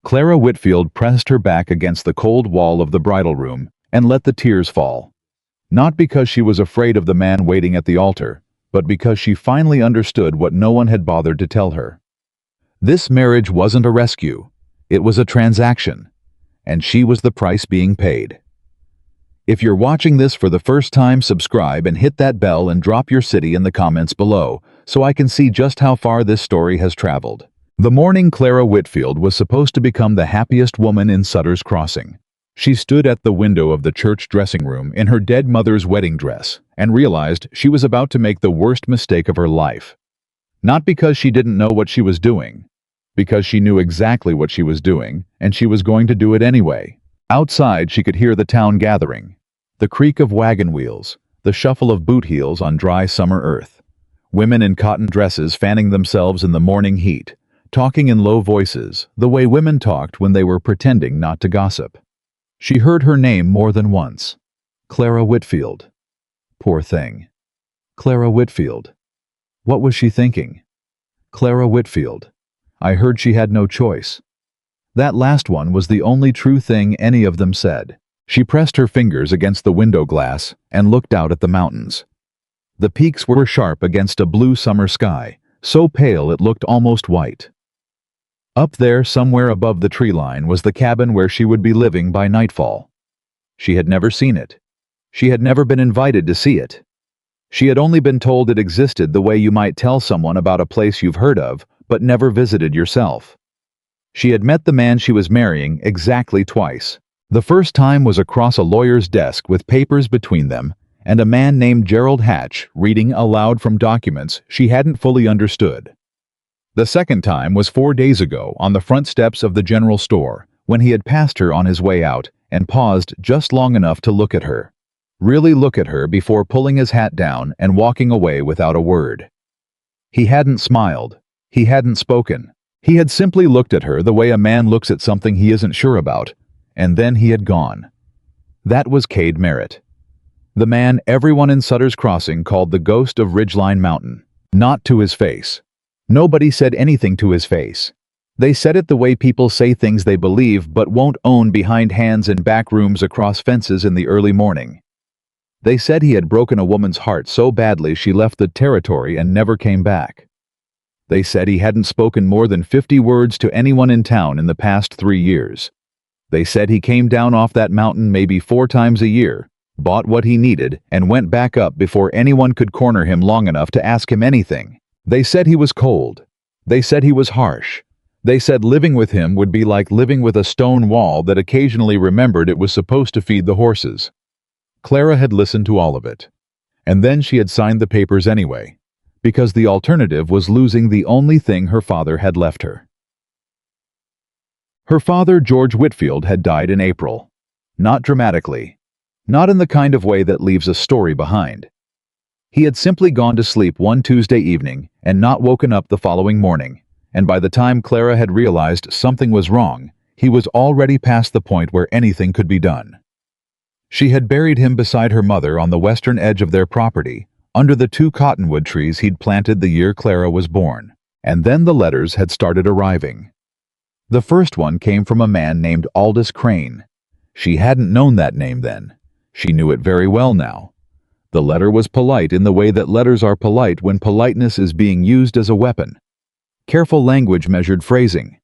Clara Whitfield pressed her back against the cold wall of the bridal room and let the tears fall. Not because she was afraid of the man waiting at the altar, but because she finally understood what no one had bothered to tell her. This marriage wasn't a rescue, it was a transaction, and she was the price being paid. If you're watching this for the first time, subscribe and hit that bell and drop your city in the comments below, so I can see just how far this story has traveled. The morning Clara Whitfield was supposed to become the happiest woman in Sutter's Crossing. She stood at the window of the church dressing room in her dead mother's wedding dress and realized she was about to make the worst mistake of her life. Not because she didn't know what she was doing, because she knew exactly what she was doing, and she was going to do it anyway. Outside, she could hear the town gathering. The creak of wagon wheels, the shuffle of boot heels on dry summer earth. Women in cotton dresses fanning themselves in the morning heat, talking in low voices, the way women talked when they were pretending not to gossip. She heard her name more than once. Clara Whitfield. Poor thing. Clara Whitfield. What was she thinking? Clara Whitfield. I heard she had no choice. That last one was the only true thing any of them said. She pressed her fingers against the window glass and looked out at the mountains. The peaks were sharp against a blue summer sky, so pale it looked almost white. Up there, somewhere above the tree line, was the cabin where she would be living by nightfall. She had never seen it. She had never been invited to see it. She had only been told it existed the way you might tell someone about a place you've heard of, but never visited yourself. She had met the man she was marrying exactly twice. The first time was across a lawyer's desk with papers between them, and a man named Gerald Hatch reading aloud from documents she hadn't fully understood. The second time was 4 days ago on the front steps of the general store, when he had passed her on his way out and paused just long enough to look at her. Really look at her before pulling his hat down and walking away without a word. He hadn't smiled. He hadn't spoken. He had simply looked at her the way a man looks at something he isn't sure about, and then he had gone. That was Cade Merritt. The man everyone in Sutter's Crossing called the ghost of Ridgeline Mountain. Not to his face. Nobody said anything to his face. They said it the way people say things they believe but won't own behind hands in back rooms across fences in the early morning. They said he had broken a woman's heart so badly she left the territory and never came back. They said he hadn't spoken more than 50 words to anyone in town in the past 3 years. They said he came down off that mountain maybe 4 times a year, bought what he needed, and went back up before anyone could corner him long enough to ask him anything. They said he was cold. They said he was harsh. They said living with him would be like living with a stone wall that occasionally remembered it was supposed to feed the horses. Clara had listened to all of it. And then she had signed the papers anyway, because the alternative was losing the only thing her father had left her. Her father, George Whitfield, had died in April. Not dramatically. Not in the kind of way that leaves a story behind. He had simply gone to sleep one Tuesday evening and not woken up the following morning, and by the time Clara had realized something was wrong, he was already past the point where anything could be done. She had buried him beside her mother on the western edge of their property, under the 2 cottonwood trees he'd planted the year Clara was born, and then the letters had started arriving. The first one came from a man named Aldous Crane. She hadn't known that name then. She knew it very well now. The letter was polite in the way that letters are polite when politeness is being used as a weapon. Careful language, measured phrasing.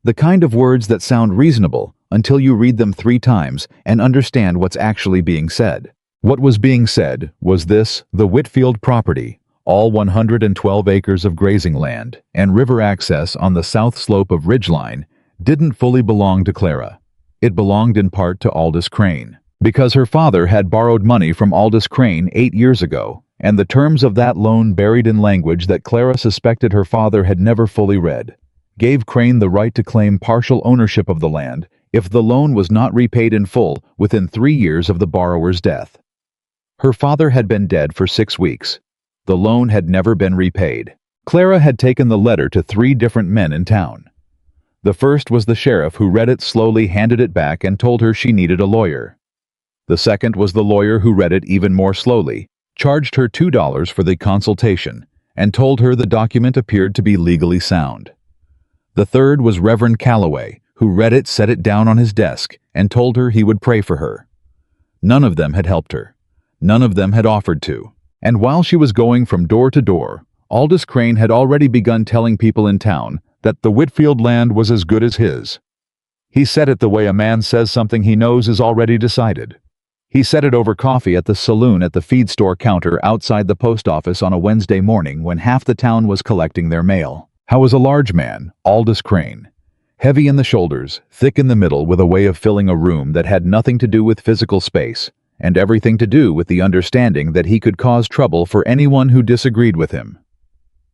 The kind of words that sound reasonable until you read them 3 times and understand what's actually being said. What was being said was this: the Whitfield property, all 112 acres of grazing land and river access on the south slope of Ridgeline, didn't fully belong to Clara. It belonged in part to Aldous Crane, because her father had borrowed money from Aldous Crane 8 years ago, and the terms of that loan, buried in language that Clara suspected her father had never fully read, gave Crane the right to claim partial ownership of the land if the loan was not repaid in full within 3 years of the borrower's death. Her father had been dead for 6 weeks. The loan had never been repaid. Clara had taken the letter to 3 different men in town. The first was the sheriff, who read it slowly, handed it back, and told her she needed a lawyer. The second was the lawyer, who read it even more slowly, charged her $2 for the consultation, and told her the document appeared to be legally sound. The third was Reverend Calloway, who read it, set it down on his desk, and told her he would pray for her. None of them had helped her. None of them had offered to. And while she was going from door to door, Aldous Crane had already begun telling people in town that the Whitfield land was as good as his. He said it the way a man says something he knows is already decided. He said it over coffee at the saloon at the feed store counter outside the post office on a Wednesday morning when half the town was collecting their mail. How was a large man, Aldous Crane, heavy in the shoulders, thick in the middle, with a way of filling a room that had nothing to do with physical space, and everything to do with the understanding that he could cause trouble for anyone who disagreed with him.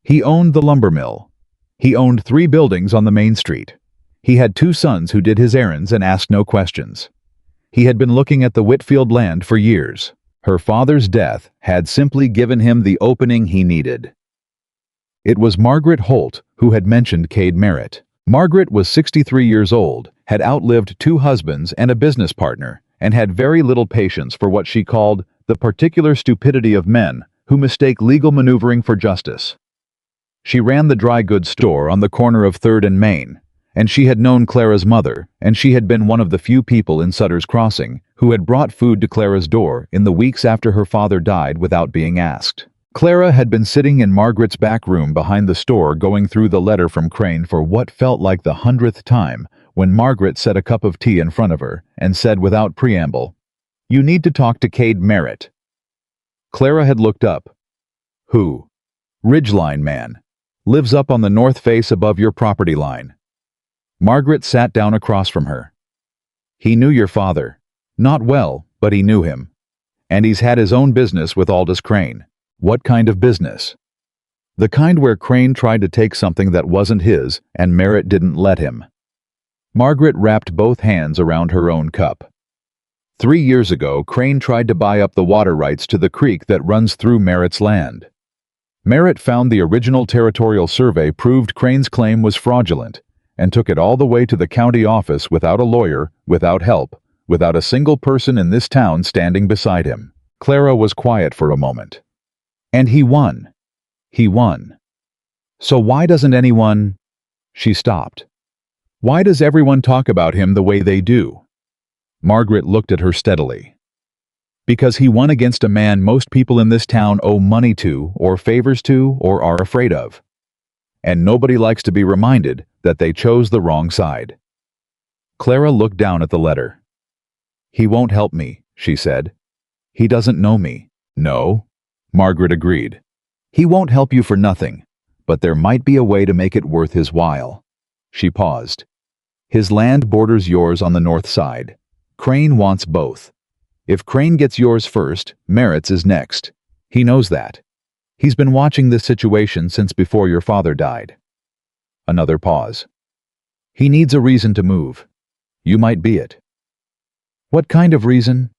He owned the lumber mill. He owned 3 buildings on the main street. He had 2 sons who did his errands and asked no questions. He had been looking at the Whitfield land for years. Her father's death had simply given him the opening he needed. It was Margaret Holt who had mentioned Cade Merritt. Margaret was 63 years old, had outlived 2 husbands and a business partner, and had very little patience for what she called the particular stupidity of men who mistake legal maneuvering for justice. She ran the dry goods store on the corner of 3rd and Main, and she had known Clara's mother, and she had been one of the few people in Sutter's Crossing who had brought food to Clara's door in the weeks after her father died without being asked. Clara had been sitting in Margaret's back room behind the store going through the letter from Crane for what felt like the 100th time when Margaret set a cup of tea in front of her and said without preamble, "You need to talk to Cade Merritt." Clara had looked up. "Who?" "Ridgeline man. Lives up on the north face above your property line." Margaret sat down across from her. "He knew your father. Not well, but he knew him. And he's had his own business with Aldous Crane." "What kind of business?" "The kind where Crane tried to take something that wasn't his, and Merritt didn't let him." Margaret wrapped both hands around her own cup. 3 years ago, Crane tried to buy up the water rights to the creek that runs through Merritt's land. Merritt found the original territorial survey proved Crane's claim was fraudulent, and took it all the way to the county office without a lawyer, without help, without a single person in this town standing beside him. Clara was quiet for a moment. "And he won. He won. So why doesn't anyone—" She stopped. "Why does everyone talk about him the way they do?" Margaret looked at her steadily. "Because he won against a man most people in this town owe money to, or favors to, or are afraid of. And nobody likes to be reminded that they chose the wrong side." Clara looked down at the letter. "He won't help me," she said. "He doesn't know me." "No," Margaret agreed. "He won't help you for nothing, but there might be a way to make it worth his while." She paused. "His land borders yours on the north side. Crane wants both. If Crane gets yours first, Merritt's is next. He knows that. He's been watching this situation since before your father died." Another pause. "He needs a reason to move. You might be it." "What kind of reason?"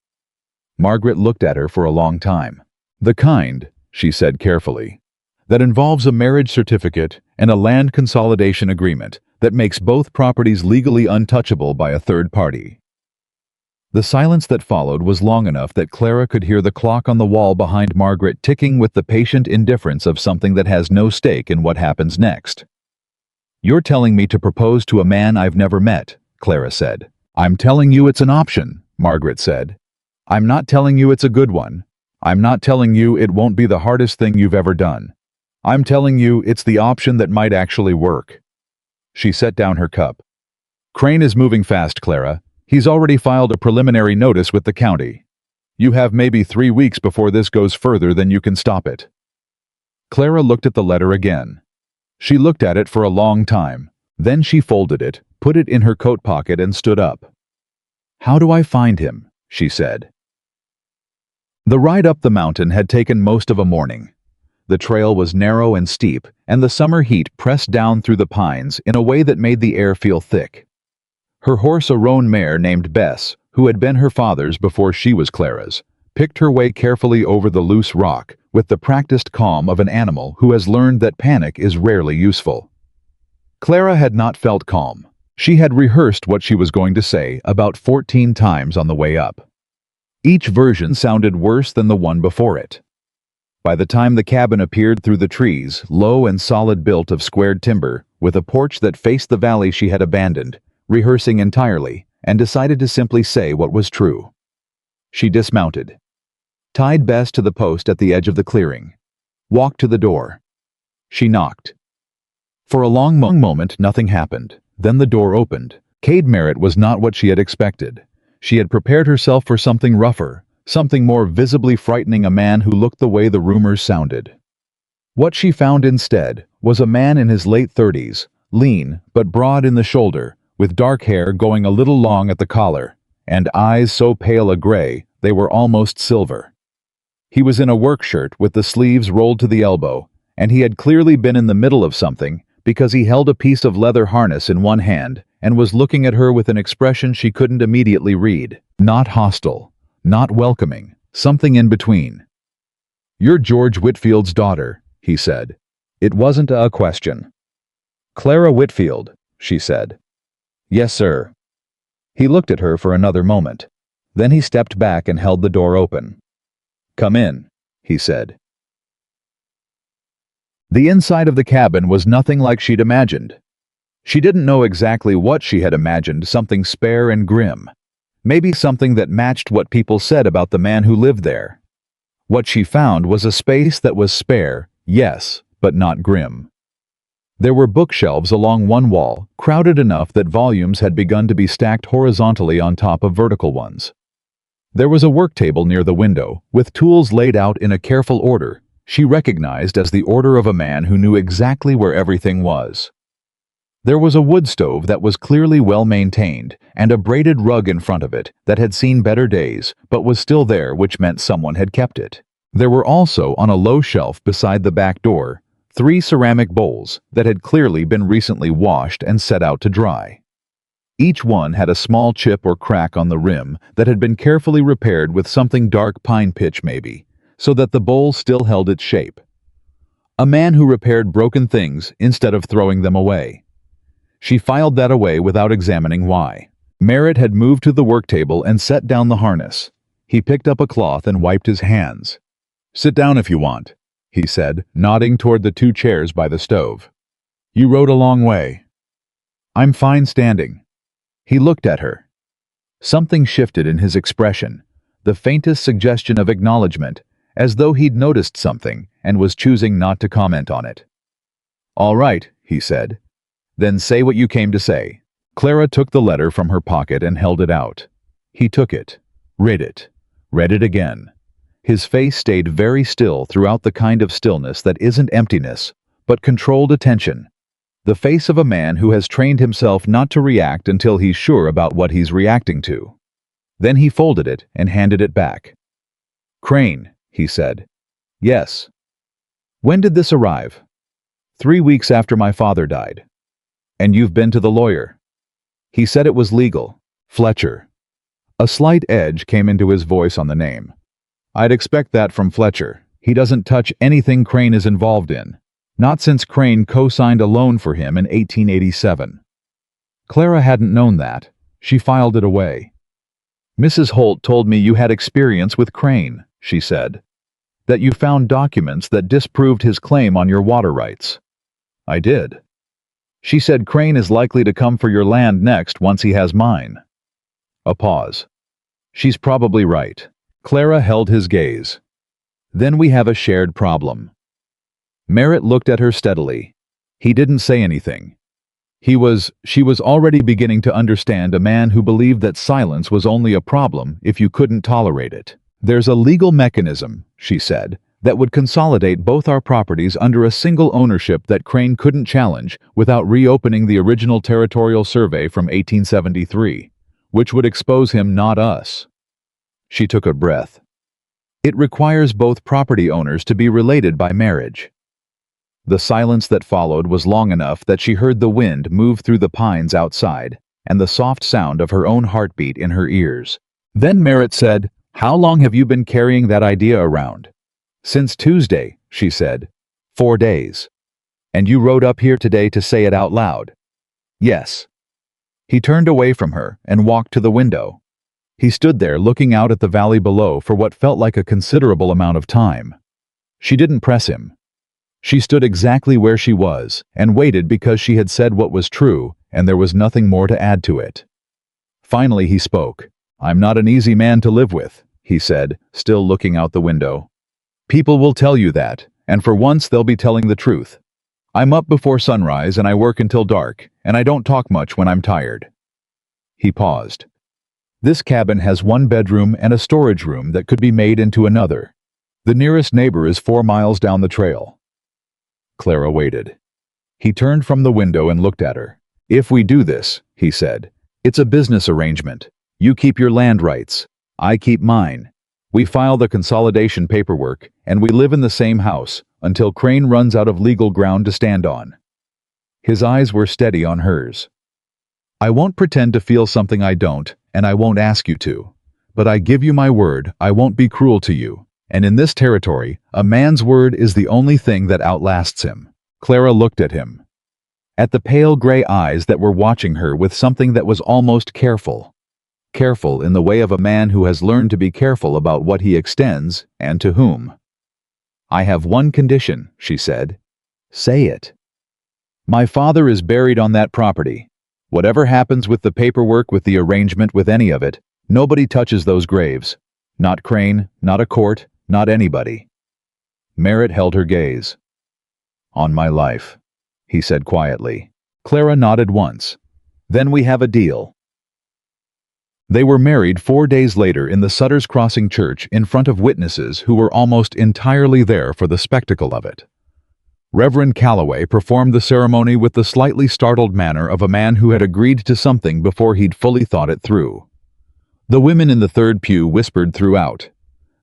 Margaret looked at her for a long time. "The kind," she said carefully, "that involves a marriage certificate and a land consolidation agreement that makes both properties legally untouchable by a third party." The silence that followed was long enough that Clara could hear the clock on the wall behind Margaret ticking with the patient indifference of something that has no stake in what happens next. "You're telling me to propose to a man I've never met," Clara said. "I'm telling you it's an option," Margaret said. "I'm not telling you it's a good one. I'm not telling you it won't be the hardest thing you've ever done. I'm telling you it's the option that might actually work." She set down her cup. "Crane is moving fast, Clara. He's already filed a preliminary notice with the county. You have maybe 3 weeks before this goes further than you can stop it." Clara looked at the letter again. She looked at it for a long time. Then she folded it, put it in her coat pocket, and stood up. "How do I find him?" she said. The ride up the mountain had taken most of a morning. The trail was narrow and steep, and the summer heat pressed down through the pines in a way that made the air feel thick. Her horse, a roan mare named Bess, who had been her father's before she was Clara's, picked her way carefully over the loose rock with the practiced calm of an animal who has learned that panic is rarely useful. Clara had not felt calm. She had rehearsed what she was going to say about 14 times on the way up. Each version sounded worse than the one before it. By the time the cabin appeared through the trees, low and solid built of squared timber, with a porch that faced the valley she had abandoned, rehearsing entirely, and decided to simply say what was true. She dismounted, tied Bess to the post at the edge of the clearing, walked to the door. She knocked. For a long moment, nothing happened. Then the door opened. Cade Merritt was not what she had expected. She had prepared herself for something rougher, something more visibly frightening, a man who looked the way the rumors sounded. What she found instead was a man in his late 30s, lean but broad in the shoulder, with dark hair going a little long at the collar, and eyes so pale a gray they were almost silver. He was in a work shirt with the sleeves rolled to the elbow, and he had clearly been in the middle of something because he held a piece of leather harness in one hand and was looking at her with an expression she couldn't immediately read. Not hostile, not welcoming, something in between. "You're George Whitfield's daughter," he said. It wasn't a question. "Clara Whitfield," she said. "Yes, sir." He looked at her for another moment. Then he stepped back and held the door open. "Come in," he said. The inside of the cabin was nothing like she'd imagined. She didn't know exactly what she had imagined, something spare and grim. Maybe something that matched what people said about the man who lived there. What she found was a space that was spare, yes, but not grim. There were bookshelves along one wall, crowded enough that volumes had begun to be stacked horizontally on top of vertical ones. There was a work table near the window, with tools laid out in a careful order, she recognized as the order of a man who knew exactly where everything was. There was a wood stove that was clearly well maintained, and a braided rug in front of it that had seen better days, but was still there, which meant someone had kept it. There were also, on a low shelf beside the back door, 3 ceramic bowls that had clearly been recently washed and set out to dry. Each one had a small chip or crack on the rim that had been carefully repaired with something dark, pine pitch maybe, so that the bowl still held its shape. A man who repaired broken things instead of throwing them away. She filed that away without examining why. Merritt had moved to the work table and set down the harness. He picked up a cloth and wiped his hands. "Sit down if you want," he said, nodding toward the 2 chairs by the stove. "You rode a long way." "I'm fine standing." He looked at her. Something shifted in his expression, the faintest suggestion of acknowledgement, as though he'd noticed something and was choosing not to comment on it. "All right," he said. "Then say what you came to say." Clara took the letter from her pocket and held it out. He took it, read it again. His face stayed very still throughout, the kind of stillness that isn't emptiness, but controlled attention. The face of a man who has trained himself not to react until he's sure about what he's reacting to. Then he folded it and handed it back. "Crane," he said. "Yes." "When did this arrive?" 3 weeks after my father died." "And you've been to the lawyer?" "He said it was legal." "Fletcher." A slight edge came into his voice on the name. "I'd expect that from Fletcher. He doesn't touch anything Crane is involved in. Not since Crane co-signed a loan for him in 1887. Clara hadn't known that. She filed it away. "Mrs. Holt told me you had experience with Crane," she said. "That you found documents that disproved his claim on your water rights." "I did." "She said Crane is likely to come for your land next once he has mine." A pause. "She's probably right." Clara held his gaze. "Then we have a shared problem." Merritt looked at her steadily. He didn't say anything. She was already beginning to understand a man who believed that silence was only a problem if you couldn't tolerate it. "There's a legal mechanism," she said, "that would consolidate both our properties under a single ownership that Crane couldn't challenge without reopening the original territorial survey from 1873, which would expose him, not us." She took a breath. "It requires both property owners to be related by marriage." The silence that followed was long enough that she heard the wind move through the pines outside and the soft sound of her own heartbeat in her ears. Then Merritt said, "How long have you been carrying that idea around?" "Since Tuesday," she said. 4 days. "And you rode up here today to say it out loud?" "Yes." He turned away from her and walked to the window. He stood there looking out at the valley below for what felt like a considerable amount of time. She didn't press him. She stood exactly where she was and waited because she had said what was true and there was nothing more to add to it. Finally he spoke. "I'm not an easy man to live with," he said, still looking out the window. "People will tell you that, and for once they'll be telling the truth. I'm up before sunrise and I work until dark, and I don't talk much when I'm tired." He paused. "This cabin has one bedroom and a storage room that could be made into another. The nearest neighbor is 4 miles down the trail." Clara waited. He turned from the window and looked at her. "If we do this," he said, "it's a business arrangement. You keep your land rights. I keep mine. We file the consolidation paperwork, and we live in the same house until Crane runs out of legal ground to stand on." His eyes were steady on hers. "I won't pretend to feel something I don't, and I won't ask you to. But I give you my word I won't be cruel to you, and in this territory, a man's word is the only thing that outlasts him." Clara looked at him. At the pale gray eyes that were watching her with something that was almost careful. Careful in the way of a man who has learned to be careful about what he extends and to whom. "I have one condition," she said. "Say it." "My father is buried on that property. Whatever happens with the paperwork, with the arrangement, with any of it, nobody touches those graves. Not Crane, not a court, not anybody." Merritt held her gaze. "On my life," he said quietly. Clara nodded once. "Then we have a deal." They were married 4 days later in the Sutter's Crossing Church in front of witnesses who were almost entirely there for the spectacle of it. Reverend Calloway performed the ceremony with the slightly startled manner of a man who had agreed to something before he'd fully thought it through. The women in the third pew whispered throughout.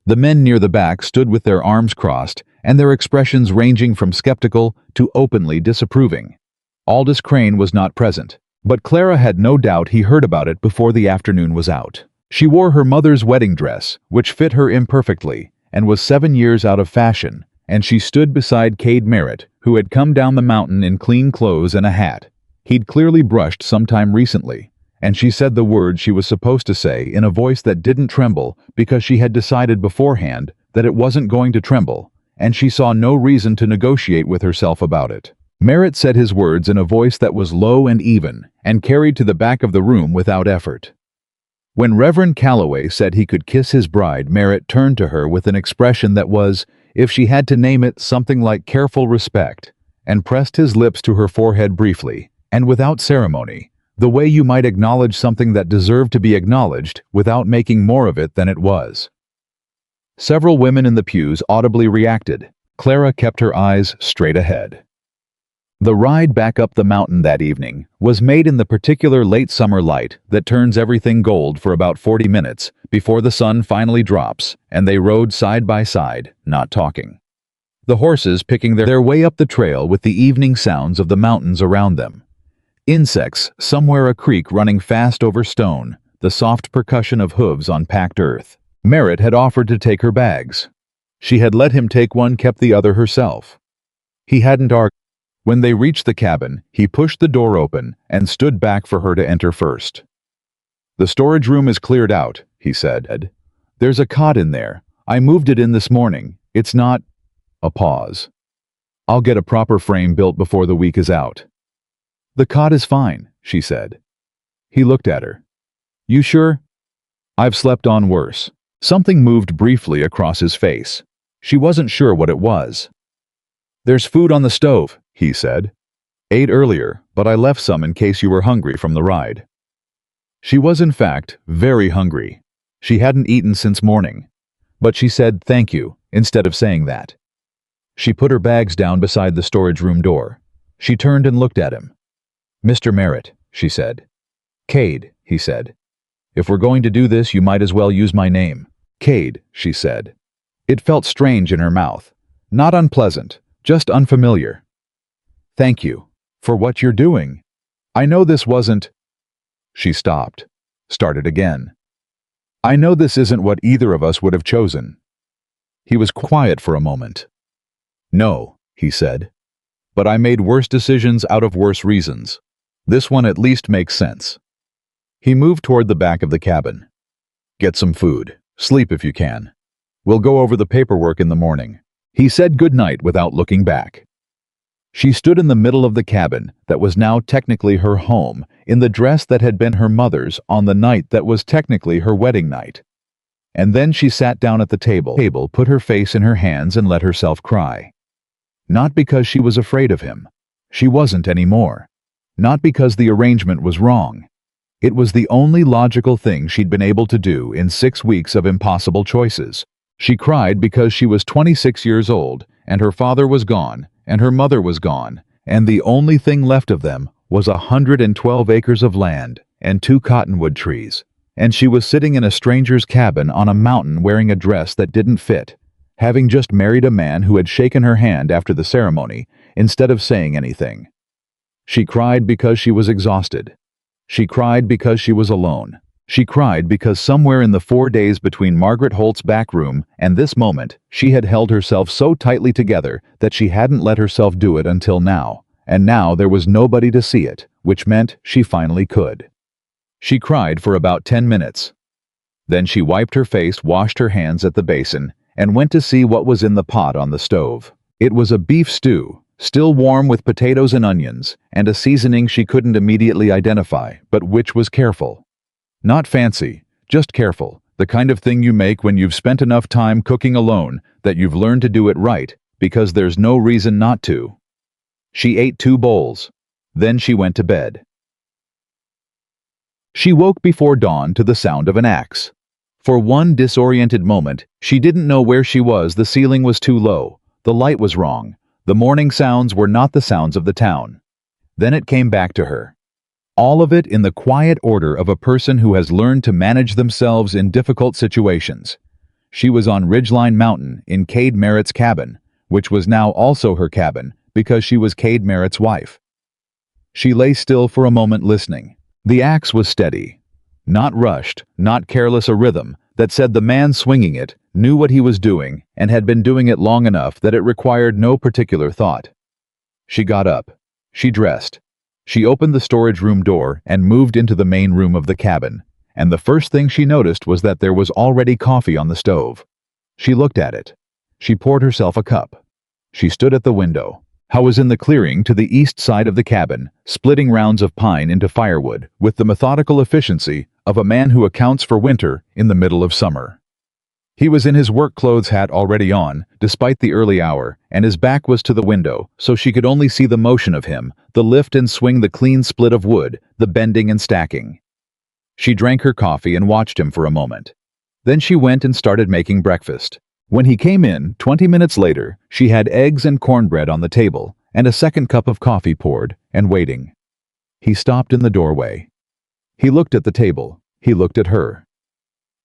The men near the back stood with their arms crossed, and their expressions ranging from skeptical to openly disapproving. Aldous Crane was not present, but Clara had no doubt he heard about it before the afternoon was out. She wore her mother's wedding dress, which fit her imperfectly, and was 7 years out of fashion, and she stood beside Cade Merritt, who had come down the mountain in clean clothes and a hat. He'd clearly brushed sometime recently, and she said the words she was supposed to say in a voice that didn't tremble because she had decided beforehand that it wasn't going to tremble, and she saw no reason to negotiate with herself about it. Merritt said his words in a voice that was low and even, and carried to the back of the room without effort. When Reverend Calloway said he could kiss his bride, Merritt turned to her with an expression that was, if she had to name it, something like careful respect, and pressed his lips to her forehead briefly, and without ceremony, the way you might acknowledge something that deserved to be acknowledged without making more of it than it was. Several women in the pews audibly reacted. Clara kept her eyes straight ahead. The ride back up the mountain that evening was made in the particular late summer light that turns everything gold for about 40 minutes before the sun finally drops, and they rode side by side, not talking. The horses picking their way up the trail with the evening sounds of the mountains around them. Insects somewhere, a creek running fast over stone, the soft percussion of hooves on packed earth. Merritt had offered to take her bags. She had let him take one, kept the other herself. He hadn't argued. When they reached the cabin, he pushed the door open and stood back for her to enter first. "The storage room is cleared out," he said. "There's a cot in there. I moved it in this morning. It's not—" A pause. "I'll get a proper frame built before the week is out." "The cot is fine," she said. He looked at her. "You sure?" "I've slept on worse." Something moved briefly across his face. She wasn't sure what it was. "There's food on the stove," he said. "Ate earlier, but I left some in case you were hungry from the ride." She was in fact very hungry. She hadn't eaten since morning. But she said thank you instead of saying that. She put her bags down beside the storage room door. She turned and looked at him. "Mr. Merritt," she said. "Cade," he said. "If we're going to do this, you might as well use my name." "Cade," she said. It felt strange in her mouth. Not unpleasant, just unfamiliar. "Thank you. For what you're doing. I know this wasn't—" She stopped, started again. "I know this isn't what either of us would have chosen." He was quiet for a moment. "No," he said. "But I made worse decisions out of worse reasons. This one at least makes sense." He moved toward the back of the cabin. "Get some food. Sleep if you can. We'll go over the paperwork in the morning." He said good night without looking back. She stood in the middle of the cabin that was now technically her home, in the dress that had been her mother's on the night that was technically her wedding night. And then she sat down at the table, put her face in her hands and let herself cry. Not because she was afraid of him. She wasn't anymore. Not because the arrangement was wrong. It was the only logical thing she'd been able to do in 6 weeks of impossible choices. She cried because she was 26 years old, and her father was gone, and her mother was gone, and the only thing left of them was 112 acres of land and 2 cottonwood trees. And she was sitting in a stranger's cabin on a mountain wearing a dress that didn't fit, having just married a man who had shaken her hand after the ceremony instead of saying anything. She cried because she was exhausted. She cried because she was alone. She cried because somewhere in the 4 days between Margaret Holt's back room and this moment, she had held herself so tightly together that she hadn't let herself do it until now, and now there was nobody to see it, which meant she finally could. She cried for about 10 minutes. Then she wiped her face, washed her hands at the basin, and went to see what was in the pot on the stove. It was a beef stew, still warm with potatoes and onions, and a seasoning she couldn't immediately identify, but which was careful. Not fancy, just careful, the kind of thing you make when you've spent enough time cooking alone that you've learned to do it right, because there's no reason not to. She ate 2 bowls. Then she went to bed. She woke before dawn to the sound of an axe. For one disoriented moment, she didn't know where she was. The ceiling was too low. The light was wrong. The morning sounds were not the sounds of the town. Then it came back to her. All of it in the quiet order of a person who has learned to manage themselves in difficult situations. She was on Ridgeline Mountain in Cade Merritt's cabin, which was now also her cabin because she was Cade Merritt's wife. She lay still for a moment listening. The axe was steady. Not rushed, not careless, a rhythm that said the man swinging it knew what he was doing and had been doing it long enough that it required no particular thought. She got up. She dressed. She opened the storage room door and moved into the main room of the cabin, and the first thing she noticed was that there was already coffee on the stove. She looked at it. She poured herself a cup. She stood at the window. I was in the clearing to the east side of the cabin, splitting rounds of pine into firewood with the methodical efficiency of a man who accounts for winter in the middle of summer. He was in his work clothes, hat already on, despite the early hour, and his back was to the window, so she could only see the motion of him, the lift and swing, the clean split of wood, the bending and stacking. She drank her coffee and watched him for a moment. Then she went and started making breakfast. When he came in, 20 minutes later, she had eggs and cornbread on the table, and a second cup of coffee poured, and waiting. He stopped in the doorway. He looked at the table. He looked at her.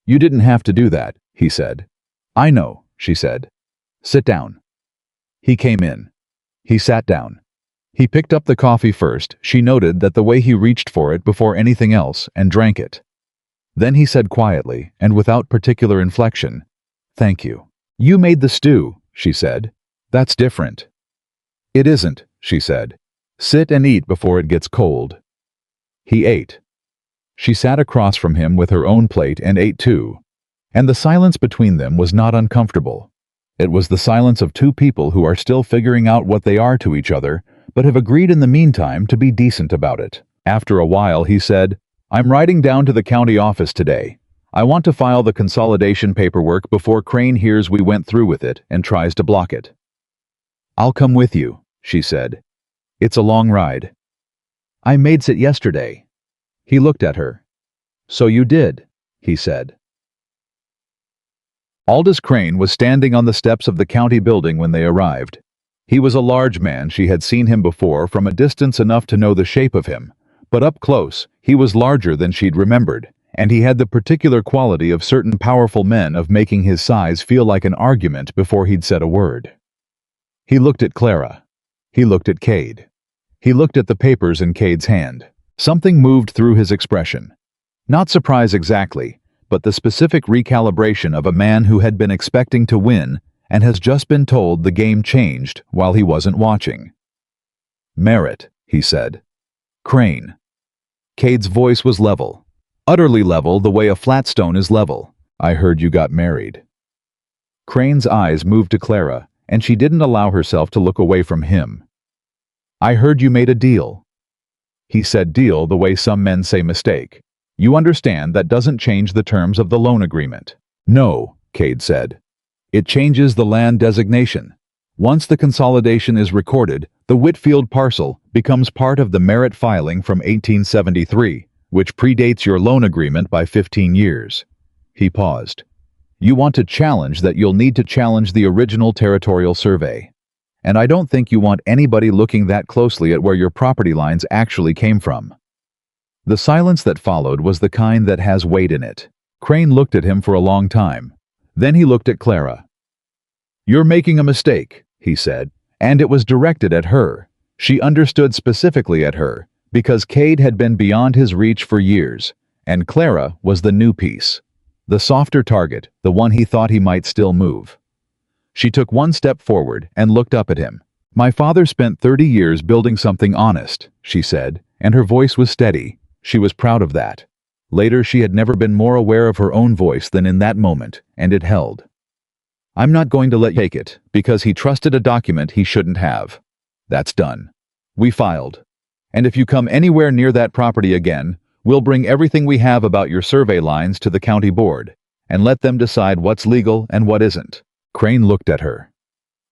"You didn't have to do that," he said. "I know," she said. "Sit down." He came in. He sat down. He picked up the coffee first. She noted that the way he reached for it before anything else and drank it. Then he said quietly, and without particular inflection, "Thank you." "You made the stew," she said. "That's different." "It isn't," she said. "Sit and eat before it gets cold." He ate. She sat across from him with her own plate and ate too. And the silence between them was not uncomfortable. It was the silence of 2 people who are still figuring out what they are to each other, but have agreed in the meantime to be decent about it. After a while he said, "I'm riding down to the county office today. I want to file the consolidation paperwork before Crane hears we went through with it and tries to block it." "I'll come with you," she said. "It's a long ride." "I made it yesterday." He looked at her. "So you did," he said. Aldous Crane was standing on the steps of the county building when they arrived. He was a large man. She had seen him before from a distance enough to know the shape of him, but up close, he was larger than she'd remembered, and he had the particular quality of certain powerful men of making his size feel like an argument before he'd said a word. He looked at Clara. He looked at Cade. He looked at the papers in Cade's hand. Something moved through his expression. Not surprise exactly, but the specific recalibration of a man who had been expecting to win and has just been told the game changed while he wasn't watching. "Merritt," he said. "Crane." Cade's voice was level. Utterly level, the way a flat stone is level. "I heard you got married." Crane's eyes moved to Clara, and she didn't allow herself to look away from him. I heard you made a deal. He said deal the way some men say mistake. You understand that doesn't change the terms of the loan agreement. No, Cade said. It changes the land designation. Once the consolidation is recorded, the Whitfield parcel becomes part of the Merritt filing from 1873, which predates your loan agreement by 15 years. He paused. You want to challenge that, you'll need to challenge the original territorial survey. And I don't think you want anybody looking that closely at where your property lines actually came from. The silence that followed was the kind that has weight in it. Crane looked at him for a long time. Then he looked at Clara. You're making a mistake, he said, and it was directed at her. She understood specifically at her, because Cade had been beyond his reach for years, and Clara was the new piece. The softer target, the one he thought he might still move. She took one step forward and looked up at him. My father spent 30 years building something honest, she said, and her voice was steady. She was proud of that. Later, she had never been more aware of her own voice than in that moment, and it held. I'm not going to let you take it, because he trusted a document he shouldn't have. That's done. We filed. And if you come anywhere near that property again, we'll bring everything we have about your survey lines to the county board, and let them decide what's legal and what isn't. Crane looked at her.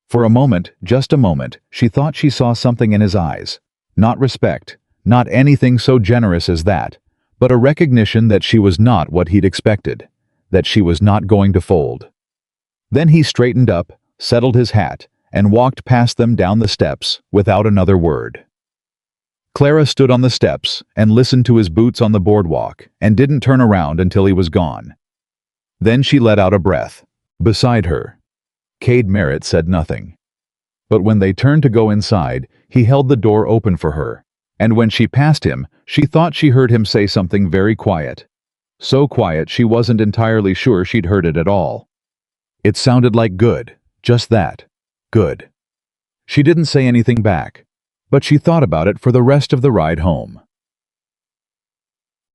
For a moment, just a moment, she thought she saw something in his eyes. Not respect, not anything so generous as that, but a recognition that she was not what he'd expected, that she was not going to fold. Then he straightened up, settled his hat, and walked past them down the steps without another word. Clara stood on the steps and listened to his boots on the boardwalk and didn't turn around until he was gone. Then she let out a breath. Beside her, Cade Merritt said nothing. But when they turned to go inside, he held the door open for her, and when she passed him, she thought she heard him say something very quiet. So quiet she wasn't entirely sure she'd heard it at all. It sounded like good, just that, good. She didn't say anything back, but she thought about it for the rest of the ride home.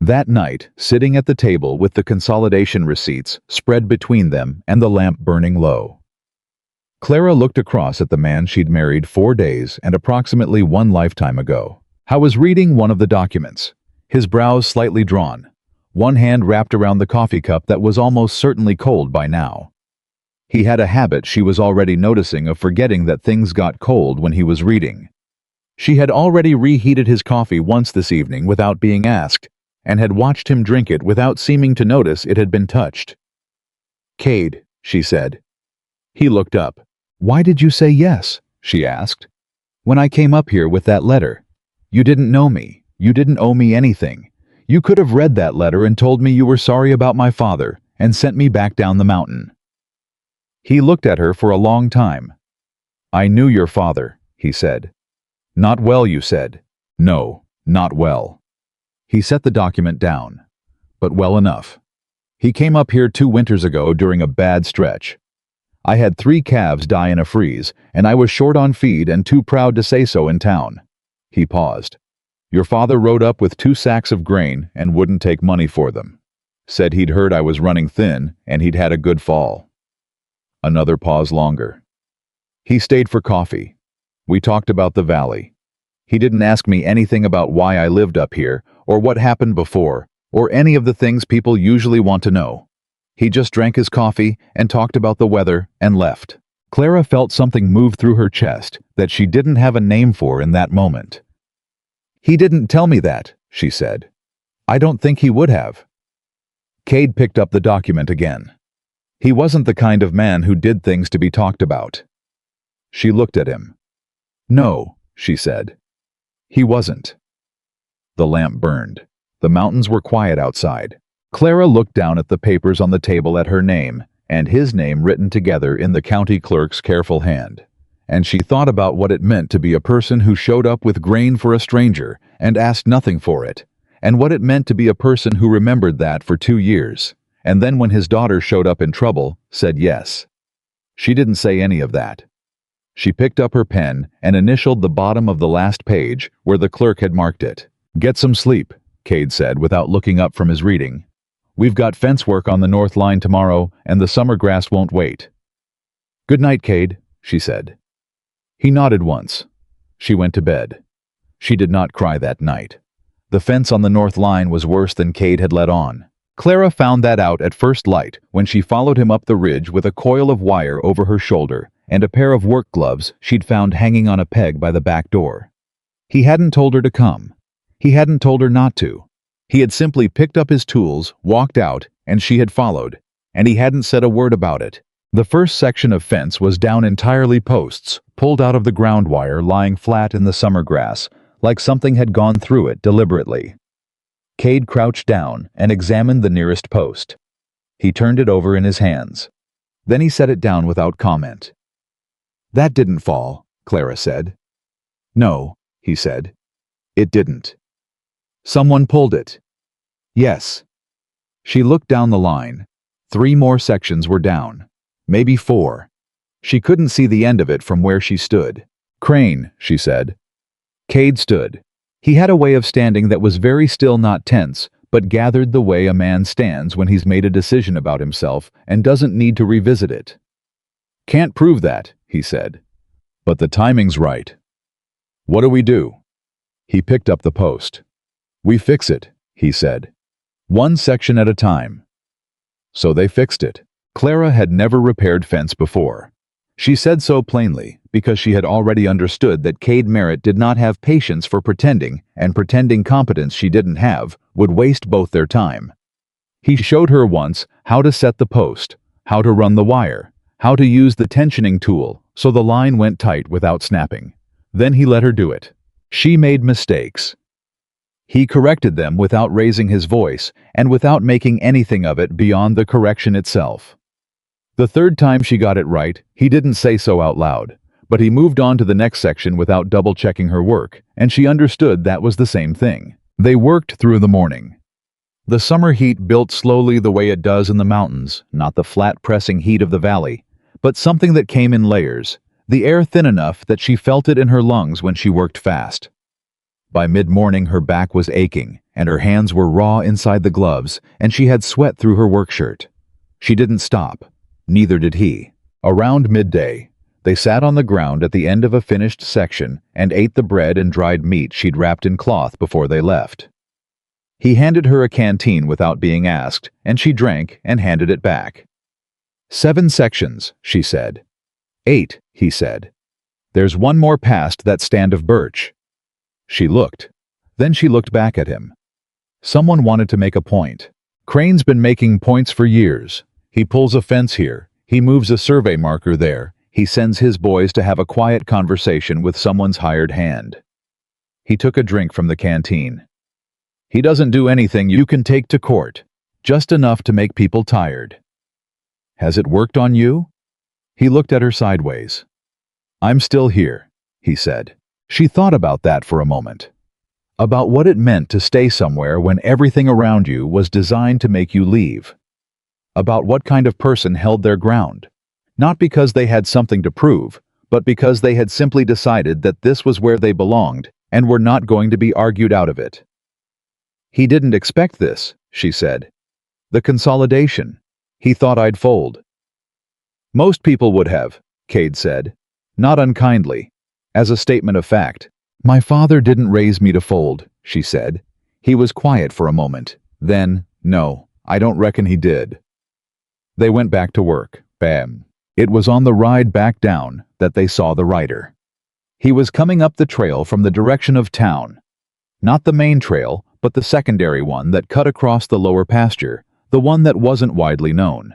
That night, sitting at the table with the consolidation receipts spread between them and the lamp burning low, Clara looked across at the man she'd married 4 days and approximately 1 lifetime ago. He was reading one of the documents, his brows slightly drawn, one hand wrapped around the coffee cup that was almost certainly cold by now. He had a habit she was already noticing of forgetting that things got cold when he was reading. She had already reheated his coffee once this evening without being asked, and had watched him drink it without seeming to notice it had been touched. Cade, she said. He looked up. Why did you say yes? She asked. When I came up here with that letter. You didn't know me. You didn't owe me anything. You could have read that letter and told me you were sorry about my father and sent me back down the mountain. He looked at her for a long time. I knew your father, he said. Not well, you said. No, not well. He set the document down. But well enough. He came up here 2 winters ago during a bad stretch. I had 3 calves die in a freeze, and I was short on feed and too proud to say so in town. He paused. Your father rode up with 2 sacks of grain and wouldn't take money for them. Said he'd heard I was running thin and he'd had a good fall. Another pause longer. He stayed for coffee. We talked about the valley. He didn't ask me anything about why I lived up here, or what happened before, or any of the things people usually want to know. He just drank his coffee and talked about the weather and left. Clara felt something move through her chest that she didn't have a name for in that moment. He didn't tell me that, she said. I don't think he would have. Cade picked up the document again. He wasn't the kind of man who did things to be talked about. She looked at him. No, she said. He wasn't. The lamp burned. The mountains were quiet outside. Clara looked down at the papers on the table at her name and his name written together in the county clerk's careful hand, and she thought about what it meant to be a person who showed up with grain for a stranger and asked nothing for it, and what it meant to be a person who remembered that for 2 years, and then when his daughter showed up in trouble, said yes. She didn't say any of that. She picked up her pen and initialed the bottom of the last page where the clerk had marked it. Get some sleep, Cade said without looking up from his reading. We've got fence work on the north line tomorrow, and the summer grass won't wait. Good night, Cade, she said. He nodded once. She went to bed. She did not cry that night. The fence on the north line was worse than Cade had let on. Clara found that out at first light when she followed him up the ridge with a coil of wire over her shoulder and a pair of work gloves she'd found hanging on a peg by the back door. He hadn't told her to come. He hadn't told her not to. He had simply picked up his tools, walked out, and she had followed, and he hadn't said a word about it. The first section of fence was down entirely posts, pulled out of the ground wire lying flat in the summer grass, like something had gone through it deliberately. Cade crouched down and examined the nearest post. He turned it over in his hands. Then he set it down without comment. "That didn't fall," Clara said. "No," he said. "It didn't." "Someone pulled it." "Yes." She looked down the line. 3 more sections were down. Maybe 4. She couldn't see the end of it from where she stood. "Crane," she said. Cade stood. He had a way of standing that was very still, not tense, but gathered the way a man stands when he's made a decision about himself and doesn't need to revisit it. "Can't prove that," he said. "But the timing's right." "What do we do?" He picked up the post. "We fix it," he said. "One section at a time." So they fixed it. Clara had never repaired fence before. She said so plainly because she had already understood that Cade Merritt did not have patience for pretending, and pretending competence she didn't have would waste both their time. He showed her once how to set the post, how to run the wire, how to use the tensioning tool so the line went tight without snapping. Then he let her do it. She made mistakes. He corrected them without raising his voice and without making anything of it beyond the correction itself. The third time she got it right, he didn't say so out loud, but he moved on to the next section without double-checking her work, and she understood that was the same thing. They worked through the morning. The summer heat built slowly the way it does in the mountains, not the flat pressing heat of the valley, but something that came in layers, the air thin enough that she felt it in her lungs when she worked fast. By mid-morning her back was aching, and her hands were raw inside the gloves, and she had sweat through her work shirt. She didn't stop. Neither did he. Around midday, they sat on the ground at the end of a finished section and ate the bread and dried meat she'd wrapped in cloth before they left. He handed her a canteen without being asked, and she drank and handed it back. 7 sections, she said. 8, he said. There's one more past that stand of birch. She looked. Then she looked back at him. Someone wanted to make a point. Crane's been making points for years. He pulls a fence here. He moves a survey marker there. He sends his boys to have a quiet conversation with someone's hired hand. He took a drink from the canteen. He doesn't do anything you can take to court. Just enough to make people tired. Has it worked on you? He looked at her sideways. I'm still here, he said. She thought about that for a moment. About what it meant to stay somewhere when everything around you was designed to make you leave. About what kind of person held their ground. Not because they had something to prove, but because they had simply decided that this was where they belonged and were not going to be argued out of it. He didn't expect this, she said. The consolidation. He thought I'd fold. Most people would have, Cade said. Not unkindly. As a statement of fact. My father didn't raise me to fold, she said. He was quiet for a moment. Then, no, I don't reckon he did. They went back to work. Bam. It was on the ride back down that they saw the rider. He was coming up the trail from the direction of town. Not the main trail, but the secondary one that cut across the lower pasture, the one that wasn't widely known.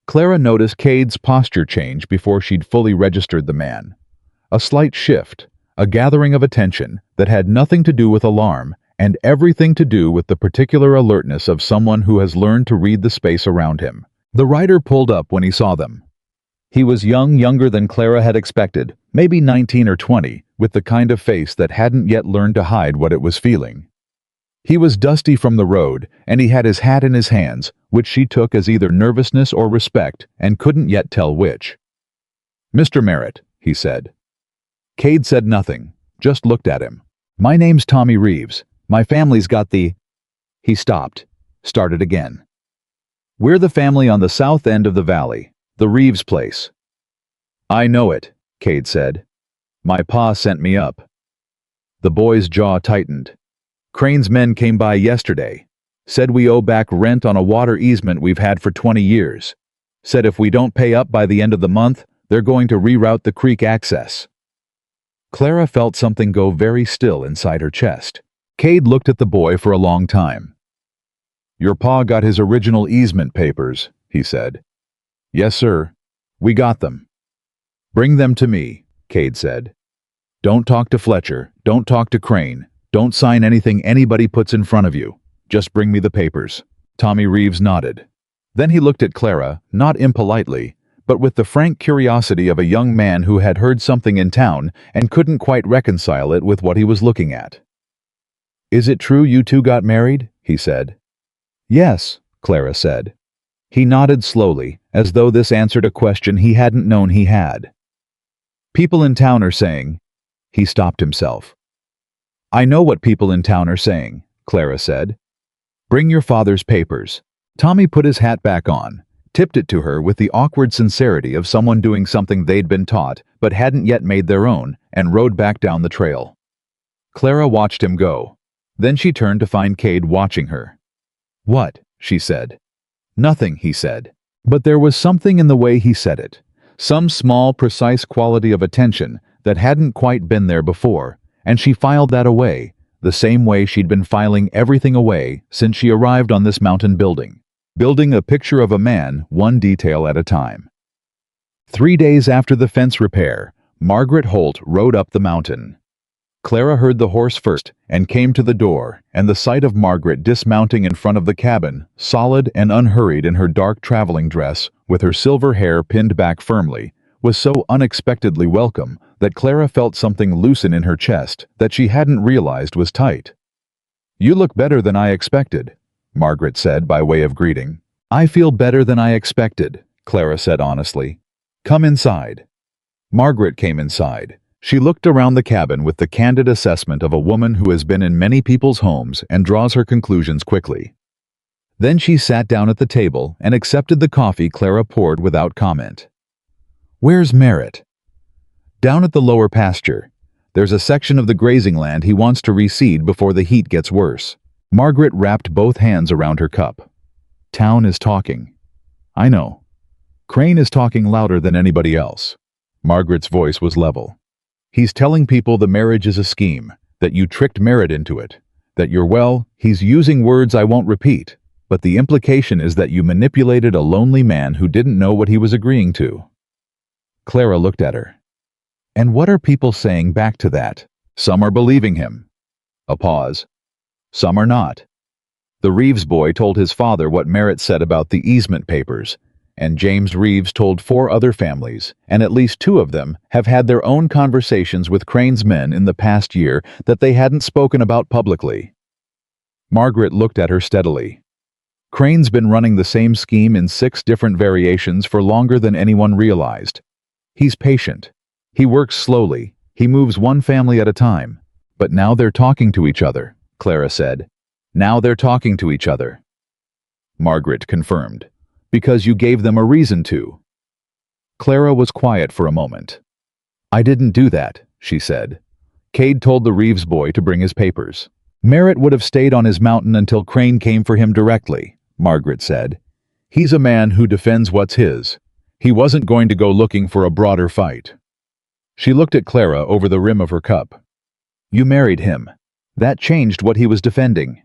Clara noticed Cade's posture change before she'd fully registered the man. A slight shift, a gathering of attention that had nothing to do with alarm and everything to do with the particular alertness of someone who has learned to read the space around him. The rider pulled up when he saw them. He was younger than Clara had expected, maybe 19 or 20, with the kind of face that hadn't yet learned to hide what it was feeling. He was dusty from the road, and he had his hat in his hands, which she took as either nervousness or respect, and couldn't yet tell which. Mr. Merritt, he said. Cade said nothing, just looked at him. My name's Tommy Reeves. My family's got the... He stopped, started again. We're the family on the south end of the valley, the Reeves place. I know it, Cade said. My pa sent me up. The boy's jaw tightened. Crane's men came by yesterday. Said we owe back rent on a water easement we've had for 20 years. Said if we don't pay up by the end of the month, they're going to reroute the creek access. Clara felt something go very still inside her chest. Cade looked at the boy for a long time. Your pa got his original easement papers, he said. Yes, sir. We got them. Bring them to me, Cade said. Don't talk to Fletcher, don't talk to Crane, don't sign anything anybody puts in front of you. Just bring me the papers. Tommy Reeves nodded. Then he looked at Clara, not impolitely, but with the frank curiosity of a young man who had heard something in town and couldn't quite reconcile it with what he was looking at. Is it true you two got married? He said. Yes, Clara said. He nodded slowly, as though this answered a question he hadn't known he had. People in town are saying. He stopped himself. I know what people in town are saying, Clara said. Bring your father's papers. Tommy put his hat back on, tipped it to her with the awkward sincerity of someone doing something they'd been taught but hadn't yet made their own, and rode back down the trail. Clara watched him go. Then she turned to find Cade watching her. What? She said. Nothing, he said. But there was something in the way he said it, some small, precise quality of attention that hadn't quite been there before, and she filed that away, the same way she'd been filing everything away since she arrived on this mountain building a picture of a man, one detail at a time. 3 days after the fence repair, Margaret Holt rode up the mountain. Clara heard the horse first and came to the door, and the sight of Margaret dismounting in front of the cabin, solid and unhurried in her dark traveling dress, with her silver hair pinned back firmly, was so unexpectedly welcome that Clara felt something loosen in her chest that she hadn't realized was tight. You look better than I expected, Margaret said by way of greeting. I feel better than I expected, Clara said honestly. Come inside. Margaret came inside. She looked around the cabin with the candid assessment of a woman who has been in many people's homes and draws her conclusions quickly. Then she sat down at the table and accepted the coffee Clara poured without comment. Where's Merritt? Down at the lower pasture. There's a section of the grazing land he wants to reseed before the heat gets worse. Margaret wrapped both hands around her cup. Town is talking. I know. Crane is talking louder than anybody else. Margaret's voice was level. He's telling people the marriage is a scheme, that you tricked Merritt into it, that he's using words I won't repeat, but the implication is that you manipulated a lonely man who didn't know what he was agreeing to. Clara looked at her. And what are people saying back to that? Some are believing him. A pause. Some are not. The Reeves boy told his father what Merritt said about the easement papers, and James Reeves told 4 other families, and at least 2 of them have had their own conversations with Crane's men in the past year that they hadn't spoken about publicly. Margaret looked at her steadily. Crane's been running the same scheme in 6 different variations for longer than anyone realized. He's patient. He works slowly. He moves one family at a time. But now they're talking to each other, Clara said. Now they're talking to each other. Margaret confirmed. Because you gave them a reason to. Clara was quiet for a moment. I didn't do that, she said. Cade told the Reeves boy to bring his papers. Merritt would have stayed on his mountain until Crane came for him directly, Margaret said. He's a man who defends what's his. He wasn't going to go looking for a broader fight. She looked at Clara over the rim of her cup. You married him. That changed what he was defending.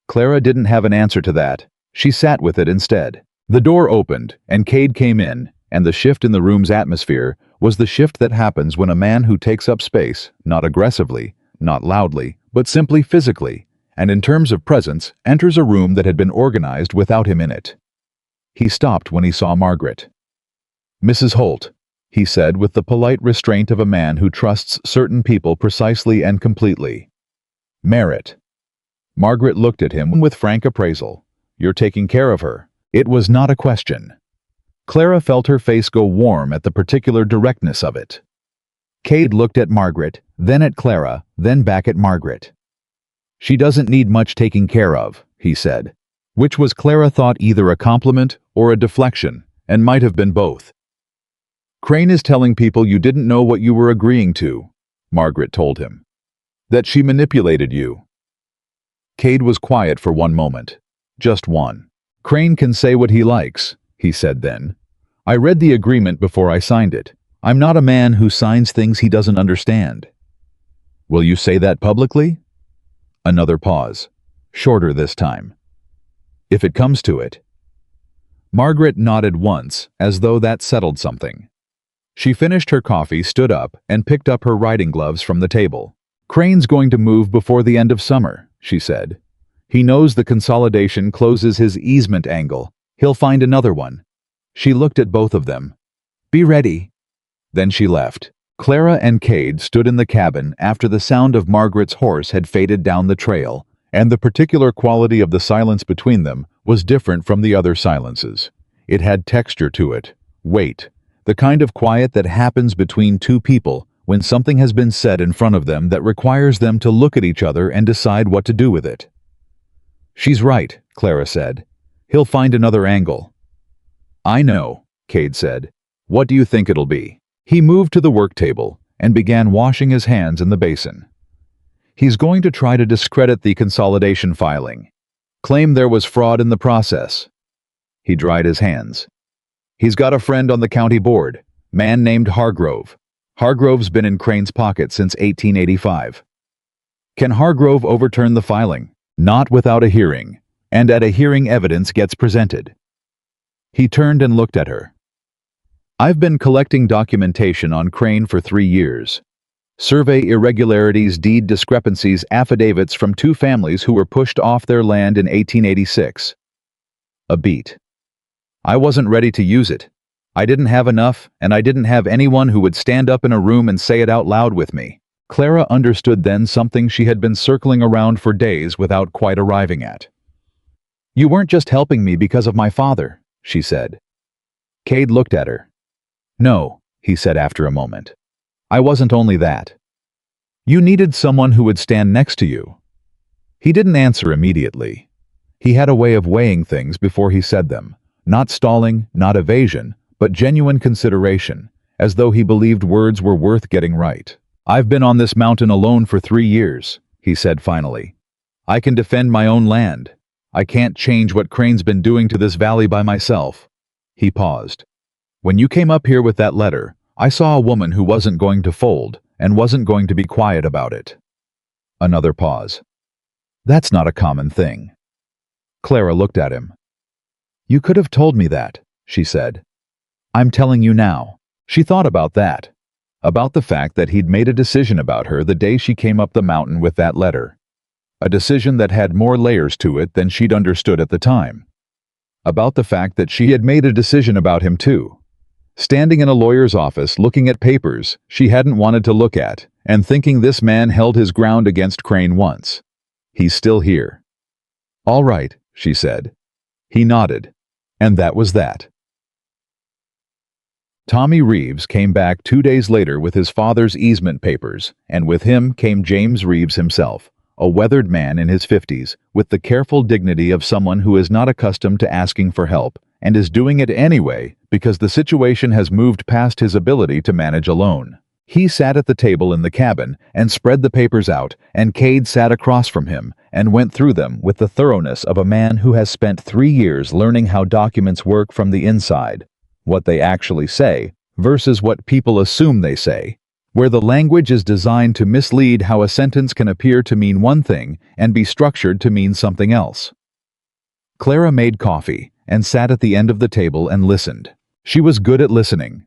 Clara didn't have an answer to that. She sat with it instead. The door opened, and Cade came in, and the shift in the room's atmosphere was the shift that happens when a man who takes up space, not aggressively, not loudly, but simply physically, and in terms of presence, enters a room that had been organized without him in it. He stopped when he saw Margaret. Mrs. Holt, he said with the polite restraint of a man who trusts certain people precisely and completely. Merritt. Margaret looked at him with frank appraisal. You're taking care of her. It was not a question. Clara felt her face go warm at the particular directness of it. Cade looked at Margaret, then at Clara, then back at Margaret. She doesn't need much taking care of, he said, which was Clara thought either a compliment or a deflection, and might have been both. Crane is telling people you didn't know what you were agreeing to, Margaret told him. That she manipulated you. Cade was quiet for one moment. Just one. Crane can say what he likes, he said then. I read the agreement before I signed it. I'm not a man who signs things he doesn't understand. Will you say that publicly? Another pause. Shorter this time. If it comes to it. Margaret nodded once, as though that settled something. She finished her coffee, stood up, and picked up her riding gloves from the table. Crane's going to move before the end of summer, she said. He knows the consolidation closes his easement angle. He'll find another one. She looked at both of them. Be ready. Then she left. Clara and Cade stood in the cabin after the sound of Margaret's horse had faded down the trail, and the particular quality of the silence between them was different from the other silences. It had texture to it, weight, the kind of quiet that happens between two people when something has been said in front of them that requires them to look at each other and decide what to do with it. She's right, Clara said. He'll find another angle. I know, Cade said. What do you think it'll be? He moved to the work table and began washing his hands in the basin. He's going to try to discredit the consolidation filing. Claim there was fraud in the process. He dried his hands. He's got a friend on the county board, man named Hargrove. Hargrove's been in Crane's pocket since 1885. Can Hargrove overturn the filing? Not without a hearing, and at a hearing evidence gets presented. He turned and looked at her. I've been collecting documentation on Crane for 3 years. Survey irregularities, deed discrepancies, affidavits from 2 families who were pushed off their land in 1886. A beat. I wasn't ready to use it. I didn't have enough, and I didn't have anyone who would stand up in a room and say it out loud with me. Clara understood then something she had been circling around for days without quite arriving at. You weren't just helping me because of my father, she said. Cade looked at her. No, he said after a moment. I wasn't only that. You needed someone who would stand next to you. He didn't answer immediately. He had a way of weighing things before he said them, not stalling, not evasion, but genuine consideration, as though he believed words were worth getting right. I've been on this mountain alone for 3 years, he said finally. I can defend my own land. I can't change what Crane's been doing to this valley by myself. He paused. When you came up here with that letter, I saw a woman who wasn't going to fold and wasn't going to be quiet about it. Another pause. That's not a common thing. Clara looked at him. You could have told me that, she said. I'm telling you now. She thought about that. About the fact that he'd made a decision about her the day she came up the mountain with that letter. A decision that had more layers to it than she'd understood at the time. About the fact that she had made a decision about him too. Standing in a lawyer's office looking at papers she hadn't wanted to look at and thinking this man held his ground against Crane once. He's still here. All right, she said. He nodded. And that was that. Tommy Reeves came back 2 days later with his father's easement papers, and with him came James Reeves himself, a weathered man in his 50s, with the careful dignity of someone who is not accustomed to asking for help, and is doing it anyway because the situation has moved past his ability to manage alone. He sat at the table in the cabin and spread the papers out, and Cade sat across from him and went through them with the thoroughness of a man who has spent 3 years learning how documents work from the inside, what they actually say versus what people assume they say, where the language is designed to mislead, how a sentence can appear to mean one thing and be structured to mean something else. Clara made coffee and sat at the end of the table and listened. She was good at listening.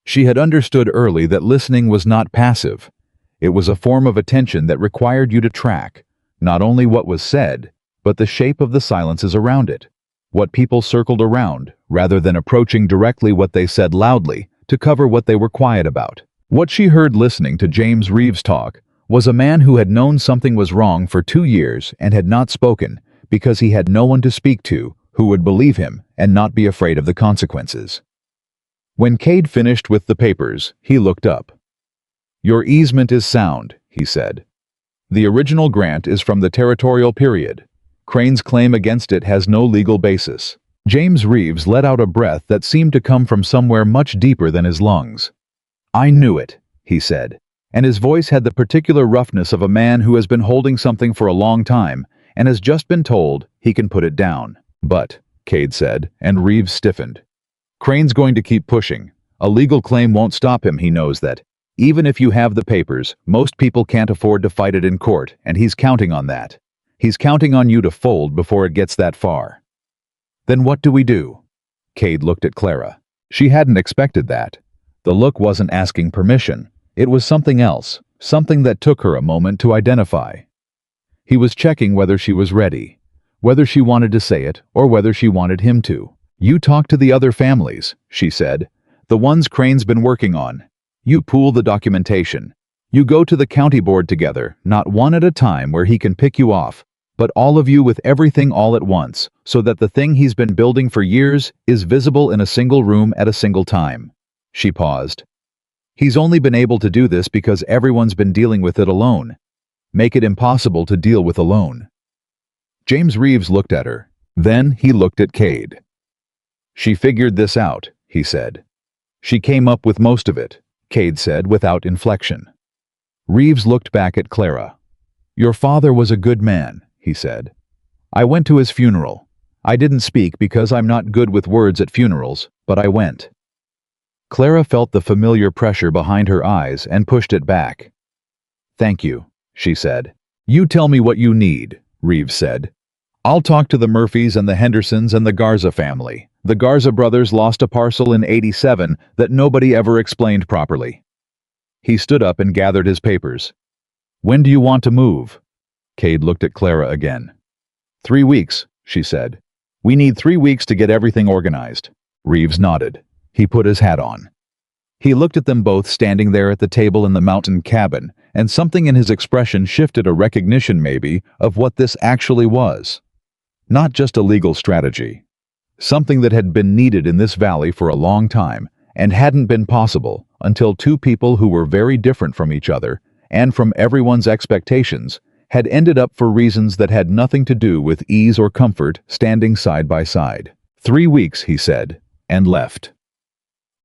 She had understood early that listening was not passive. It was a form of attention that required you to track, not only what was said, but the shape of the silences around it, what people circled around, rather than approaching directly what they said loudly to cover what they were quiet about. What she heard listening to James Reeves talk was a man who had known something was wrong for 2 years and had not spoken because he had no one to speak to who would believe him and not be afraid of the consequences. When Cade finished with the papers, he looked up. Your easement is sound, he said. The original grant is from the territorial period. Crane's claim against it has no legal basis. James Reeves let out a breath that seemed to come from somewhere much deeper than his lungs. "I knew it," he said, and his voice had the particular roughness of a man who has been holding something for a long time and has just been told he can put it down. "But," Cade said, and Reeves stiffened. "Crane's going to keep pushing. A legal claim won't stop him, he knows that. Even if you have the papers, most people can't afford to fight it in court, and he's counting on that. He's counting on you to fold before it gets that far." "Then what do we do?" Cade looked at Clara. She hadn't expected that. The look wasn't asking permission. It was something else, something that took her a moment to identify. He was checking whether she was ready, whether she wanted to say it, or whether she wanted him to. "You talk to the other families," she said. "The ones Crane's been working on. You pool the documentation. You go to the county board together, not one at a time where he can pick you off, but all of you with everything all at once, so that the thing he's been building for years is visible in a single room at a single time." She paused. "He's only been able to do this because everyone's been dealing with it alone. Make it impossible to deal with alone." James Reeves looked at her. Then he looked at Cade. "She figured this out," he said. "She came up with most of it," Cade said without inflection. Reeves looked back at Clara. "Your father was a good man," he said. "I went to his funeral. I didn't speak because I'm not good with words at funerals, but I went." Clara felt the familiar pressure behind her eyes and pushed it back. "Thank you," she said. "You tell me what you need," Reeves said. "I'll talk to the Murphys and the Hendersons and the Garza family. The Garza brothers lost a parcel in '87 that nobody ever explained properly." He stood up and gathered his papers. "When do you want to move?" Cade looked at Clara again. 3 weeks, she said. "We need 3 weeks to get everything organized." Reeves nodded. He put his hat on. He looked at them both standing there at the table in the mountain cabin, and something in his expression shifted a recognition, maybe, of what this actually was. Not just a legal strategy. Something that had been needed in this valley for a long time, and hadn't been possible until two people who were very different from each other, and from everyone's expectations, had ended up for reasons that had nothing to do with ease or comfort standing side by side. 3 weeks, he said, and left.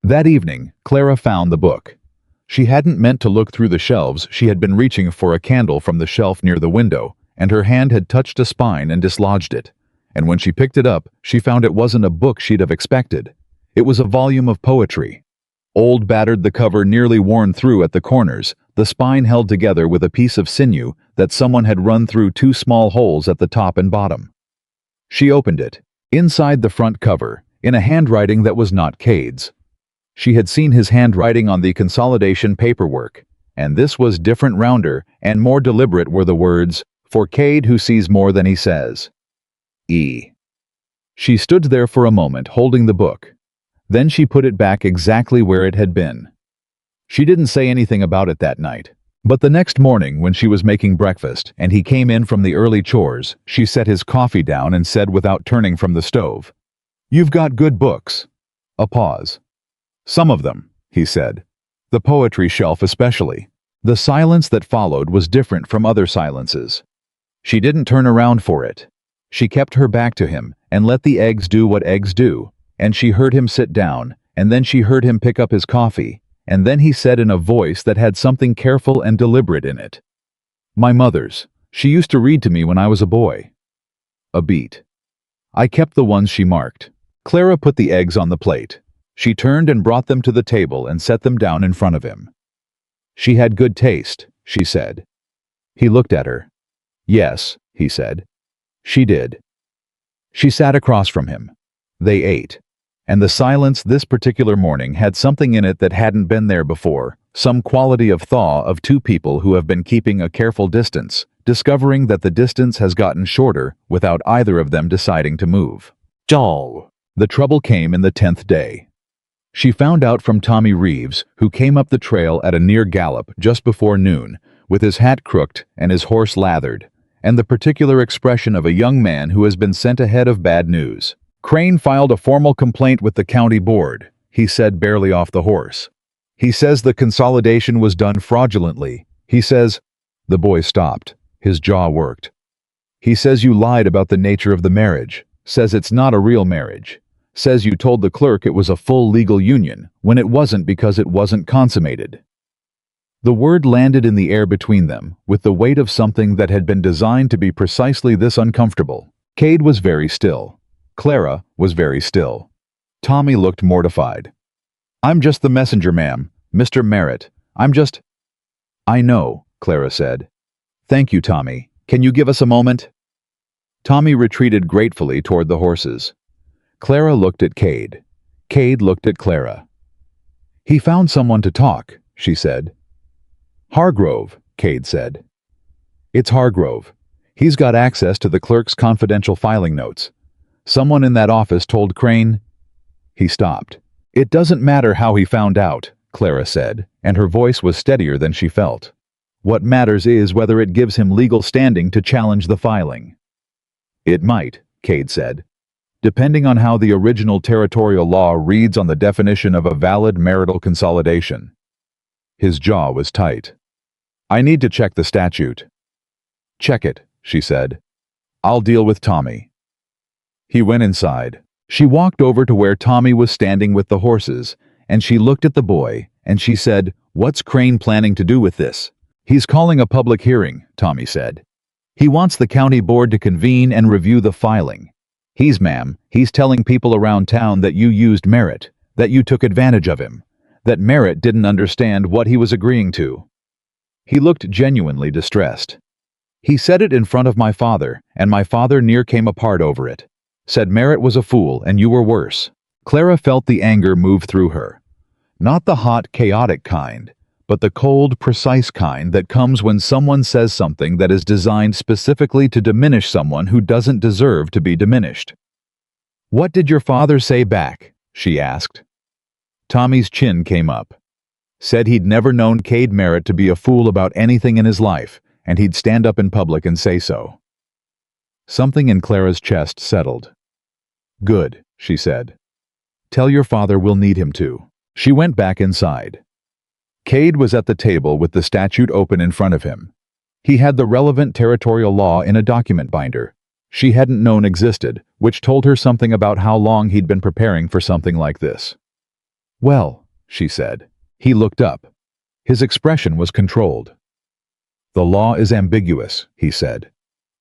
That evening, Clara found the book. She hadn't meant to look through the shelves. She had been reaching for a candle from the shelf near the window, and her hand had touched a spine and dislodged it. And when she picked it up, she found it wasn't a book she'd have expected. It was a volume of poetry. Old, battered, the cover nearly worn through at the corners, the spine held together with a piece of sinew that someone had run through 2 small holes at the top and bottom. She opened it. Inside the front cover, in a handwriting that was not Cade's. She had seen his handwriting on the consolidation paperwork, and this was different, rounder, and more deliberate were the words, "For Cade who sees more than he says. E." She stood there for a moment holding the book. Then she put it back exactly where it had been. She didn't say anything about it that night. But the next morning when she was making breakfast and he came in from the early chores, she set his coffee down and said without turning from the stove, "You've got good books." A pause. "Some of them," he said. "The poetry shelf especially." The silence that followed was different from other silences. She didn't turn around for it. She kept her back to him and let the eggs do what eggs do, and she heard him sit down, and then she heard him pick up his coffee, and then he said in a voice that had something careful and deliberate in it, "My mother's. She used to read to me when I was a boy." A beat. "I kept the ones she marked." Clara put the eggs on the plate. She turned and brought them to the table and set them down in front of him. "She had good taste," she said. He looked at her. "Yes," he said. "She did." She sat across from him. They ate. And the silence this particular morning had something in it that hadn't been there before, some quality of thaw of two people who have been keeping a careful distance, discovering that the distance has gotten shorter without either of them deciding to move. Joel. The trouble came in the 10th day. She found out from Tommy Reeves, who came up the trail at a near gallop just before noon, with his hat crooked and his horse lathered, and the particular expression of a young man who has been sent ahead of bad news. "Crane filed a formal complaint with the county board," he said, barely off the horse. "He says the consolidation was done fraudulently. He says—" The boy stopped. His jaw worked. "He says you lied about the nature of the marriage. Says it's not a real marriage. Says you told the clerk it was a full legal union, when it wasn't because it wasn't consummated. The word landed in the air between them, with the weight of something that had been designed to be precisely this uncomfortable. Cade was very still. Clara was very still. Tommy looked mortified. "I'm just the messenger, ma'am, Mr. Merritt. I'm just—" "I know," Clara said. "Thank you, Tommy. Can you give us a moment?" Tommy retreated gratefully toward the horses. Clara looked at Cade. Cade looked at Clara. "He found someone to talk," she said. "Hargrove," Cade said. "It's Hargrove. He's got access to the clerk's confidential filing notes. Someone in that office told Crane—" He stopped. "It doesn't matter how he found out," Clara said, and her voice was steadier than she felt. "What matters is whether it gives him legal standing to challenge the filing." "It might," Cade said, "depending on how the original territorial law reads on the definition of a valid marital consolidation." His jaw was tight. "I need to check the statute." "Check it," she said. "I'll deal with Tommy." He went inside. She walked over to where Tommy was standing with the horses, and she looked at the boy, and she said, "What's Crane planning to do with this?" "He's calling a public hearing," Tommy said. "He wants the county board to convene and review the filing. He's telling people around town that you used Merritt, that you took advantage of him, that Merritt didn't understand what he was agreeing to." He looked genuinely distressed. "He said it in front of my father, and my father near came apart over it. Said Merritt was a fool and you were worse." Clara felt the anger move through her. Not the hot, chaotic kind, but the cold, precise kind that comes when someone says something that is designed specifically to diminish someone who doesn't deserve to be diminished. "What did your father say back?" she asked. Tommy's chin came up. "Said he'd never known Cade Merritt to be a fool about anything in his life, and he'd stand up in public and say so." Something in Clara's chest settled. "Good," she said. "Tell your father we'll need him to." She went back inside. Cade was at the table with the statute open in front of him. He had the relevant territorial law in a document binder she hadn't known existed, which told her something about how long he'd been preparing for something like this. "Well," she said. He looked up. His expression was controlled. "The law is ambiguous," he said.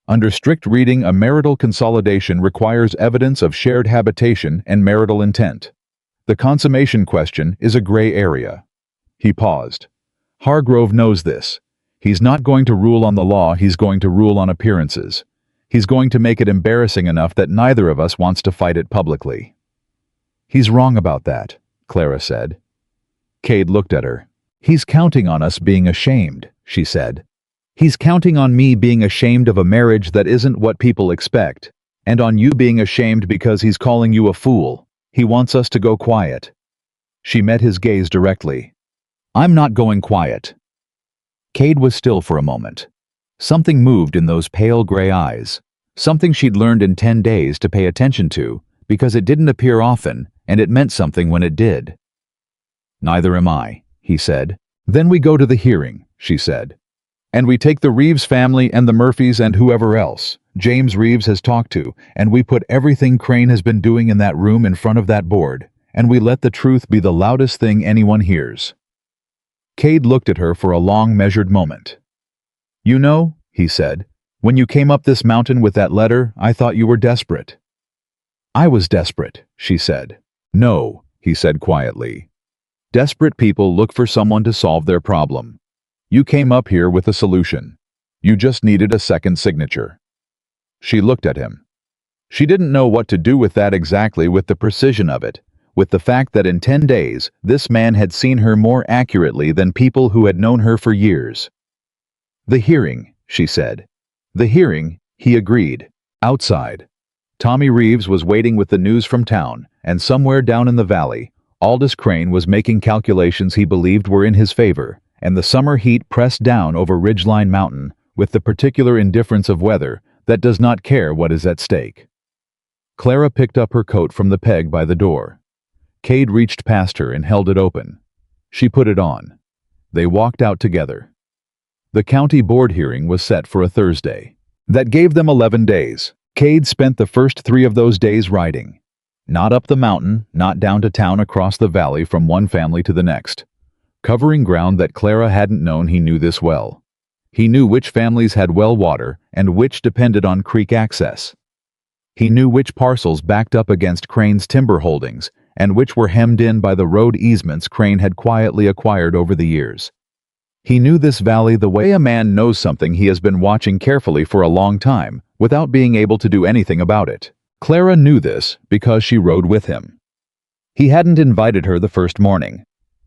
"Under strict reading, a marital consolidation requires evidence of shared habitation and marital intent. The consummation question is a gray area." He paused. "Hargrove knows this. He's not going to rule on the law, he's going to rule on appearances. He's going to make it embarrassing enough that neither of us wants to fight it publicly." "He's wrong about that," Clara said. Cade looked at her. "He's counting on us being ashamed," she said. "He's counting on me being ashamed of a marriage that isn't what people expect, and on you being ashamed because he's calling you a fool. He wants us to go quiet." She met his gaze directly. "I'm not going quiet." Cade was still for a moment. Something moved in those pale gray eyes, something she'd learned in 10 days to pay attention to, because it didn't appear often, and it meant something when it did. "Neither am I," he said. "Then we go to the hearing," she said. "And we take the Reeves family and the Murphys and whoever else James Reeves has talked to, and we put everything Crane has been doing in that room in front of that board, and we let the truth be the loudest thing anyone hears." Cade looked at her for a long, measured moment. "You know," he said, "when you came up this mountain with that letter, I thought you were desperate." "I was desperate," she said. "No," he said quietly. "Desperate people look for someone to solve their problem. You came up here with a solution. You just needed a second signature." She looked at him. She didn't know what to do with that exactly, with the precision of it, with the fact that in 10 days this man had seen her more accurately than people who had known her for years. "The hearing," she said. "The hearing," he agreed. Outside, Tommy Reeves was waiting with the news from town, and somewhere down in the valley, Aldous Crane was making calculations he believed were in his favor, and the summer heat pressed down over Ridgeline Mountain with the particular indifference of weather that does not care what is at stake. Clara picked up her coat from the peg by the door. Cade reached past her and held it open. She put it on. They walked out together. The county board hearing was set for a Thursday. That gave them 11 days. Cade spent the first 3 of those days riding. Not up the mountain, not down to town across the valley from one family to the next. Covering ground that Clara hadn't known. He knew this well. He knew which families had well water and which depended on creek access. He knew which parcels backed up against Crane's timber holdings and which were hemmed in by the road easements Crane had quietly acquired over the years. He knew this valley the way a man knows something he has been watching carefully for a long time without being able to do anything about it. Clara knew this because she rode with him. He hadn't invited her the first morning.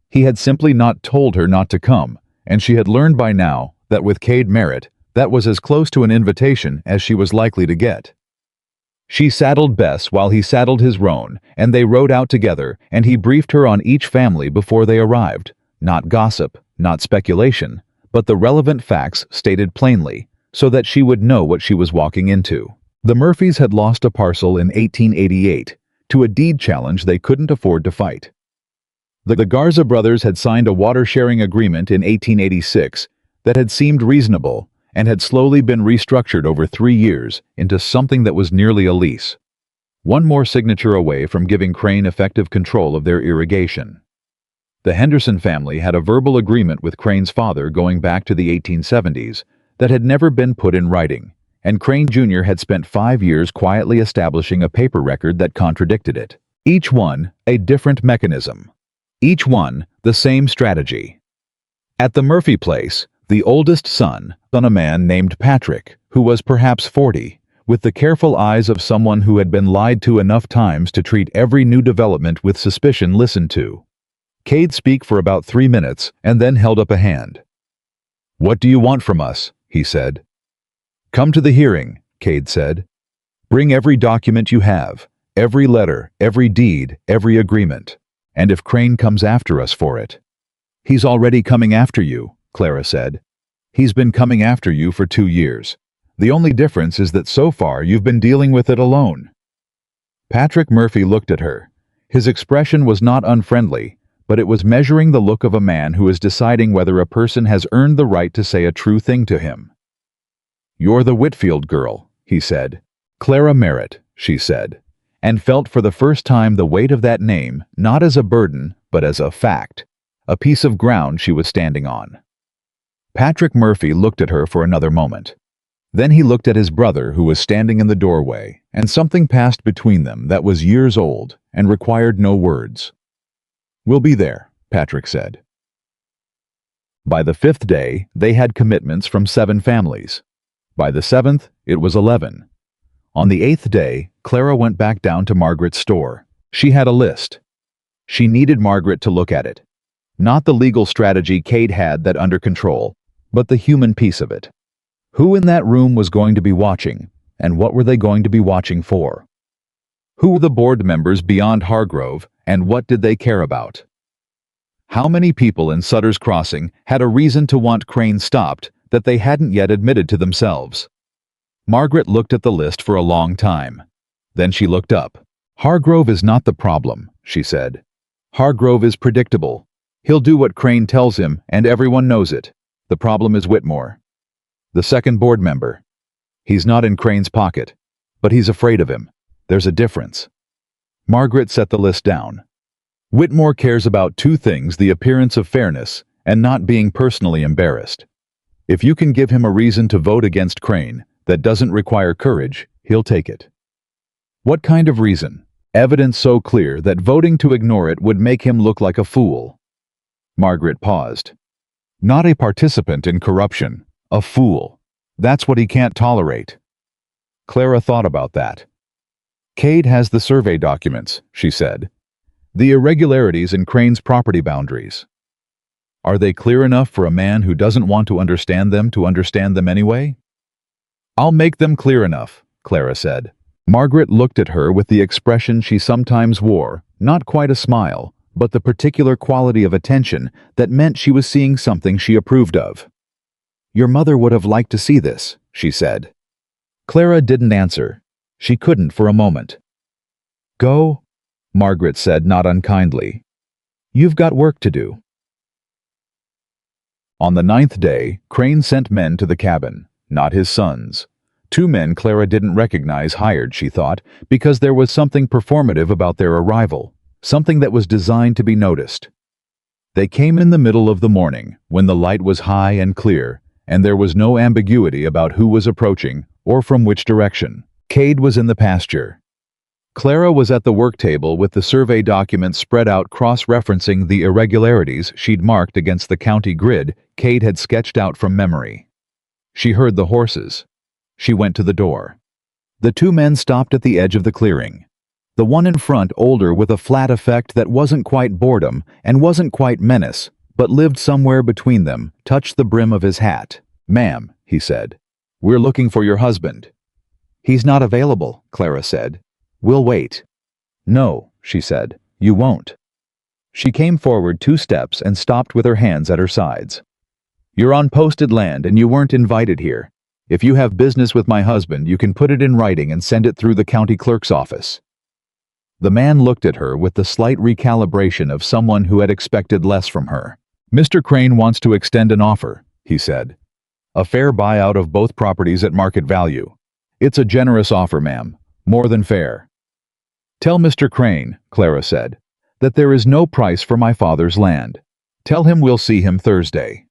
He had simply not told her not to come, and she had learned by now that with Cade Merritt, that was as close to an invitation as she was likely to get. She saddled Bess while he saddled his roan, and they rode out together, and he briefed her on each family before they arrived. Not gossip, not speculation, but the relevant facts stated plainly, so that she would know what she was walking into. The Murphys had lost a parcel in 1888 to a deed challenge they couldn't afford to fight. The Garza brothers had signed a water-sharing agreement in 1886 that had seemed reasonable and had slowly been restructured over 3 years into something that was nearly a lease. One more signature away from giving Crane effective control of their irrigation. The Henderson family had a verbal agreement with Crane's father going back to the 1870s that had never been put in writing, and Crane Jr. had spent 5 years quietly establishing a paper record that contradicted it. Each one a different mechanism. Each one the same strategy. At the Murphy place, the oldest son, a man named Patrick, who was perhaps 40, with the careful eyes of someone who had been lied to enough times to treat every new development with suspicion, listened to. Cade spoke for about 3 minutes and then held up a hand. "What do you want from us?" he said. "Come to the hearing," Cade said. "Bring every document you have, every letter, every deed, every agreement. And if Crane comes after us for it." "He's already coming after you," Clara said. "He's been coming after you for 2 years. The only difference is that so far you've been dealing with it alone." Patrick Murphy looked at her. His expression was not unfriendly, but it was measuring the look of a man who is deciding whether a person has earned the right to say a true thing to him. "You're the Whitfield girl," he said. "Clara Merritt," she said, and felt for the first time the weight of that name, not as a burden, but as a fact, a piece of ground she was standing on. Patrick Murphy looked at her for another moment. Then he looked at his brother who was standing in the doorway, and something passed between them that was years old and required no words. "We'll be there," Patrick said. By the 5th day, they had commitments from 7 families. By the 7th, it was 11. On the 8th day, Clara went back down to Margaret's store. She had a list. She needed Margaret to look at it. Not the legal strategy Cade had that under control, but the human piece of it. Who in that room was going to be watching, and what were they going to be watching for? Who were the board members beyond Hargrove, and what did they care about? How many people in Sutter's Crossing had a reason to want Crane stopped that they hadn't yet admitted to themselves? Margaret looked at the list for a long time. Then she looked up. "Hargrove is not the problem," she said. "Hargrove is predictable. He'll do what Crane tells him, and everyone knows it. The problem is Whitmore. The second board member. He's not in Crane's pocket, but he's afraid of him. There's a difference." Margaret set the list down. "Whitmore cares about 2 things: the appearance of fairness and not being personally embarrassed. If you can give him a reason to vote against Crane that doesn't require courage, he'll take it." "What kind of reason?" "Evidence so clear that voting to ignore it would make him look like a fool." Margaret paused. "Not a participant in corruption, a fool. That's what he can't tolerate." Clara thought about that. "Cade has the survey documents," she said. "The irregularities in Crane's property boundaries. Are they clear enough for a man who doesn't want to understand them anyway?" "I'll make them clear enough," Clara said. Margaret looked at her with the expression she sometimes wore, not quite a smile, but the particular quality of attention that meant she was seeing something she approved of. "Your mother would have liked to see this," she said. Clara didn't answer. She couldn't for a moment. "Go," Margaret said not unkindly. "You've got work to do." On the 9th day, Crane sent men to the cabin, not his sons. Two men Clara didn't recognize hired, she thought, because there was something performative about their arrival, something that was designed to be noticed. They came in the middle of the morning, when the light was high and clear, and there was no ambiguity about who was approaching or from which direction. Cade was in the pasture. Clara was at the work table with the survey documents spread out cross-referencing the irregularities she'd marked against the county grid Cade had sketched out from memory. She heard the horses. She went to the door. The two men stopped at the edge of the clearing. The one in front, older with a flat effect that wasn't quite boredom and wasn't quite menace, but lived somewhere between them, touched the brim of his hat. "Ma'am," he said, "we're looking for your husband." "He's not available," Clara said. "We'll wait." "No," she said, "you won't." She came forward 2 steps and stopped with her hands at her sides. "You're on posted land and you weren't invited here. If you have business with my husband, you can put it in writing and send it through the county clerk's office." The man looked at her with the slight recalibration of someone who had expected less from her. "Mr. Crane wants to extend an offer," he said. "A fair buyout of both properties at market value. It's a generous offer, ma'am. More than fair." "Tell Mr. Crane," Clara said, "that there is no price for my father's land. Tell him we'll see him Thursday."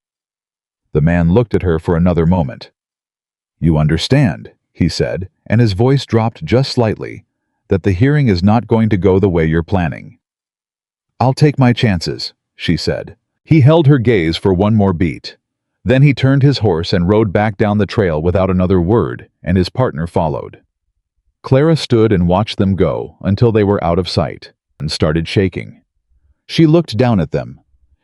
The man looked at her for another moment. "You understand," he said, and his voice dropped just slightly, "that the hearing is not going to go the way you're planning." "I'll take my chances," she said. He held her gaze for one more beat. Then he turned his horse and rode back down the trail without another word, and his partner followed. Clara stood and watched them go until they were out of sight and started shaking. She looked down at them.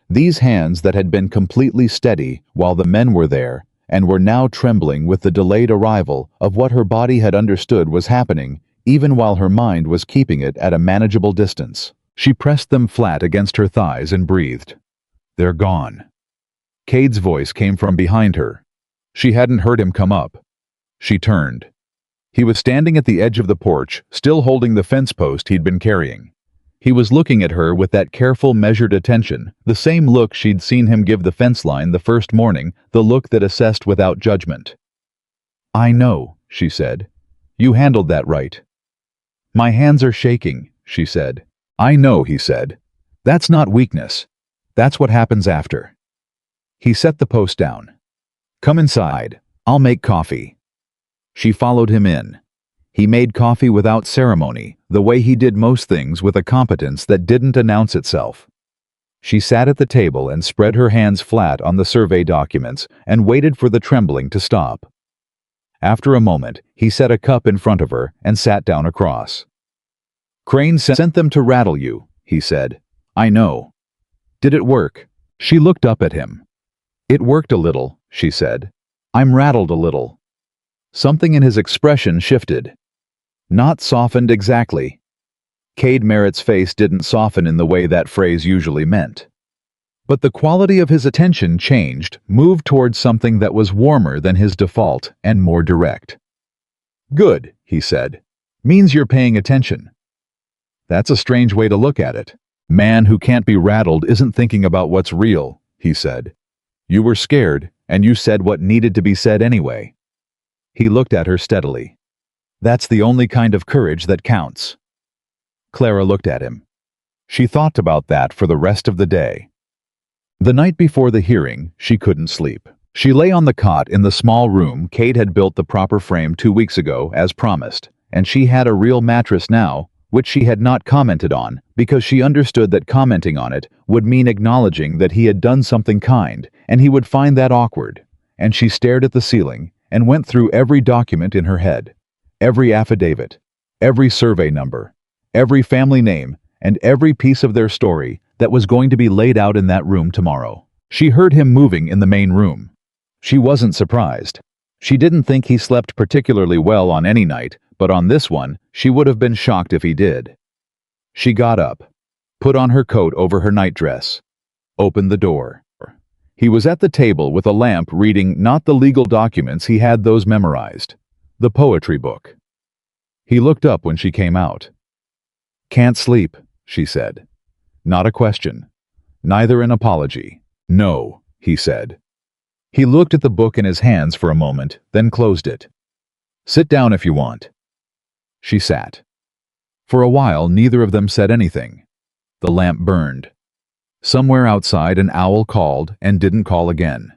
These hands that had been completely steady while the men were there and were now trembling with the delayed arrival of what her body had understood was happening, even while her mind was keeping it at a manageable distance. She pressed them flat against her thighs and breathed. "They're gone." Cade's voice came from behind her. She hadn't heard him come up. She turned. He was standing at the edge of the porch, still holding the fence post he'd been carrying. He was looking at her with that careful, measured attention, the same look she'd seen him give the fence line the first morning, the look that assessed without judgment. "I know," she said. "You handled that right." "My hands are shaking," she said. "I know," he said. "That's not weakness. That's what happens after." He set the post down. "Come inside. I'll make coffee." She followed him in. He made coffee without ceremony, the way he did most things with a competence that didn't announce itself. She sat at the table and spread her hands flat on the survey documents and waited for the trembling to stop. After a moment, he set a cup in front of her and sat down across. "Crane sent them to rattle you," he said. "I know." "Did it work?" She looked up at him. "It worked a little," she said. "I'm rattled a little." Something in his expression shifted. Not softened exactly. Cade Merritt's face didn't soften in the way that phrase usually meant. But the quality of his attention changed, moved towards something that was warmer than his default and more direct. "Good," he said. "Means you're paying attention." "That's a strange way to look at it. Man who can't be rattled isn't thinking about what's real," he said. "You were scared, and you said what needed to be said anyway." He looked at her steadily. "That's the only kind of courage that counts." Clara looked at him. She thought about that for the rest of the day. The night before the hearing, she couldn't sleep. She lay on the cot in the small room Cade had built the proper frame 2 weeks ago, as promised, and she had a real mattress now, which she had not commented on, because she understood that commenting on it would mean acknowledging that he had done something kind, and he would find that awkward. And she stared at the ceiling and went through every document in her head. Every affidavit, every survey number, every family name, and every piece of their story that was going to be laid out in that room tomorrow. She heard him moving in the main room. She wasn't surprised. She didn't think he slept particularly well on any night, but on this one, she would have been shocked if he did. She got up, put on her coat over her nightdress, opened the door. He was at the table with a lamp reading not the legal documents, he had those memorized. The poetry book. He looked up when she came out. "Can't sleep," she said. Not a question. Neither an apology. "No," he said. He looked at the book in his hands for a moment, then closed it. Sit down if you want. She sat. For a while, neither of them said anything. The lamp burned. Somewhere outside, an owl called and didn't call again.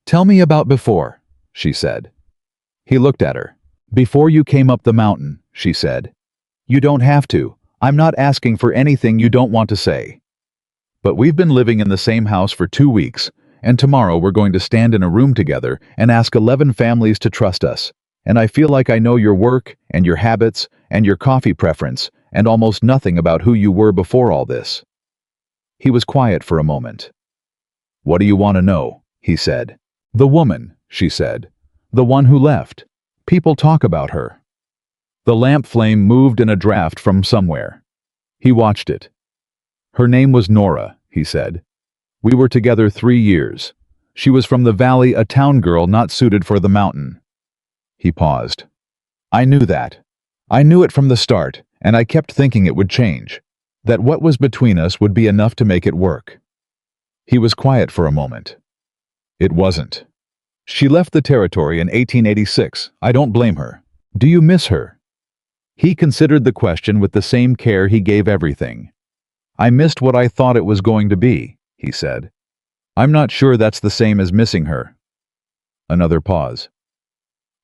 "Tell me about before," she said. He looked at her. "Before you came up the mountain," she said. "You don't have to. I'm not asking for anything you don't want to say. But we've been living in the same house for 2 weeks, and tomorrow we're going to stand in a room together and ask 11 families to trust us. And I feel like I know your work and your habits and your coffee preference and almost nothing about who you were before all this." He was quiet for a moment. "What do you want to know?" he said. "The woman," she said. "The one who left. People talk about her." The lamp flame moved in a draft from somewhere. He watched it. "Her name was Nora," he said. "We were together 3 years. She was from the valley, a town girl not suited for the mountain." He paused. "I knew that. I knew it from the start, and I kept thinking it would change. That what was between us would be enough to make it work." He was quiet for a moment. "It wasn't. She left the territory in 1886. I don't blame her. Do you miss her?" He considered the question with the same care he gave everything. "I missed what I thought it was going to be," he said. "I'm not sure that's the same as missing her." Another pause.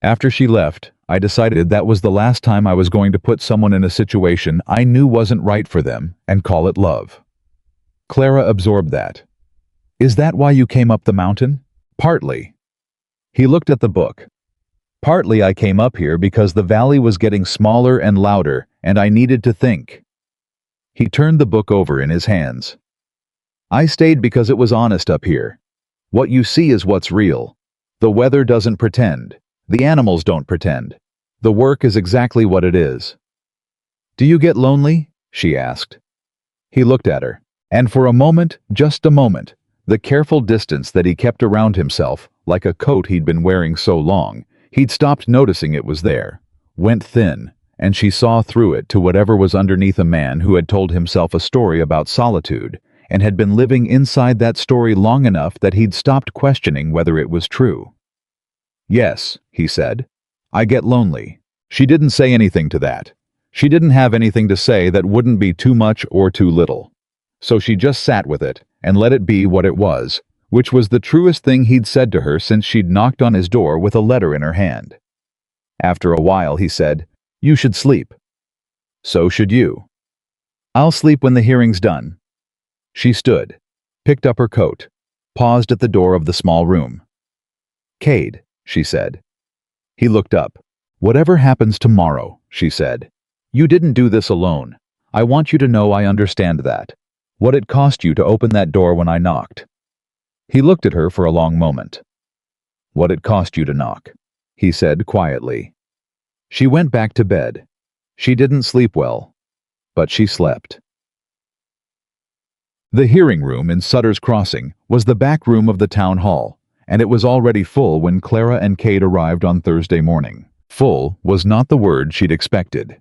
"After she left, I decided that was the last time I was going to put someone in a situation I knew wasn't right for them and call it love." Clara absorbed that. "Is that why you came up the mountain?" "Partly." He looked at the book. "Partly I came up here because the valley was getting smaller and louder, and I needed to think." He turned the book over in his hands. "I stayed because it was honest up here. What you see is what's real. The weather doesn't pretend. The animals don't pretend. The work is exactly what it is." "Do you get lonely?" she asked. He looked at her, and for a moment, just a moment, the careful distance that he kept around himself, like a coat he'd been wearing so long, he'd stopped noticing it was there, went thin, and she saw through it to whatever was underneath a man who had told himself a story about solitude and had been living inside that story long enough that he'd stopped questioning whether it was true. "Yes," he said, "I get lonely." She didn't say anything to that. She didn't have anything to say that wouldn't be too much or too little. So she just sat with it and let it be what it was, which was the truest thing he'd said to her since she'd knocked on his door with a letter in her hand. After a while he said, "You should sleep." "So should you." "I'll sleep when the hearing's done." She stood, picked up her coat, paused at the door of the small room. "Cade," she said. He looked up. "Whatever happens tomorrow," she said, "you didn't do this alone. I want you to know I understand that. What it cost you to open that door when I knocked." He looked at her for a long moment. "What it cost you to knock," he said quietly. She went back to bed. She didn't sleep well, but she slept. The hearing room in Sutter's Crossing was the back room of the town hall, and it was already full when Clara and Cade arrived on Thursday morning. Full was not the word she'd expected.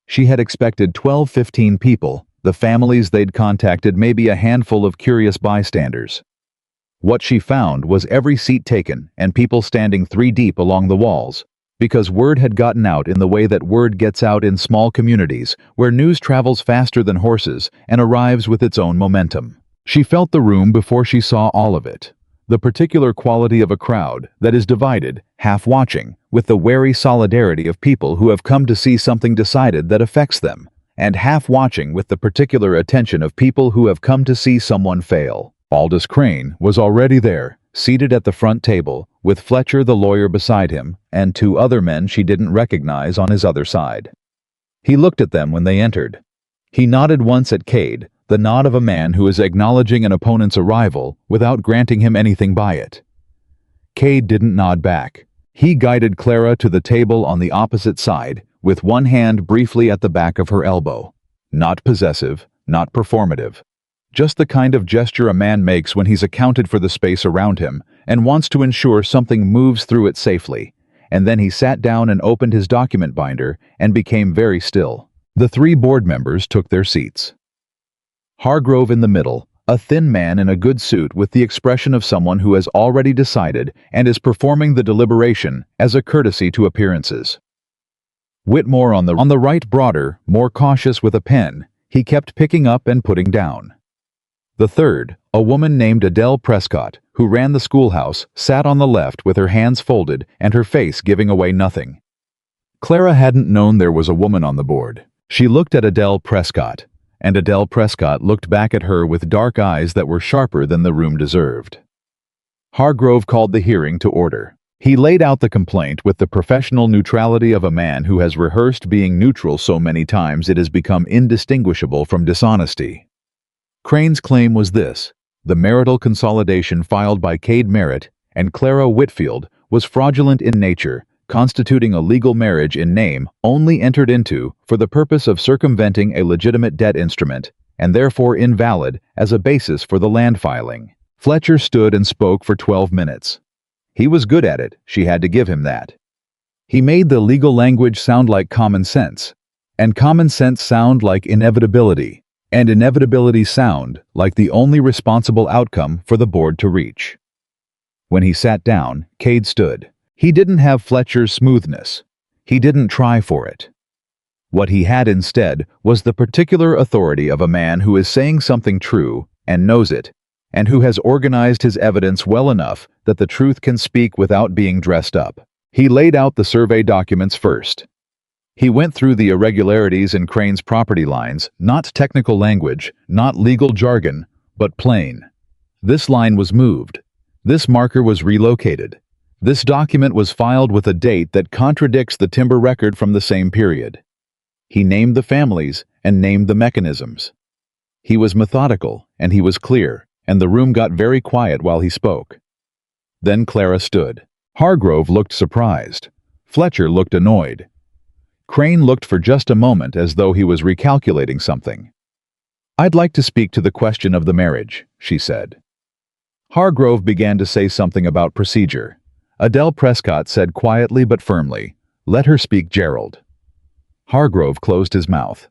She had expected 12-15 people, the families they'd contacted, maybe a handful of curious bystanders. What she found was every seat taken and people standing 3 deep along the walls, because word had gotten out in the way that word gets out in small communities where news travels faster than horses and arrives with its own momentum. She felt the room before she saw all of it, the particular quality of a crowd that is divided, half watching, with the wary solidarity of people who have come to see something decided that affects them, and half watching with the particular attention of people who have come to see someone fail. Aldous Crane was already there, seated at the front table, with Fletcher the lawyer beside him, and 2 other men she didn't recognize on his other side. He looked at them when they entered. He nodded once at Cade, the nod of a man who is acknowledging an opponent's arrival without granting him anything by it. Cade didn't nod back. He guided Clara to the table on the opposite side, with one hand briefly at the back of her elbow. Not possessive, not performative. Just the kind of gesture a man makes when he's accounted for the space around him and wants to ensure something moves through it safely. And then he sat down and opened his document binder and became very still. The 3 board members took their seats. Hargrove in the middle, A thin man in a good suit with the expression of someone who has already decided and is performing the deliberation as a courtesy to appearances. Whitmore on the right, broader, more cautious with a pen, he kept picking up and putting down. The third, a woman named Adele Prescott, who ran the schoolhouse, sat on the left with her hands folded and her face giving away nothing. Clara hadn't known there was a woman on the board. She looked at Adele Prescott, and Adele Prescott looked back at her with dark eyes that were sharper than the room deserved. Hargrove called the hearing to order. He laid out the complaint with the professional neutrality of a man who has rehearsed being neutral so many times it has become indistinguishable from dishonesty. Crane's claim was this: the marital consolidation filed by Cade Merritt and Clara Whitfield was fraudulent in nature, constituting a legal marriage in name only entered into for the purpose of circumventing a legitimate debt instrument, and therefore invalid as a basis for the land filing. Fletcher stood and spoke for 12 minutes. He was good at it, she had to give him that. He made the legal language sound like common sense, and common sense sound like inevitability, and inevitability sound like the only responsible outcome for the board to reach. When he sat down, Cade stood. He didn't have Fletcher's smoothness. He didn't try for it. What he had instead was the particular authority of a man who is saying something true and knows it, and who has organized his evidence well enough that the truth can speak without being dressed up. He laid out the survey documents first. He went through the irregularities in Crane's property lines, not technical language, not legal jargon, but plain. This line was moved. This marker was relocated. This document was filed with a date that contradicts the timber record from the same period. He named the families and named the mechanisms. He was methodical and he was clear, and the room got very quiet while he spoke. Then Clara stood. Hargrove looked surprised. Fletcher looked annoyed. Crane looked for just a moment as though he was recalculating something. "I'd like to speak to the question of the marriage," she said. Hargrove began to say something about procedure. Adele Prescott said quietly but firmly, "Let her speak, Gerald." Hargrove closed his mouth.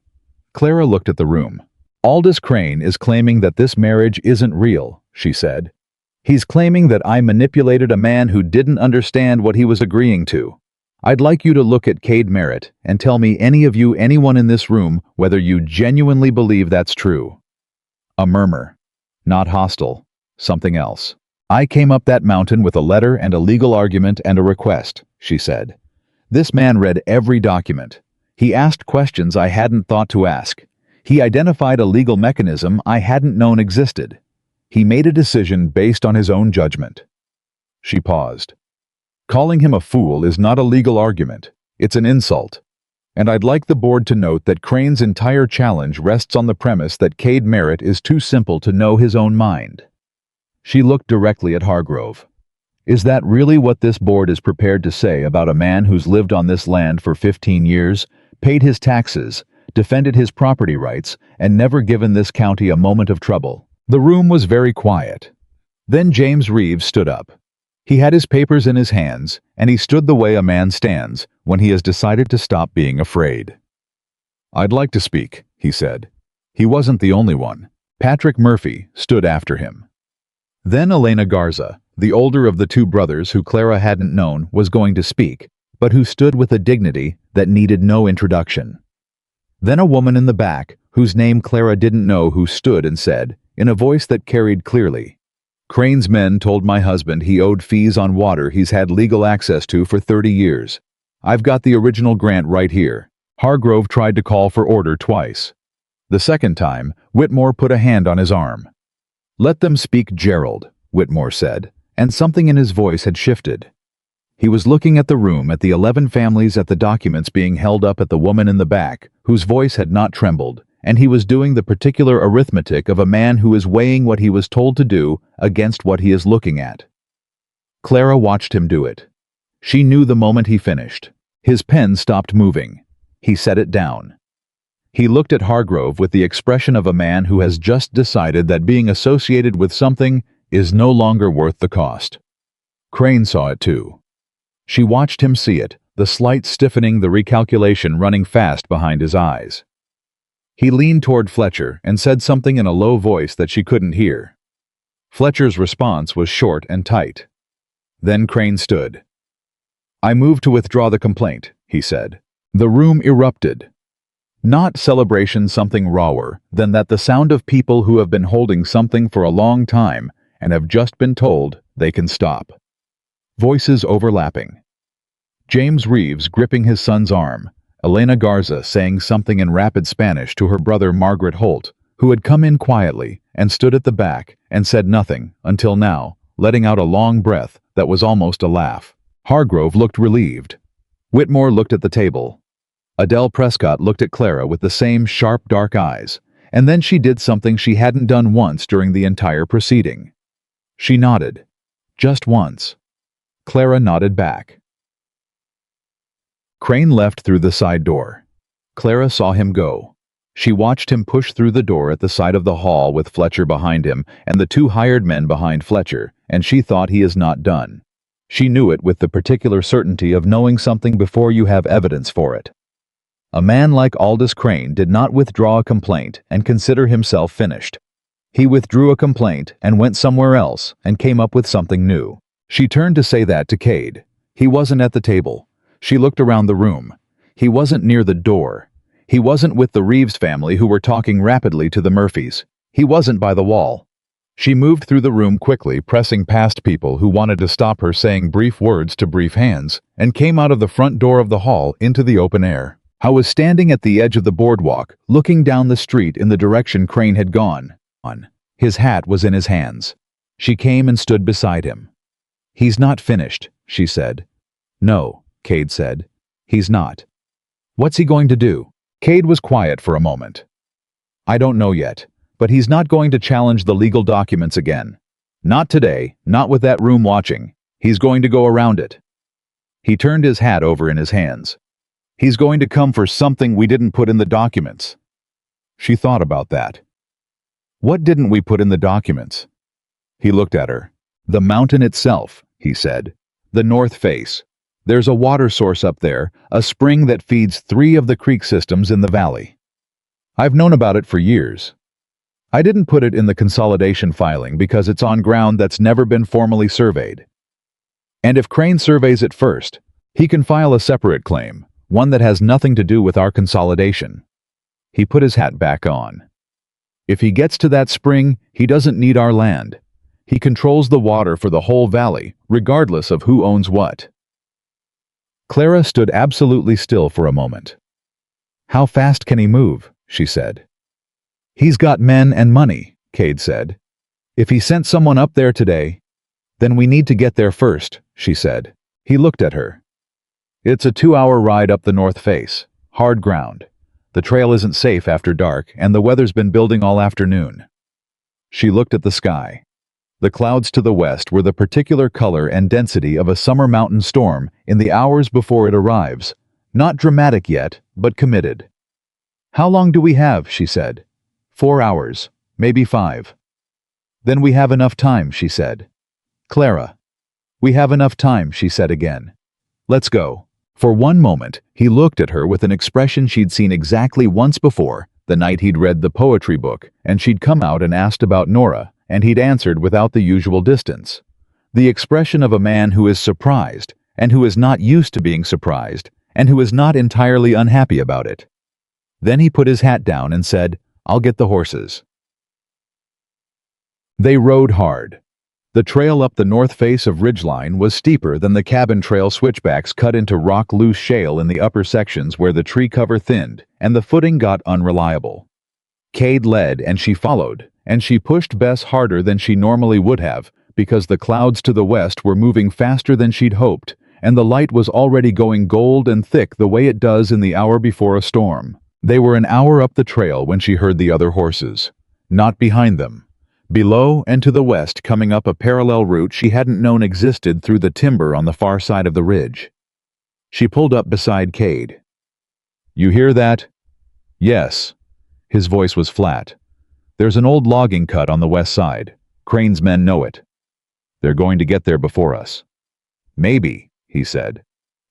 Clara looked at the room. "Aldous Crane is claiming that this marriage isn't real," she said. "He's claiming that I manipulated a man who didn't understand what he was agreeing to. I'd like you to look at Cade Merritt and tell me, anyone in this room, whether you genuinely believe that's true." A murmur. Not hostile. Something else. "I came up that mountain with a letter and a legal argument and a request," she said. "This man read every document. He asked questions I hadn't thought to ask. He identified a legal mechanism I hadn't known existed. He made a decision based on his own judgment." She paused. "Calling him a fool is not a legal argument. It's an insult. And I'd like the board to note that Crane's entire challenge rests on the premise that Cade Merritt is too simple to know his own mind." She looked directly at Hargrove. "Is that really what this board is prepared to say about a man who's lived on this land for 15 years, paid his taxes, defended his property rights, and never given this county a moment of trouble?" The room was very quiet. Then James Reeves stood up. He had his papers in his hands, and he stood the way a man stands when he has decided to stop being afraid. "I'd like to speak," he said. He wasn't the only one. Patrick Murphy stood after him. Then Elena Garza, the older of the two brothers who Clara hadn't known, was going to speak, but who stood with a dignity that needed no introduction. Then a woman in the back, whose name Clara didn't know, who stood and said, in a voice that carried clearly, "Crane's men told my husband he owed fees on water he's had legal access to for 30 years. I've got the original grant right here." Hargrove tried to call for order twice. The second time, Whitmore put a hand on his arm. "Let them speak, Gerald," Whitmore said, and something in his voice had shifted. He was looking at the room, at the 11 families, at the documents being held up, at the woman in the back, whose voice had not trembled, and he was doing the particular arithmetic of a man who is weighing what he was told to do against what he is looking at. Clara watched him do it. She knew the moment he finished. His pen stopped moving. He set it down. He looked at Hargrove with the expression of a man who has just decided that being associated with something is no longer worth the cost. Crane saw it too. She watched him see it, the slight stiffening, the recalculation running fast behind his eyes. He leaned toward Fletcher and said something in a low voice that she couldn't hear. Fletcher's response was short and tight. Then Crane stood. "I move to withdraw the complaint," he said. The room erupted. Not celebration, something rawer than that, the sound of people who have been holding something for a long time and have just been told they can stop. Voices overlapping. James Reeves gripping his son's arm, Elena Garza saying something in rapid Spanish to her brother Margaret Holt, who had come in quietly and stood at the back and said nothing until now, letting out a long breath that was almost a laugh. Hargrove looked relieved. Whitmore looked at the table. Adele Prescott looked at Clara with the same sharp, dark eyes, and then she did something she hadn't done once during the entire proceeding. She nodded. Just once. Clara nodded back. Crane left through the side door. Clara saw him go. She watched him push through the door at the side of the hall with Fletcher behind him and the two hired men behind Fletcher, and she thought, he is not done. She knew it with the particular certainty of knowing something before you have evidence for it. A man like Aldous Crane did not withdraw a complaint and consider himself finished. He withdrew a complaint and went somewhere else and came up with something new. She turned to say that to Cade. He wasn't at the table. She looked around the room. He wasn't near the door. He wasn't with the Reeves family who were talking rapidly to the Murphys. He wasn't by the wall. She moved through the room quickly, pressing past people who wanted to stop her saying brief words to brief hands, and came out of the front door of the hall into the open air. I was standing at the edge of the boardwalk, looking down the street in the direction Crane had gone. His hat was in his hands. She came and stood beside him. "He's not finished," she said. "No," Cade said. "He's not." "What's he going to do?" Cade was quiet for a moment. "I don't know yet, but he's not going to challenge the legal documents again. Not today, not with that room watching. He's going to go around it." He turned his hat over in his hands. "He's going to come for something we didn't put in the documents." She thought about that. "What didn't we put in the documents?" He looked at her. "The mountain itself," he said. "The north face. There's a water source up there, a spring that feeds 3 of the creek systems in the valley. I've known about it for years. I didn't put it in the consolidation filing because it's on ground that's never been formally surveyed. And if Crane surveys it first, he can file a separate claim, one that has nothing to do with our consolidation." He put his hat back on. "If he gets to that spring, he doesn't need our land. He controls the water for the whole valley, regardless of who owns what." Clara stood absolutely still for a moment. "How fast can he move?" she said. "He's got men and money," Cade said. "If he sent someone up there today, then we need to get there first," she said. He looked at her. "It's a 2-hour ride up the north face. Hard ground. The trail isn't safe after dark, and the weather's been building all afternoon." She looked at the sky. The clouds to the west were the particular color and density of a summer mountain storm in the hours before it arrives. Not dramatic yet, but committed. "How long do we have?" she said. 4 hours, maybe 5. "Then we have enough time," she said. "Clara." "We have enough time," she said again. "Let's go." For one moment, he looked at her with an expression she'd seen exactly once before, the night he'd read the poetry book, and she'd come out and asked about Nora, and he'd answered without the usual distance. The expression of a man who is surprised, and who is not used to being surprised, and who is not entirely unhappy about it. Then he put his hat down and said, "I'll get the horses." They rode hard. The trail up the north face of Ridgeline was steeper than the cabin trail switchbacks cut into rock loose shale in the upper sections where the tree cover thinned, and the footing got unreliable. Cade led and she followed, and she pushed Bess harder than she normally would have, because the clouds to the west were moving faster than she'd hoped, and the light was already going gold and thick the way it does in the hour before a storm. They were an hour up the trail when she heard the other horses. Not behind them. Below and to the west, coming up a parallel route she hadn't known existed through the timber on the far side of the ridge. She pulled up beside Cade. "You hear that?" "Yes." His voice was flat. "There's an old logging cut on the west side. Crane's men know it. They're going to get there before us." "Maybe," he said.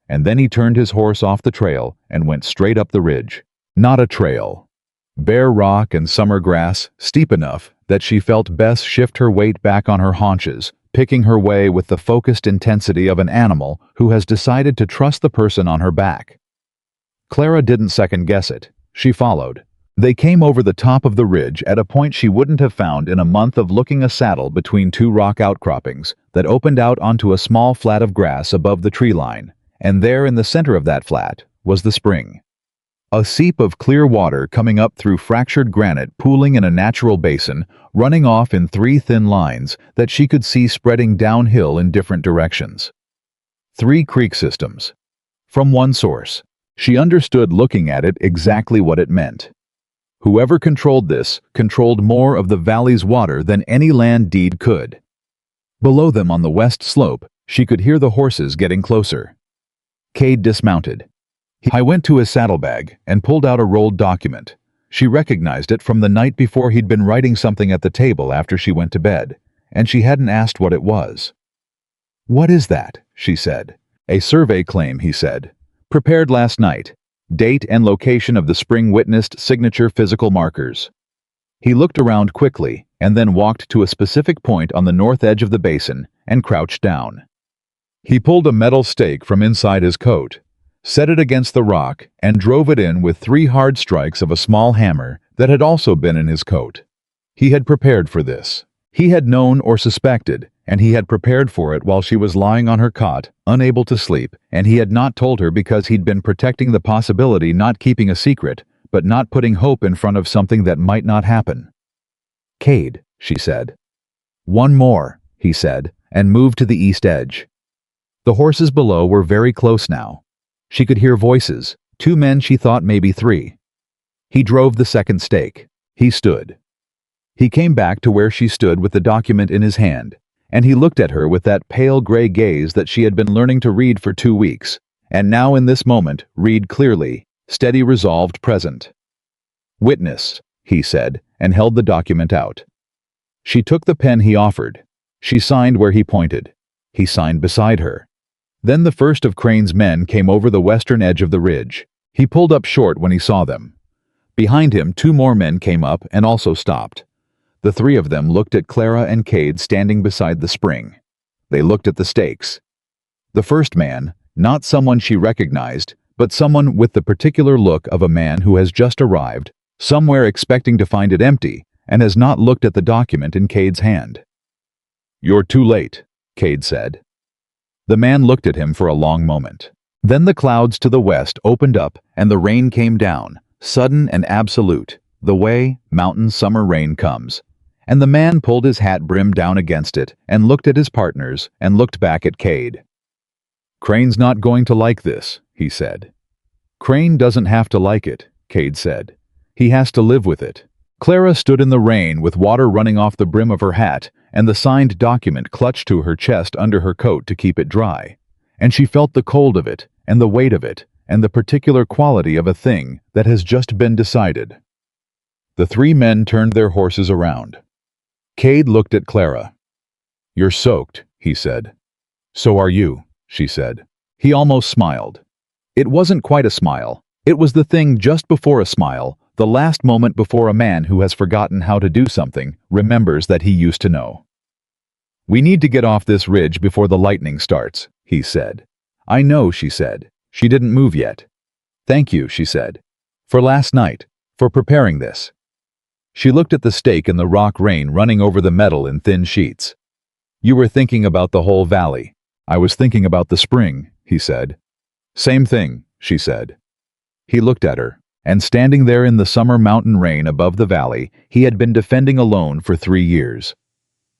And then he turned his horse off the trail and went straight up the ridge. Not a trail. Bare rock and summer grass, steep enough that she felt Bess shift her weight back on her haunches, picking her way with the focused intensity of an animal who has decided to trust the person on her back. Clara didn't second-guess it. She followed. They came over the top of the ridge at a point she wouldn't have found in a month of looking a saddle between two rock outcroppings that opened out onto a small flat of grass above the tree line, and there in the center of that flat was the spring. A seep of clear water coming up through fractured granite pooling in a natural basin, running off in three thin lines that she could see spreading downhill in different directions. 3 creek systems. From one source. She understood looking at it exactly what it meant. Whoever controlled this controlled more of the valley's water than any land deed could. Below them on the west slope, she could hear the horses getting closer. Cade dismounted. I went to his saddlebag and pulled out a rolled document. She recognized it from the night before he'd been writing something at the table after she went to bed, and she hadn't asked what it was. "What is that?" she said. "A survey claim," he said. "Prepared last night. Date and location of the spring witnessed signature physical markers." He looked around quickly and then walked to a specific point on the north edge of the basin and crouched down. He pulled a metal stake from inside his coat, set it against the rock, and drove it in with 3 hard strikes of a small hammer that had also been in his coat. He had prepared for this. He had known or suspected, and he had prepared for it while she was lying on her cot, unable to sleep, and he had not told her because he'd been protecting the possibility, not keeping a secret, but not putting hope in front of something that might not happen. "Cade," she said. "One more," he said, and moved to the east edge. The horses below were very close now. She could hear voices, 2 men, she thought maybe 3. He drove the second stake. He stood. He came back to where she stood with the document in his hand, and he looked at her with that pale gray gaze that she had been learning to read for 2 weeks, and now in this moment read clearly, steady, resolved, present. "Witness," he said, and held the document out. She took the pen he offered. She signed where he pointed. He signed beside her. Then the first of Crane's men came over the western edge of the ridge. He pulled up short when he saw them. Behind him 2 more men came up and also stopped. The 3 of them looked at Clara and Cade standing beside the spring. They looked at the stakes. The first man, not someone she recognized, but someone with the particular look of a man who has just arrived, somewhere expecting to find it empty, and has not looked at the document in Cade's hand. "You're too late," Cade said. The man looked at him for a long moment. Then the clouds to the west opened up and the rain came down, sudden and absolute, the way mountain summer rain comes. And the man pulled his hat brim down against it and looked at his partners and looked back at Cade. "Crane's not going to like this," he said. "Crane doesn't have to like it," Cade said. "He has to live with it." Clara stood in the rain with water running off the brim of her hat and the signed document clutched to her chest under her coat to keep it dry. And she felt the cold of it and the weight of it and the particular quality of a thing that has just been decided. The 3 men turned their horses around. Cade looked at Clara. "You're soaked," he said. "So are you," she said. He almost smiled. It wasn't quite a smile. It was the thing just before a smile, the last moment before a man who has forgotten how to do something remembers that he used to know. "We need to get off this ridge before the lightning starts," he said. "I know," she said. She didn't move yet. "Thank you," she said. "For last night. For preparing this." She looked at the stake in the rock rain running over the metal in thin sheets. "You were thinking about the whole valley." "I was thinking about the spring," he said. "Same thing," she said. He looked at her, and standing there in the summer mountain rain above the valley, he had been defending alone for 3 years.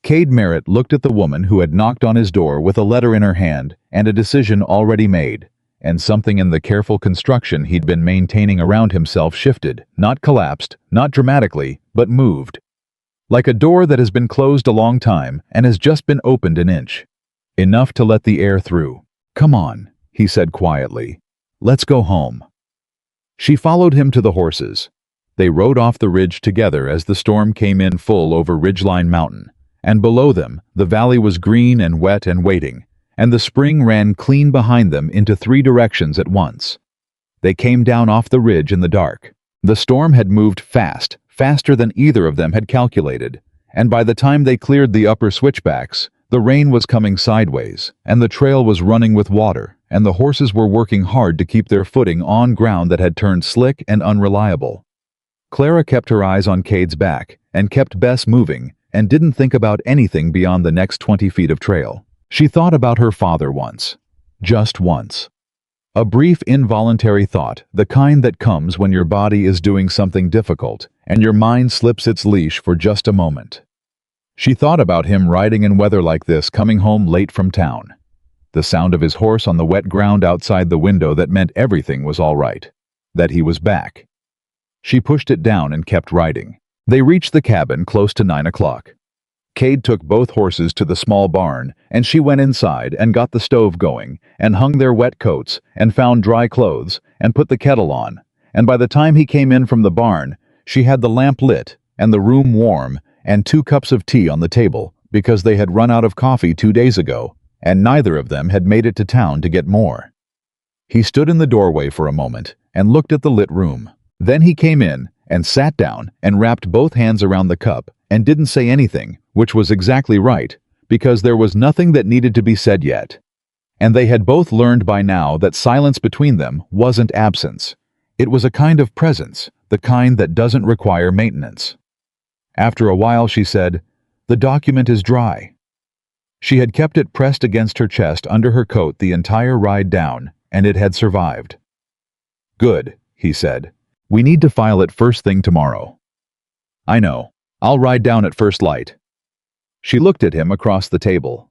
Cade Merritt looked at the woman who had knocked on his door with a letter in her hand and a decision already made, and something in the careful construction he'd been maintaining around himself shifted, not collapsed, not dramatically, but moved. Like a door that has been closed a long time and has just been opened an inch. Enough to let the air through. "Come on," he said quietly. "Let's go home." She followed him to the horses. They rode off the ridge together as the storm came in full over Ridgeline Mountain, and below them the valley was green and wet and waiting, and the spring ran clean behind them into 3 directions at once. They came down off the ridge in the dark. The storm had moved fast, faster than either of them had calculated, and by the time they cleared the upper switchbacks, the rain was coming sideways, and the trail was running with water, and the horses were working hard to keep their footing on ground that had turned slick and unreliable. Clara kept her eyes on Cade's back, and kept Bess moving, and didn't think about anything beyond the next 20 feet of trail. She thought about her father once. Just once. A brief involuntary thought, the kind that comes when your body is doing something difficult, and your mind slips its leash for just a moment. She thought about him riding in weather like this, coming home late from town. The sound of his horse on the wet ground outside the window that meant everything was all right. That he was back. She pushed it down and kept riding. They reached the cabin close to 9 o'clock. Cade took both horses to the small barn, and she went inside and got the stove going, and hung their wet coats, and found dry clothes, and put the kettle on, and by the time he came in from the barn, she had the lamp lit, and the room warm, and 2 cups of tea on the table, because they had run out of coffee 2 days ago, and neither of them had made it to town to get more. He stood in the doorway for a moment, and looked at the lit room. Then he came in, and sat down, and wrapped both hands around the cup, and didn't say anything, which was exactly right, because there was nothing that needed to be said yet. And they had both learned by now that silence between them wasn't absence. It was a kind of presence, the kind that doesn't require maintenance. After a while she said, "The document is dry." She had kept it pressed against her chest under her coat the entire ride down, and it had survived. "Good," he said. "We need to file it first thing tomorrow." "I know. I'll ride down at first light." She looked at him across the table.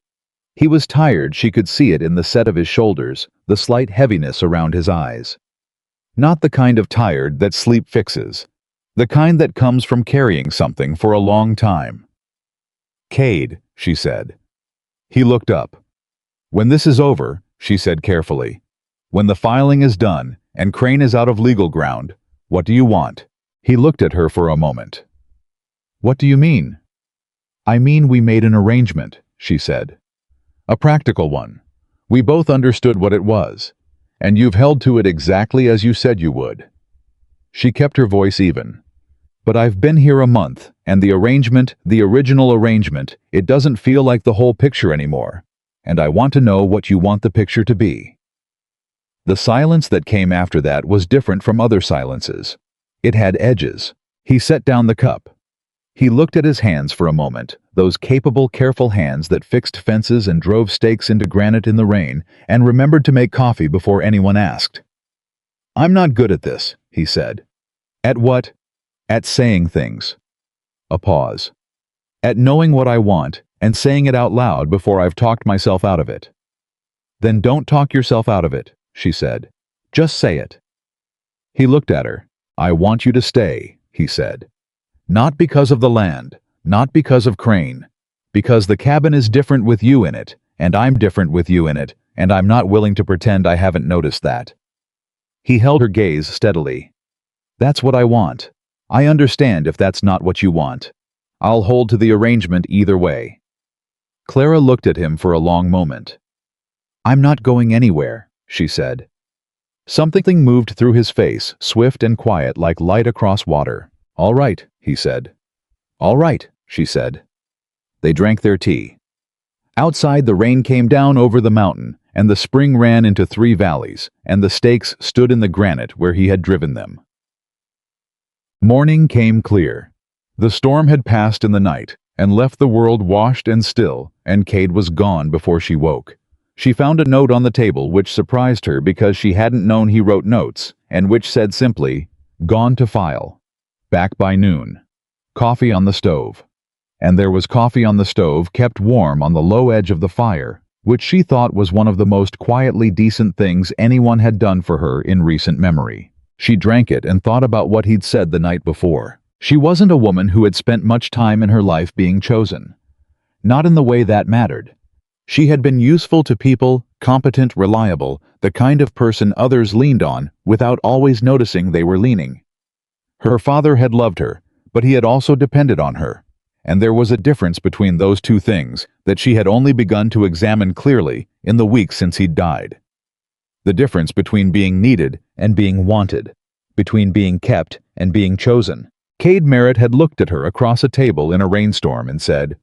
He was tired, she could see it in the set of his shoulders, the slight heaviness around his eyes. Not the kind of tired that sleep fixes, the kind that comes from carrying something for a long time. "Cade," she said. He looked up. "When this is over," she said carefully, "when the filing is done, and Crane is out of legal ground, what do you want?" He looked at her for a moment. "What do you mean?" "I mean we made an arrangement," she said. "A practical one. We both understood what it was, and you've held to it exactly as you said you would." She kept her voice even. "But I've been here a month, and the arrangement, the original arrangement, it doesn't feel like the whole picture anymore, and I want to know what you want the picture to be." The silence that came after that was different from other silences. It had edges. He set down the cup. He looked at his hands for a moment, those capable, careful hands that fixed fences and drove stakes into granite in the rain, and remembered to make coffee before anyone asked. "I'm not good at this," he said. "At what?" "At saying things." A pause. "At knowing what I want, and saying it out loud before I've talked myself out of it." "Then don't talk yourself out of it," she said. "Just say it." He looked at her. "I want you to stay," he said. "Not because of the land, not because of Crane, because the cabin is different with you in it, and I'm different with you in it, and I'm not willing to pretend I haven't noticed that." He held her gaze steadily. "That's what I want. I understand if that's not what you want. I'll hold to the arrangement either way." Clara looked at him for a long moment. "I'm not going anywhere," she said. Something moved through his face, swift and quiet like light across water. "All right," he said. "All right," she said. They drank their tea. Outside, the rain came down over the mountain, and the spring ran into 3 valleys, and the stakes stood in the granite where he had driven them. Morning came clear. The storm had passed in the night, and left the world washed and still, and Cade was gone before she woke. She found a note on the table which surprised her because she hadn't known he wrote notes, and which said simply, "Gone to file. Back by noon. Coffee on the stove." And there was coffee on the stove kept warm on the low edge of the fire, which she thought was one of the most quietly decent things anyone had done for her in recent memory. She drank it and thought about what he'd said the night before. She wasn't a woman who had spent much time in her life being chosen. Not in the way that mattered. She had been useful to people, competent, reliable, the kind of person others leaned on without always noticing they were leaning. Her father had loved her, but he had also depended on her, and there was a difference between those two things that she had only begun to examine clearly in the weeks since he'd died. The difference between being needed and being wanted, between being kept and being chosen. Cade Merritt had looked at her across a table in a rainstorm and said,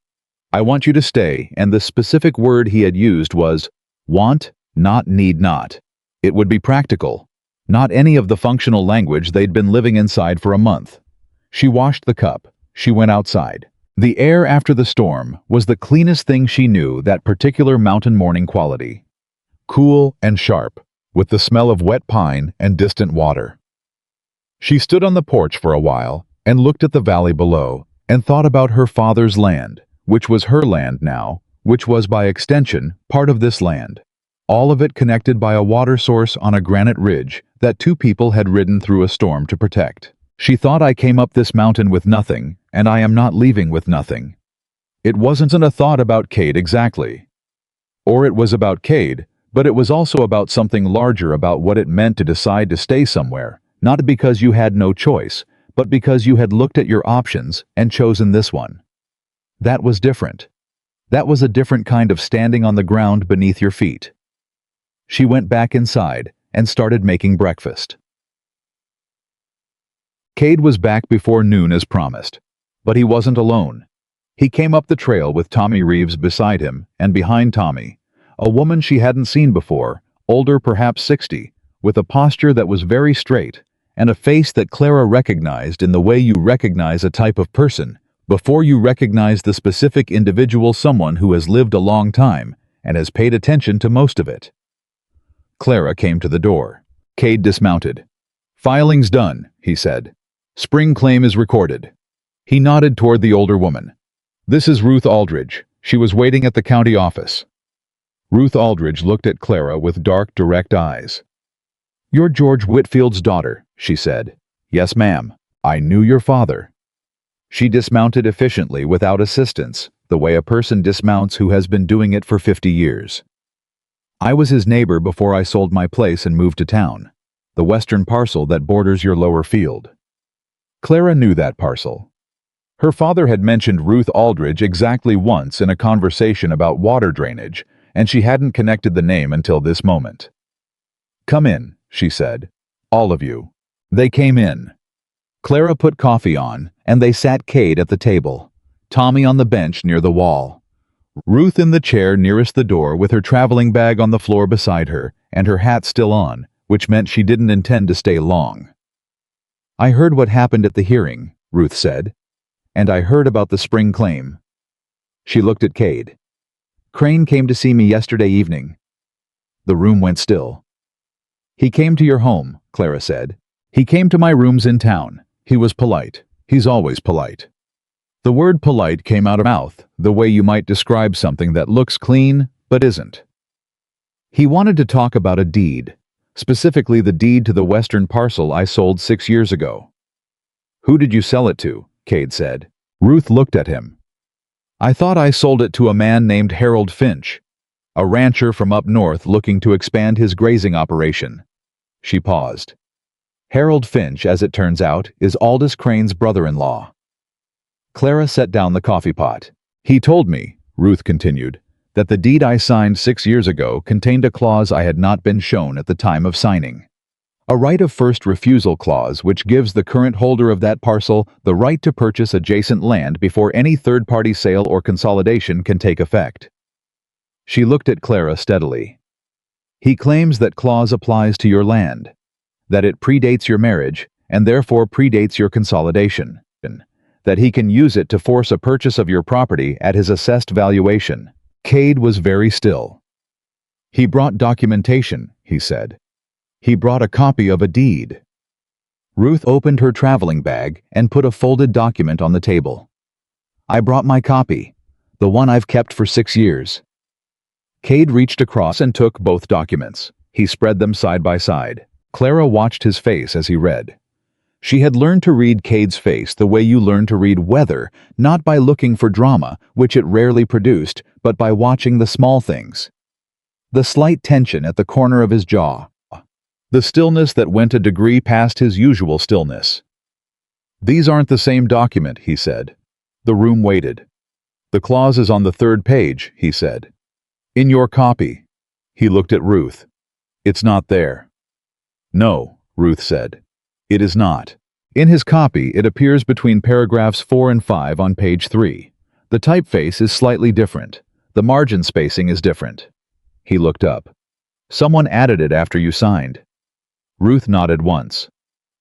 "I want you to stay," and the specific word he had used was want, not need not. It would be practical, not any of the functional language they'd been living inside for a month. She washed the cup. She went outside. The air after the storm was the cleanest thing she knew, that particular mountain morning quality. Cool and sharp, with the smell of wet pine and distant water. She stood on the porch for a while and looked at the valley below and thought about her father's land, which was her land now, which was by extension part of this land. All of it connected by a water source on a granite ridge that two people had ridden through a storm to protect. She thought, "I came up this mountain with nothing, and I am not leaving with nothing." It wasn't a thought about Cade exactly. Or it was about Cade, but it was also about something larger, about what it meant to decide to stay somewhere, not because you had no choice, but because you had looked at your options and chosen this one. That was different. That was a different kind of standing on the ground beneath your feet. She went back inside and started making breakfast. Cade was back before noon as promised, but he wasn't alone. He came up the trail with Tommy Reeves beside him, and behind Tommy, a woman she hadn't seen before, older, perhaps 60, with a posture that was very straight, and a face that Clara recognized in the way you recognize a type of person before you recognize the specific individual, someone who has lived a long time and has paid attention to most of it. Clara came to the door. Cade dismounted. "Filing's done," he said. "Spring claim is recorded." He nodded toward the older woman. "This is Ruth Aldridge. She was waiting at the county office." Ruth Aldridge looked at Clara with dark, direct eyes. "You're George Whitfield's daughter," she said. "Yes, ma'am. I knew your father." She dismounted efficiently without assistance, the way a person dismounts who has been doing it for 50 years. "I was his neighbor before I sold my place and moved to town, the western parcel that borders your lower field." Clara knew that parcel. Her father had mentioned Ruth Aldridge exactly once in a conversation about water drainage, and she hadn't connected the name until this moment. "Come in," she said. "All of you." They came in. Clara put coffee on, and they sat, Cade at the table, Tommy on the bench near the wall, Ruth in the chair nearest the door with her traveling bag on the floor beside her and her hat still on, which meant she didn't intend to stay long. "I heard what happened at the hearing," Ruth said. "And I heard about the spring claim." She looked at Cade. "Crane came to see me yesterday evening." The room went still. "He came to your home," Clara said. "He came to my rooms in town. He was polite. He's always polite." The word polite came out of her mouth, the way you might describe something that looks clean but isn't. "He wanted to talk about a deed, specifically the deed to the western parcel I sold 6 years ago." "Who did you sell it to?" Cade said. Ruth looked at him. "I thought I sold it to a man named Harold Finch, a rancher from up north looking to expand his grazing operation." She paused. "Harold Finch, as it turns out, is Aldous Crane's brother-in-law." Clara set down the coffee pot. "He told me," Ruth continued, "that the deed I signed 6 years ago contained a clause I had not been shown at the time of signing. A right of first refusal clause which gives the current holder of that parcel the right to purchase adjacent land before any third-party sale or consolidation can take effect." She looked at Clara steadily. "He claims that clause applies to your land, that it predates your marriage and therefore predates your consolidation, that he can use it to force a purchase of your property at his assessed valuation." Cade was very still. "He brought documentation," he said. "He brought a copy of a deed." Ruth opened her traveling bag and put a folded document on the table. "I brought my copy, the one I've kept for 6 years." Cade reached across and took both documents. He spread them side by side. Clara watched his face as he read. She had learned to read Cade's face the way you learn to read weather, not by looking for drama, which it rarely produced, but by watching the small things. The slight tension at the corner of his jaw. The stillness that went a degree past his usual stillness. "These aren't the same document," he said. The room waited. "The clause is on the 3rd page," he said. "In your copy." He looked at Ruth. "It's not there." "No," Ruth said. It is not. In his copy, it appears between paragraphs 4 and 5 on page 3. The typeface is slightly different. The margin spacing is different. He looked up. Someone added it after you signed. Ruth nodded once.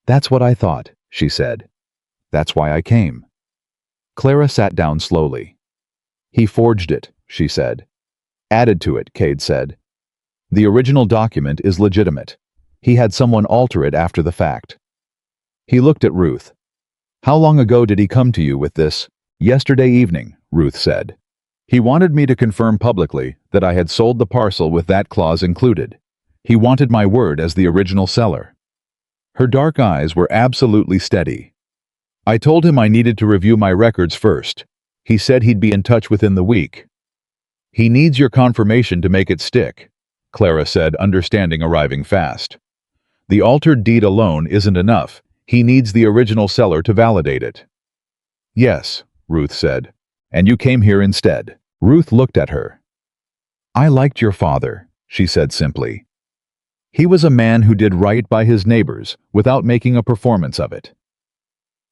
That's what I thought, she said. That's why I came. Clara sat down slowly. He forged it, she said. Added to it, Cade said. The original document is legitimate. He had someone alter it after the fact. He looked at Ruth. How long ago did he come to you with this? Yesterday evening, Ruth said. He wanted me to confirm publicly that I had sold the parcel with that clause included. He wanted my word as the original seller. Her dark eyes were absolutely steady. I told him I needed to review my records first. He said he'd be in touch within the week. He needs your confirmation to make it stick, Clara said, understanding arriving fast. The altered deed alone isn't enough. He needs the original seller to validate it. Yes, Ruth said. And you came here instead. Ruth looked at her. I liked your father, she said simply. He was a man who did right by his neighbors without making a performance of it.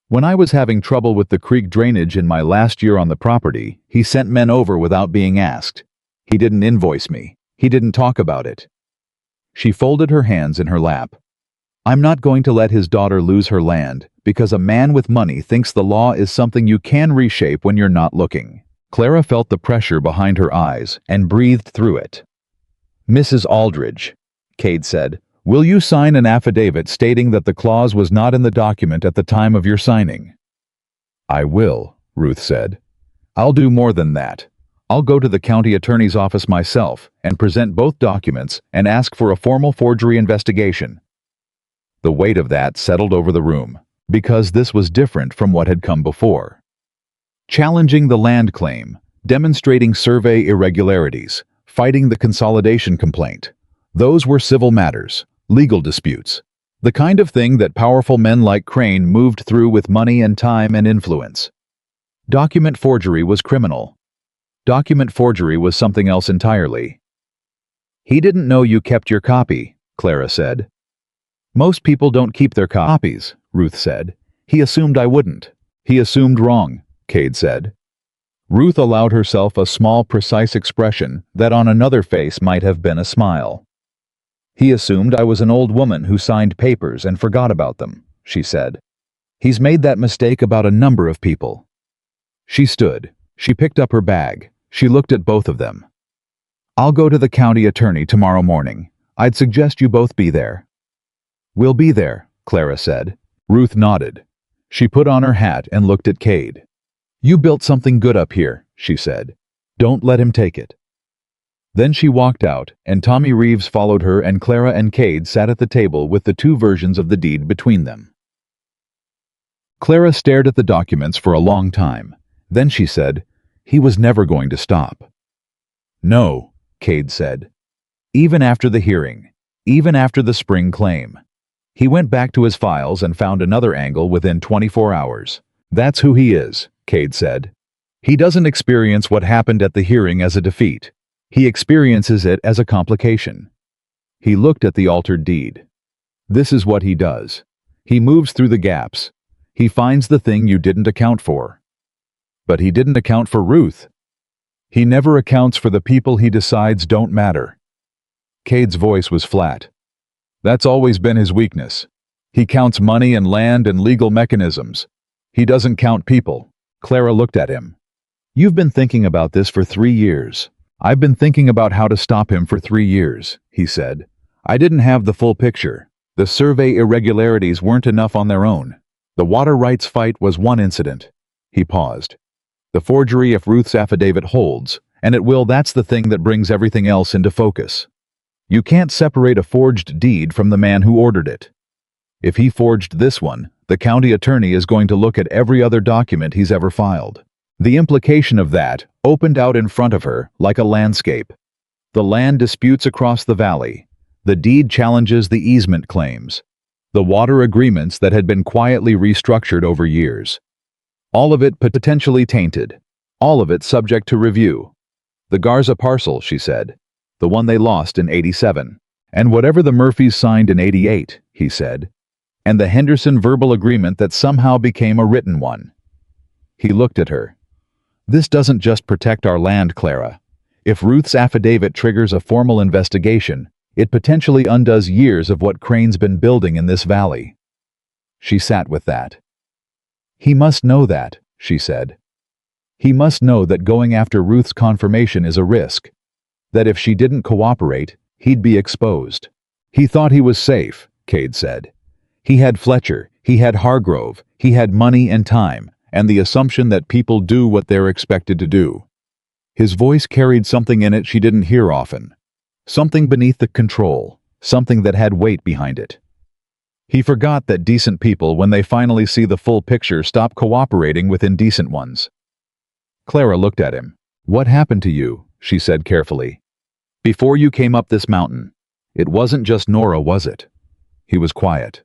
When I was having trouble with the creek drainage in my last year on the property, he sent men over without being asked. He didn't invoice me. He didn't talk about it. She folded her hands in her lap. I'm not going to let his daughter lose her land because a man with money thinks the law is something you can reshape when you're not looking. Clara felt the pressure behind her eyes and breathed through it. Mrs. Aldridge, Cade said, will you sign an affidavit stating that the clause was not in the document at the time of your signing? I will, Ruth said. I'll do more than that. I'll go to the county attorney's office myself and present both documents and ask for a formal forgery investigation. The weight of that settled over the room, because this was different from what had come before. Challenging the land claim, demonstrating survey irregularities, fighting the consolidation complaint. Those were civil matters, legal disputes, the kind of thing that powerful men like Crane moved through with money and time and influence. Document forgery was criminal. Document forgery was something else entirely. He didn't know you kept your copy, Clara said. Most people don't keep their copies, Ruth said. He assumed I wouldn't. He assumed wrong, Cade said. Ruth allowed herself a small, precise expression that on another face might have been a smile. He assumed I was an old woman who signed papers and forgot about them, she said. He's made that mistake about a number of people. She stood. She picked up her bag. She looked at both of them. I'll go to the county attorney tomorrow morning. I'd suggest you both be there. We'll be there, Clara said. Ruth nodded. She put on her hat and looked at Cade. You built something good up here, she said. Don't let him take it. Then she walked out, and Tommy Reeves followed her, and Clara and Cade sat at the table with the two versions of the deed between them. Clara stared at the documents for a long time. Then she said, he was never going to stop. No, Cade said. Even after the hearing, even after the spring claim. He went back to his files and found another angle within 24 hours. That's who he is, Cade said. He doesn't experience what happened at the hearing as a defeat. He experiences it as a complication. He looked at the altered deed. This is what he does. He moves through the gaps. He finds the thing you didn't account for. But he didn't account for Ruth. He never accounts for the people he decides don't matter. Cade's voice was flat. That's always been his weakness. He counts money and land and legal mechanisms. He doesn't count people. Clara looked at him. You've been thinking about this for 3 years. I've been thinking about how to stop him for 3 years, he said. I didn't have the full picture. The survey irregularities weren't enough on their own. The water rights fight was one incident. He paused. The forgery, if Ruth's affidavit holds, and it will, that's the thing that brings everything else into focus. You can't separate a forged deed from the man who ordered it. If he forged this one, the county attorney is going to look at every other document he's ever filed. The implication of that opened out in front of her like a landscape. The land disputes across the valley. The deed challenges the easement claims. The water agreements that had been quietly restructured over years. All of it potentially tainted. All of it subject to review. The Garza parcel, she said. The one they lost in '87. And whatever the Murphys signed in '88, he said. and the Henderson verbal agreement that somehow became a written one. He looked at her. This doesn't just protect our land, Clara. If Ruth's affidavit triggers a formal investigation, it potentially undoes years of what Crane's been building in this valley. She sat with that. He must know that, she said. He must know that going after Ruth's confirmation is a risk. That if she didn't cooperate, he'd be exposed. He thought he was safe, Cade said. He had Fletcher, he had Hargrove, he had money and time, and the assumption that people do what they're expected to do. His voice carried something in it she didn't hear often. Something beneath the control, something that had weight behind it. He forgot that decent people, when they finally see the full picture, stop cooperating with indecent ones. Clara looked at him. What happened to you? She said carefully. Before you came up this mountain. It wasn't just Nora, was it? He was quiet.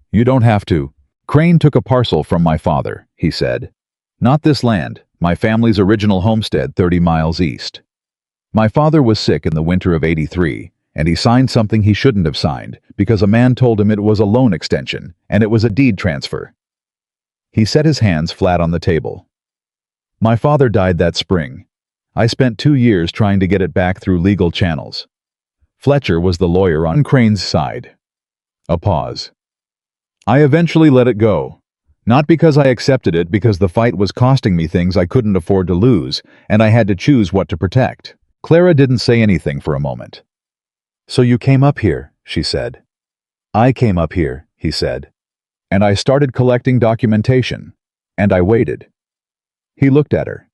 You don't have to. Crane took a parcel from my father, he said. Not this land, my family's original homestead 30 miles east. My father was sick in the winter of '83, and he signed something he shouldn't have signed because a man told him it was a loan extension and it was a deed transfer. He set his hands flat on the table. My father died that spring. I spent 2 years trying to get it back through legal channels. Fletcher was the lawyer on Crane's side. A pause. I eventually let it go. Not because I accepted it, because the fight was costing me things I couldn't afford to lose, and I had to choose what to protect. Clara didn't say anything for a moment. So you came up here, she said. I came up here, he said. And I started collecting documentation. And I waited. He looked at her.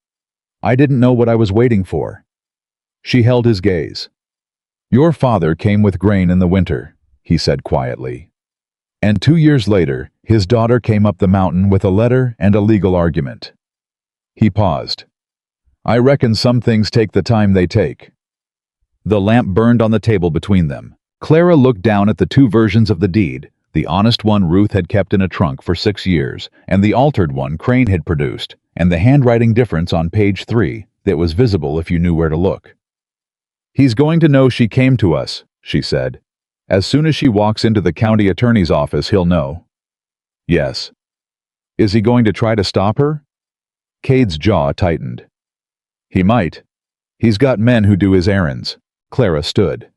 I didn't know what I was waiting for. She held his gaze. Your father came with grain in the winter, he said quietly. And 2 years later, his daughter came up the mountain with a letter and a legal argument. He paused. I reckon some things take the time they take. The lamp burned on the table between them. Clara looked down at the 2 versions of the deed, the honest one Ruth had kept in a trunk for 6 years, and the altered one Crane had produced, and the handwriting difference on page 3 that was visible if you knew where to look. He's going to know she came to us, she said. As soon as she walks into the county attorney's office, he'll know. Yes. Is he going to try to stop her? Cade's jaw tightened. He might. He's got men who do his errands. Clara stood.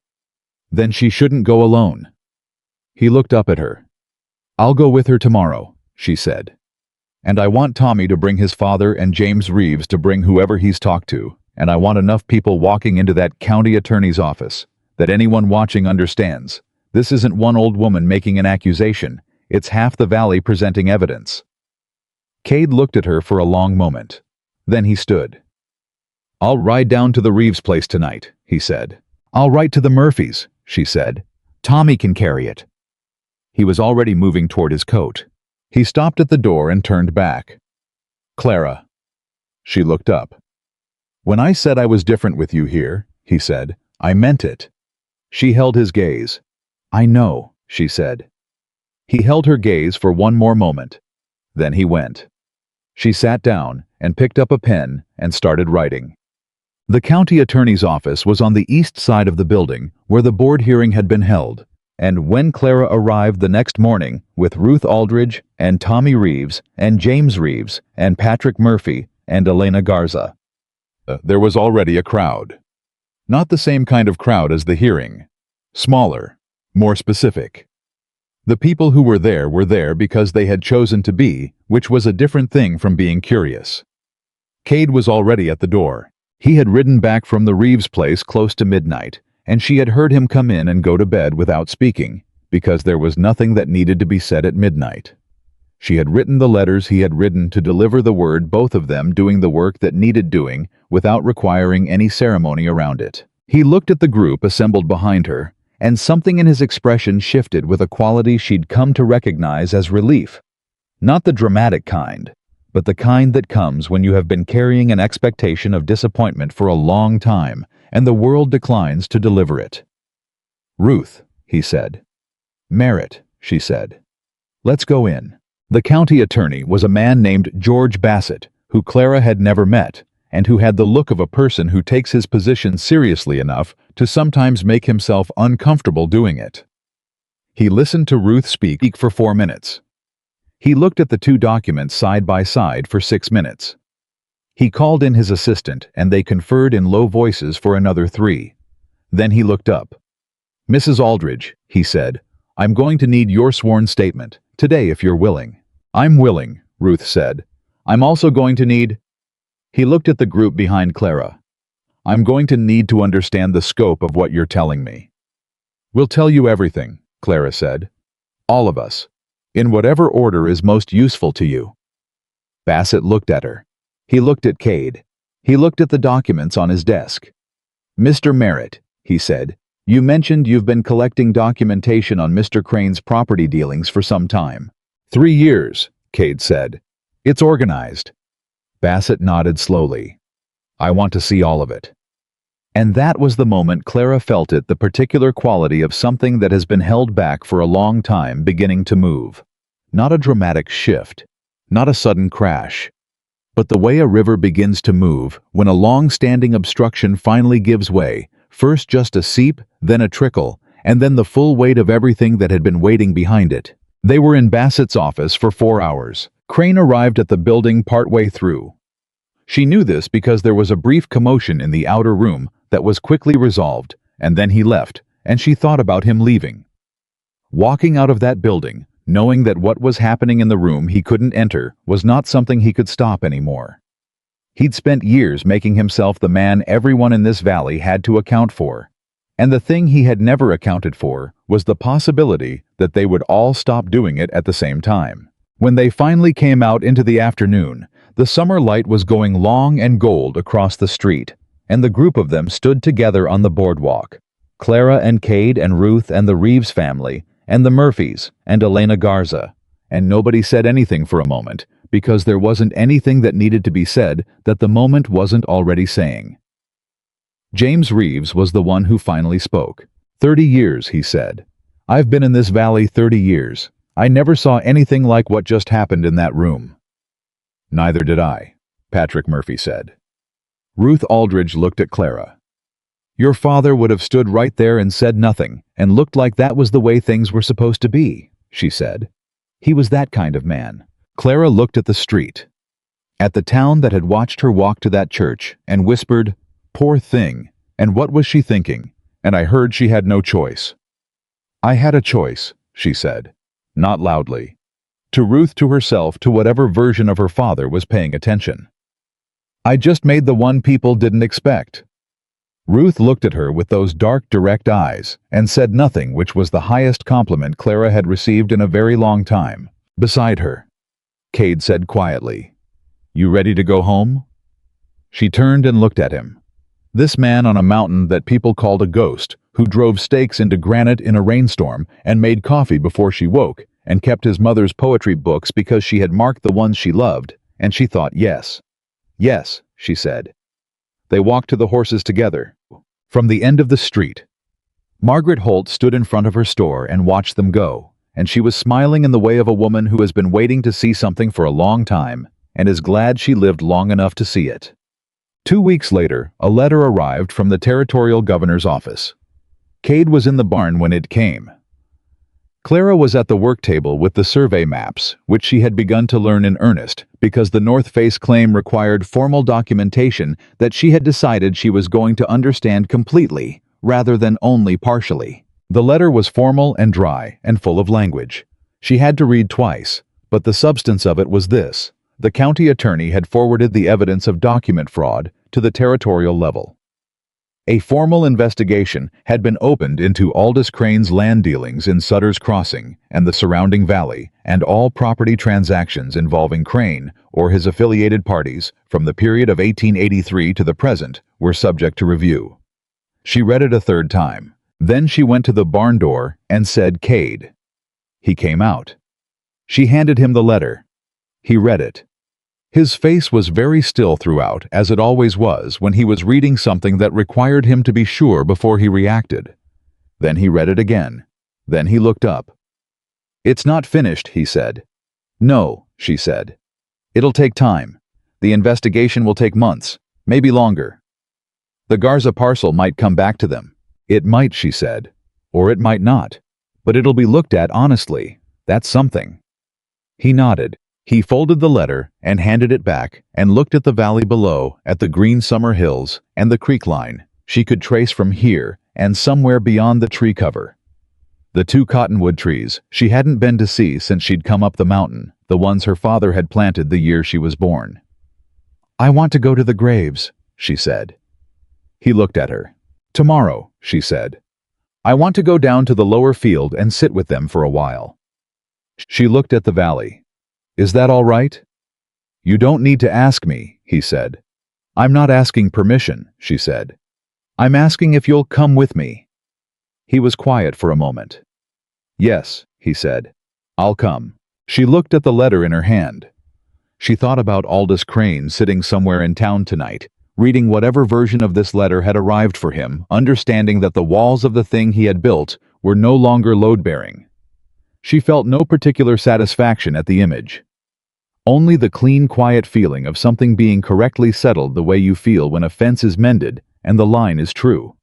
Then she shouldn't go alone. He looked up at her. I'll go with her tomorrow, she said. And I want Tommy to bring his father and James Reeves to bring whoever he's talked to, and I want enough people walking into that county attorney's office that anyone watching understands. This isn't one old woman making an accusation. It's half the valley presenting evidence. Cade looked at her for a long moment. Then he stood. I'll ride down to the Reeves place tonight, he said. I'll write to the Murphys, she said. Tommy can carry it. He was already moving toward his coat. He stopped at the door and turned back. Clara. She looked up. When I said I was different with you here, he said, I meant it. She held his gaze. I know, she said. He held her gaze for one more moment. Then he went. She sat down and picked up a pen and started writing. The county attorney's office was on the east side of the building where the board hearing had been held, and when Clara arrived the next morning with Ruth Aldridge and Tommy Reeves and James Reeves and Patrick Murphy and Elena Garza, there was already a crowd. Not the same kind of crowd as the hearing. Smaller, more specific. The people who were there because they had chosen to be, which was a different thing from being curious. Cade was already at the door. He had ridden back from the Reeves place close to midnight, and she had heard him come in and go to bed without speaking, because there was nothing that needed to be said at midnight. She had written the letters he had written to deliver the word, both of them doing the work that needed doing without requiring any ceremony around it. He looked at the group assembled behind her, and something in his expression shifted with a quality she'd come to recognize as relief. Not the dramatic kind, but the kind that comes when you have been carrying an expectation of disappointment for a long time, and the world declines to deliver it. Ruth, he said. Merritt, she said. Let's go in. The county attorney was a man named George Bassett, who Clara had never met, and who had the look of a person who takes his position seriously enough to sometimes make himself uncomfortable doing it. He listened to Ruth speak for 4 minutes. He looked at the two documents side by side for 6 minutes. He called in his assistant, and they conferred in low voices for another 3. Then he looked up. "Mrs. Aldridge," he said, "I'm going to need your sworn statement, today if you're willing." "I'm willing," Ruth said. "I'm also going to need—" He looked at the group behind Clara. "I'm going to need to understand the scope of what you're telling me." "We'll tell you everything," Clara said. "All of us. In whatever order is most useful to you." Bassett looked at her. He looked at Cade. He looked at the documents on his desk. "Mr. Merritt," he said, "you mentioned you've been collecting documentation on Mr. Crane's property dealings for some time." 3 years, Cade said. "It's organized." Bassett nodded slowly. "I want to see all of it." And that was the moment Clara felt it, the particular quality of something that has been held back for a long time beginning to move. Not a dramatic shift, not a sudden crash, but the way a river begins to move when a long-standing obstruction finally gives way, first just a seep, then a trickle, and then the full weight of everything that had been waiting behind it. They were in Bassett's office for 4 hours. Crane arrived at the building partway through. She knew this because there was a brief commotion in the outer room that was quickly resolved, and then he left, and she thought about him leaving. Walking out of that building, knowing that what was happening in the room he couldn't enter was not something he could stop anymore. He'd spent years making himself the man everyone in this valley had to account for. And the thing he had never accounted for was the possibility that they would all stop doing it at the same time. When they finally came out into the afternoon, the summer light was going long and gold across the street, and the group of them stood together on the boardwalk. Clara and Cade and Ruth and the Reeves family, and the Murphys, and Elena Garza. And nobody said anything for a moment, because there wasn't anything that needed to be said that the moment wasn't already saying. James Reeves was the one who finally spoke. 30 years, he said. "I've been in this valley 30 years. I never saw anything like what just happened in that room." "Neither did I," Patrick Murphy said. Ruth Aldridge looked at Clara. "Your father would have stood right there and said nothing, and looked like that was the way things were supposed to be," she said. "He was that kind of man." Clara looked at the street, at the town that had watched her walk to that church, and whispered, "Poor thing, and what was she thinking? And I heard she had no choice." "I had a choice," she said, not loudly. To Ruth, to herself, to whatever version of her father was paying attention. "I just made the one people didn't expect." Ruth looked at her with those dark, direct eyes, and said nothing, which was the highest compliment Clara had received in a very long time. Beside her, Cade said quietly, "You ready to go home?" She turned and looked at him. This man on a mountain that people called a ghost, who drove stakes into granite in a rainstorm and made coffee before she woke, and kept his mother's poetry books because she had marked the ones she loved, and she thought, yes. "Yes," she said. They walked to the horses together. From the end of the street, Margaret Holt stood in front of her store and watched them go, and she was smiling in the way of a woman who has been waiting to see something for a long time and is glad she lived long enough to see it. 2 weeks later, a letter arrived from the territorial governor's office. Cade was in the barn when it came. Clara was at the work table with the survey maps, which she had begun to learn in earnest, because the North Face claim required formal documentation that she had decided she was going to understand completely, rather than only partially. The letter was formal and dry and full of language. She had to read twice, but the substance of it was this: the county attorney had forwarded the evidence of document fraud to the territorial level. A formal investigation had been opened into Aldous Crane's land dealings in Sutter's Crossing and the surrounding valley, and all property transactions involving Crane or his affiliated parties from the period of 1883 to the present were subject to review. She read it a third time. Then she went to the barn door and said, "Cade." He came out. She handed him the letter. He read it. His face was very still throughout, as it always was when he was reading something that required him to be sure before he reacted. Then he read it again. Then he looked up. "It's not finished," he said. "No," she said. "It'll take time. The investigation will take months, maybe longer. The Garza parcel might come back to them. It might," she said, "or it might not. But it'll be looked at honestly. That's something." He nodded. He folded the letter and handed it back and looked at the valley below, at the green summer hills and the creek line she could trace from here and somewhere beyond the tree cover. The 2 cottonwood trees she hadn't been to see since she'd come up the mountain, the ones her father had planted the year she was born. "I want to go to the graves," she said. He looked at her. "Tomorrow," she said. "I want to go down to the lower field and sit with them for a while." She looked at the valley. "Is that all right?" "You don't need to ask me," he said. "I'm not asking permission," she said. "I'm asking if you'll come with me." He was quiet for a moment. "Yes," he said. "I'll come." She looked at the letter in her hand. She thought about Aldous Crane sitting somewhere in town tonight, reading whatever version of this letter had arrived for him, understanding that the walls of the thing he had built were no longer load-bearing. She felt no particular satisfaction at the image. Only the clean, quiet feeling of something being correctly settled the way you feel when a fence is mended and the line is true.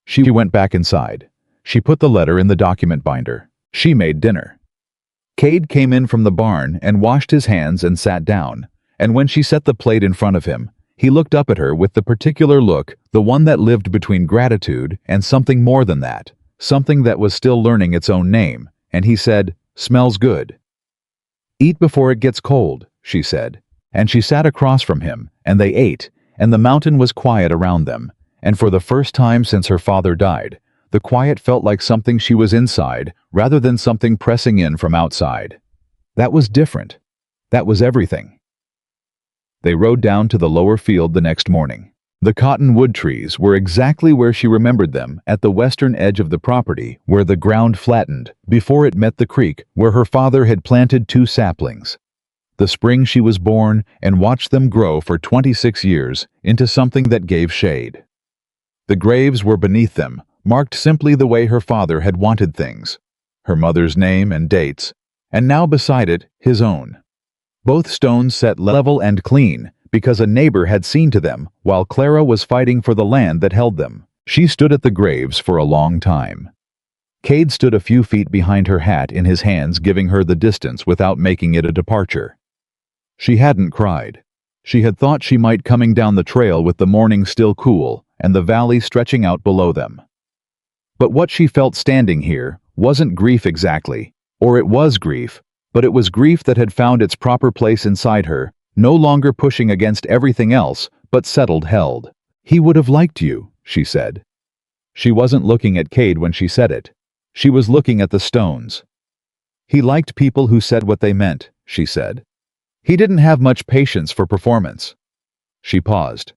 She went back inside. She put the letter in the document binder. She made dinner. Cade came in from the barn and washed his hands and sat down, and when she set the plate in front of him, he looked up at her with the particular look, the one that lived between gratitude and something more than that, something that was still learning its own name, and he said, "Smells good." "Eat before it gets cold," she said, and she sat across from him, and they ate, and the mountain was quiet around them, and for the first time since her father died, the quiet felt like something she was inside rather than something pressing in from outside. That was different. That was everything. They rode down to the lower field the next morning. The cottonwood trees were exactly where she remembered them, at the western edge of the property, where the ground flattened, before it met the creek, where her father had planted 2 saplings. The spring she was born, and watched them grow for 26 years into something that gave shade. The graves were beneath them, marked simply the way her father had wanted things, her mother's name and dates, and now beside it, his own. Both stones set level and clean, because a neighbor had seen to them while Clara was fighting for the land that held them. She stood at the graves for a long time. Cade stood a few feet behind her, hat in his hands, giving her the distance without making it a departure. She hadn't cried. She had thought she might, coming down the trail with the morning still cool and the valley stretching out below them. But what she felt standing here wasn't grief exactly, or it was grief, but it was grief that had found its proper place inside her, no longer pushing against everything else, but settled, held. "He would have liked you," she said. She wasn't looking at Cade when she said it. She was looking at the stones. "He liked people who said what they meant," she said. "He didn't have much patience for performance." She paused.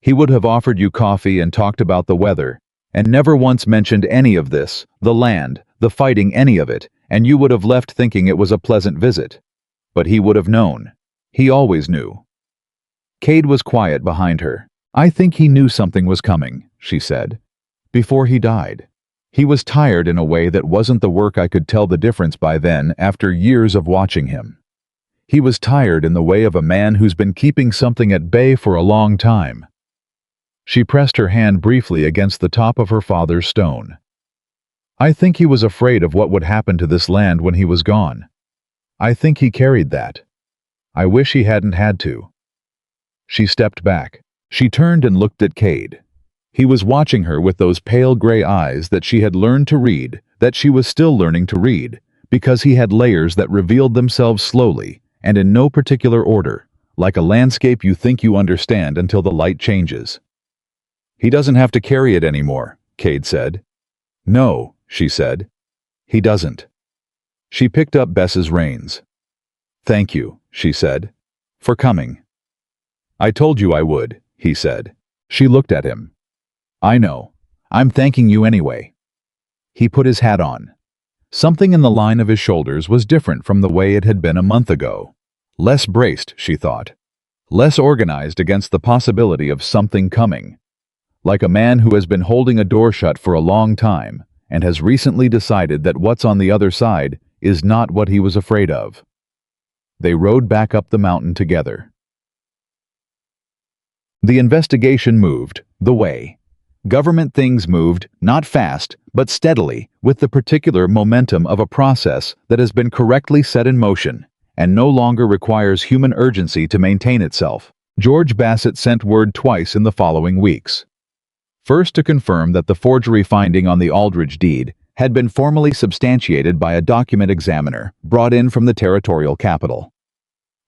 "He would have offered you coffee and talked about the weather, and never once mentioned any of this, the land, the fighting, any of it, and you would have left thinking it was a pleasant visit. But he would have known. He always knew." Cade was quiet behind her. "I think he knew something was coming," she said. "Before he died. He was tired in a way that wasn't the work I could tell the difference by then after years of watching him. He was tired in the way of a man who's been keeping something at bay for a long time." She pressed her hand briefly against the top of her father's stone. "I think he was afraid of what would happen to this land when he was gone. I think he carried that. I wish he hadn't had to." She stepped back. She turned and looked at Cade. He was watching her with those pale gray eyes that she had learned to read, that she was still learning to read, because he had layers that revealed themselves slowly and in no particular order, like a landscape you think you understand until the light changes. "He doesn't have to carry it anymore," Cade said. "No," she said. "He doesn't." She picked up Bess's reins. "Thank you," she said, "for coming." "I told you I would," he said. She looked at him. "I know. I'm thanking you anyway." He put his hat on. Something in the line of his shoulders was different from the way it had been a month ago. Less braced, she thought. Less organized against the possibility of something coming. Like a man who has been holding a door shut for a long time and has recently decided that what's on the other side is not what he was afraid of. They rode back up the mountain together. The investigation moved, the way. Government things moved, not fast, but steadily, with the particular momentum of a process that has been correctly set in motion, and no longer requires human urgency to maintain itself. George Bassett sent word twice in the following weeks. First, to confirm that the forgery finding on the Aldridge deed had been formally substantiated by a document examiner brought in from the territorial capital.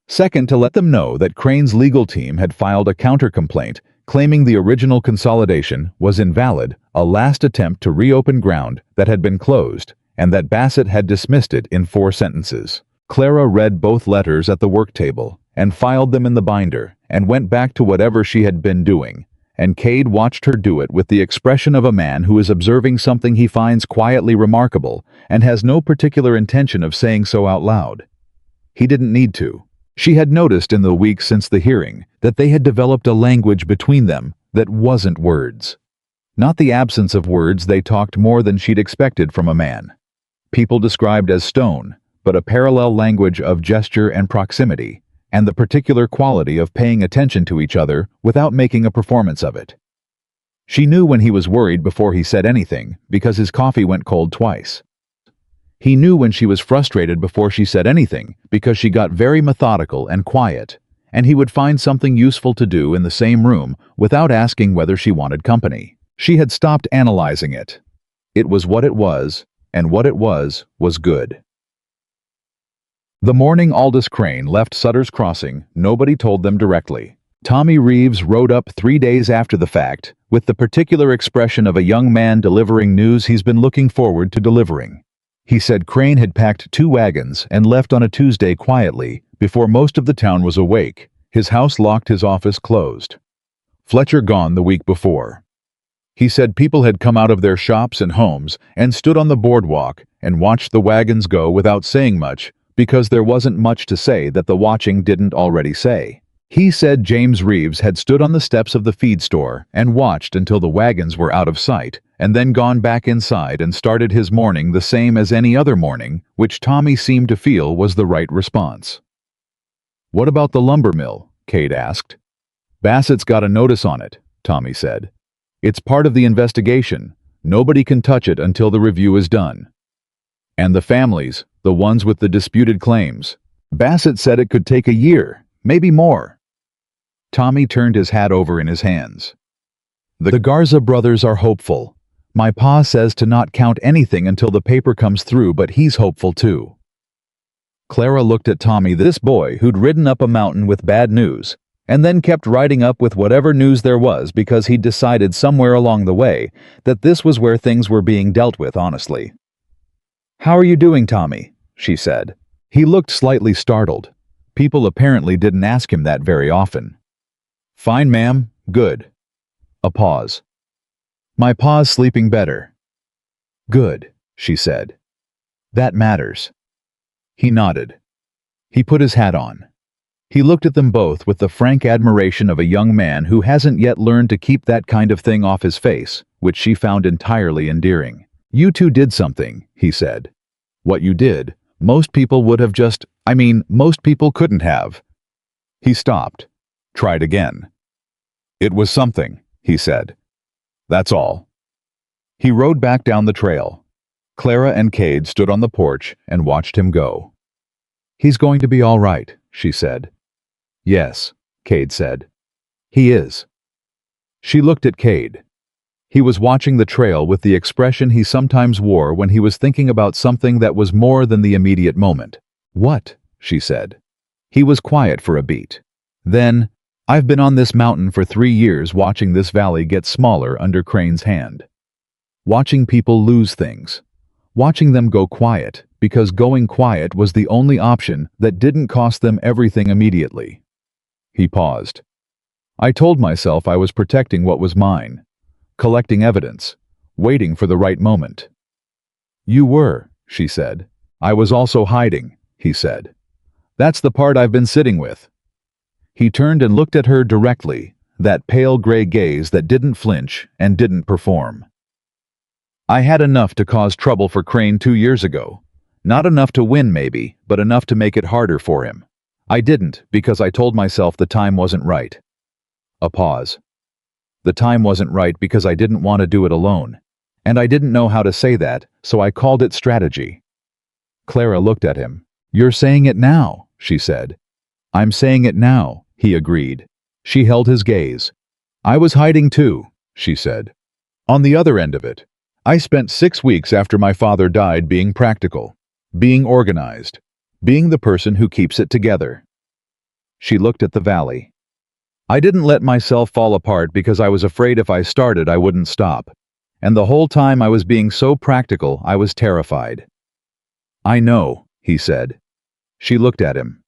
Second, to let them know that Crane's legal team had filed a counter-complaint claiming the original consolidation was invalid, a last attempt to reopen ground that had been closed, and that Bassett had dismissed it in 4 sentences. Clara read both letters at the work table and filed them in the binder and went back to whatever she had been doing, and Cade watched her do it with the expression of a man who is observing something he finds quietly remarkable and has no particular intention of saying so out loud. He didn't need to. She had noticed in the weeks since the hearing that they had developed a language between them that wasn't words. Not the absence of words, they talked more than she'd expected from a man. People described as stone, but a parallel language of gesture and proximity, and the particular quality of paying attention to each other without making a performance of it. She knew when he was worried before he said anything, because his coffee went cold twice. He knew when she was frustrated before she said anything, because she got very methodical and quiet, and he would find something useful to do in the same room without asking whether she wanted company. She had stopped analyzing it. It was what it was, and what it was good. The morning Aldous Crane left Sutter's Crossing, nobody told them directly. Tommy Reeves rode up 3 days after the fact, with the particular expression of a young man delivering news he's been looking forward to delivering. He said Crane had packed 2 wagons and left on a Tuesday quietly, before most of the town was awake, his house locked, his office closed. Fletcher gone the week before. He said people had come out of their shops and homes and stood on the boardwalk and watched the wagons go without saying much, because there wasn't much to say that the watching didn't already say. He said James Reeves had stood on the steps of the feed store and watched until the wagons were out of sight, and then gone back inside and started his morning the same as any other morning, which Tommy seemed to feel was the right response. "What about the lumber mill?" Cade asked. "Bassett's got a notice on it," Tommy said. "It's part of the investigation. Nobody can touch it until the review is done." "And the families, the ones with the disputed claims. Bassett said it could take a year, maybe more." Tommy turned his hat over in his hands. "The Garza brothers are hopeful. My pa says to not count anything until the paper comes through, but he's hopeful too." Clara looked at Tommy, this boy who'd ridden up a mountain with bad news, and then kept riding up with whatever news there was because he'd decided somewhere along the way that this was where things were being dealt with honestly. "How are you doing, Tommy?" she said. He looked slightly startled. People apparently didn't ask him that very often. "Fine, ma'am, good." A pause. "My pa's sleeping better." "Good," she said. "That matters." He nodded. He put his hat on. He looked at them both with the frank admiration of a young man who hasn't yet learned to keep that kind of thing off his face, which she found entirely endearing. "You two did something," he said. "What you did, most people would have most people couldn't have." He stopped. Tried again. "It was something," he said. "That's all." He rode back down the trail. Clara and Cade stood on the porch and watched him go. "He's going to be all right," she said. "Yes," Cade said. "He is." She looked at Cade. He was watching the trail with the expression he sometimes wore when he was thinking about something that was more than the immediate moment. "What?" she said. He was quiet for a beat. Then, "I've been on this mountain for 3 years watching this valley get smaller under Crane's hand. Watching people lose things. Watching them go quiet, because going quiet was the only option that didn't cost them everything immediately." He paused. "I told myself I was protecting what was mine. Collecting evidence. Waiting for the right moment." "You were," she said. "I was also hiding," he said. "That's the part I've been sitting with." He turned and looked at her directly, that pale gray gaze that didn't flinch and didn't perform. "I had enough to cause trouble for Crane 2 years ago. Not enough to win maybe, but enough to make it harder for him. I didn't because I told myself the time wasn't right." A pause. The time wasn't right because I didn't want to do it alone. And I didn't know how to say that, so I called it strategy." Clara looked at him. "You're saying it now," she said. "I'm saying it now," he agreed. She held his gaze. "I was hiding too," she said. "On the other end of it, I spent 6 weeks after my father died being practical, being organized, being the person who keeps it together." She looked at the valley. "I didn't let myself fall apart because I was afraid if I started I wouldn't stop. And the whole time I was being so practical, I was terrified." "I know," he said. She looked at him.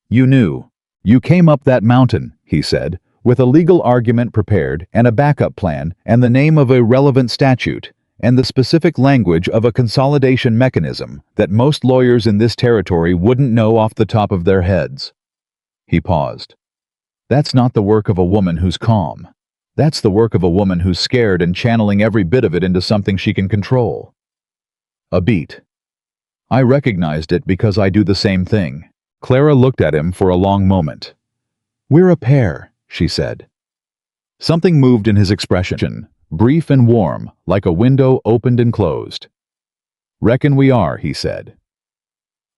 "You knew. You came up that mountain," he said, "with a legal argument prepared and a backup plan and the name of a relevant statute and the specific language of a consolidation mechanism that most lawyers in this territory wouldn't know off the top of their heads." He paused. "That's not the work of a woman who's calm. That's the work of a woman who's scared and channeling every bit of it into something she can control." A beat. "I recognized it because I do the same thing." Clara looked at him for a long moment. "We're a pair," she said. Something moved in his expression, brief and warm, like a window opened and closed. "Reckon we are," he said.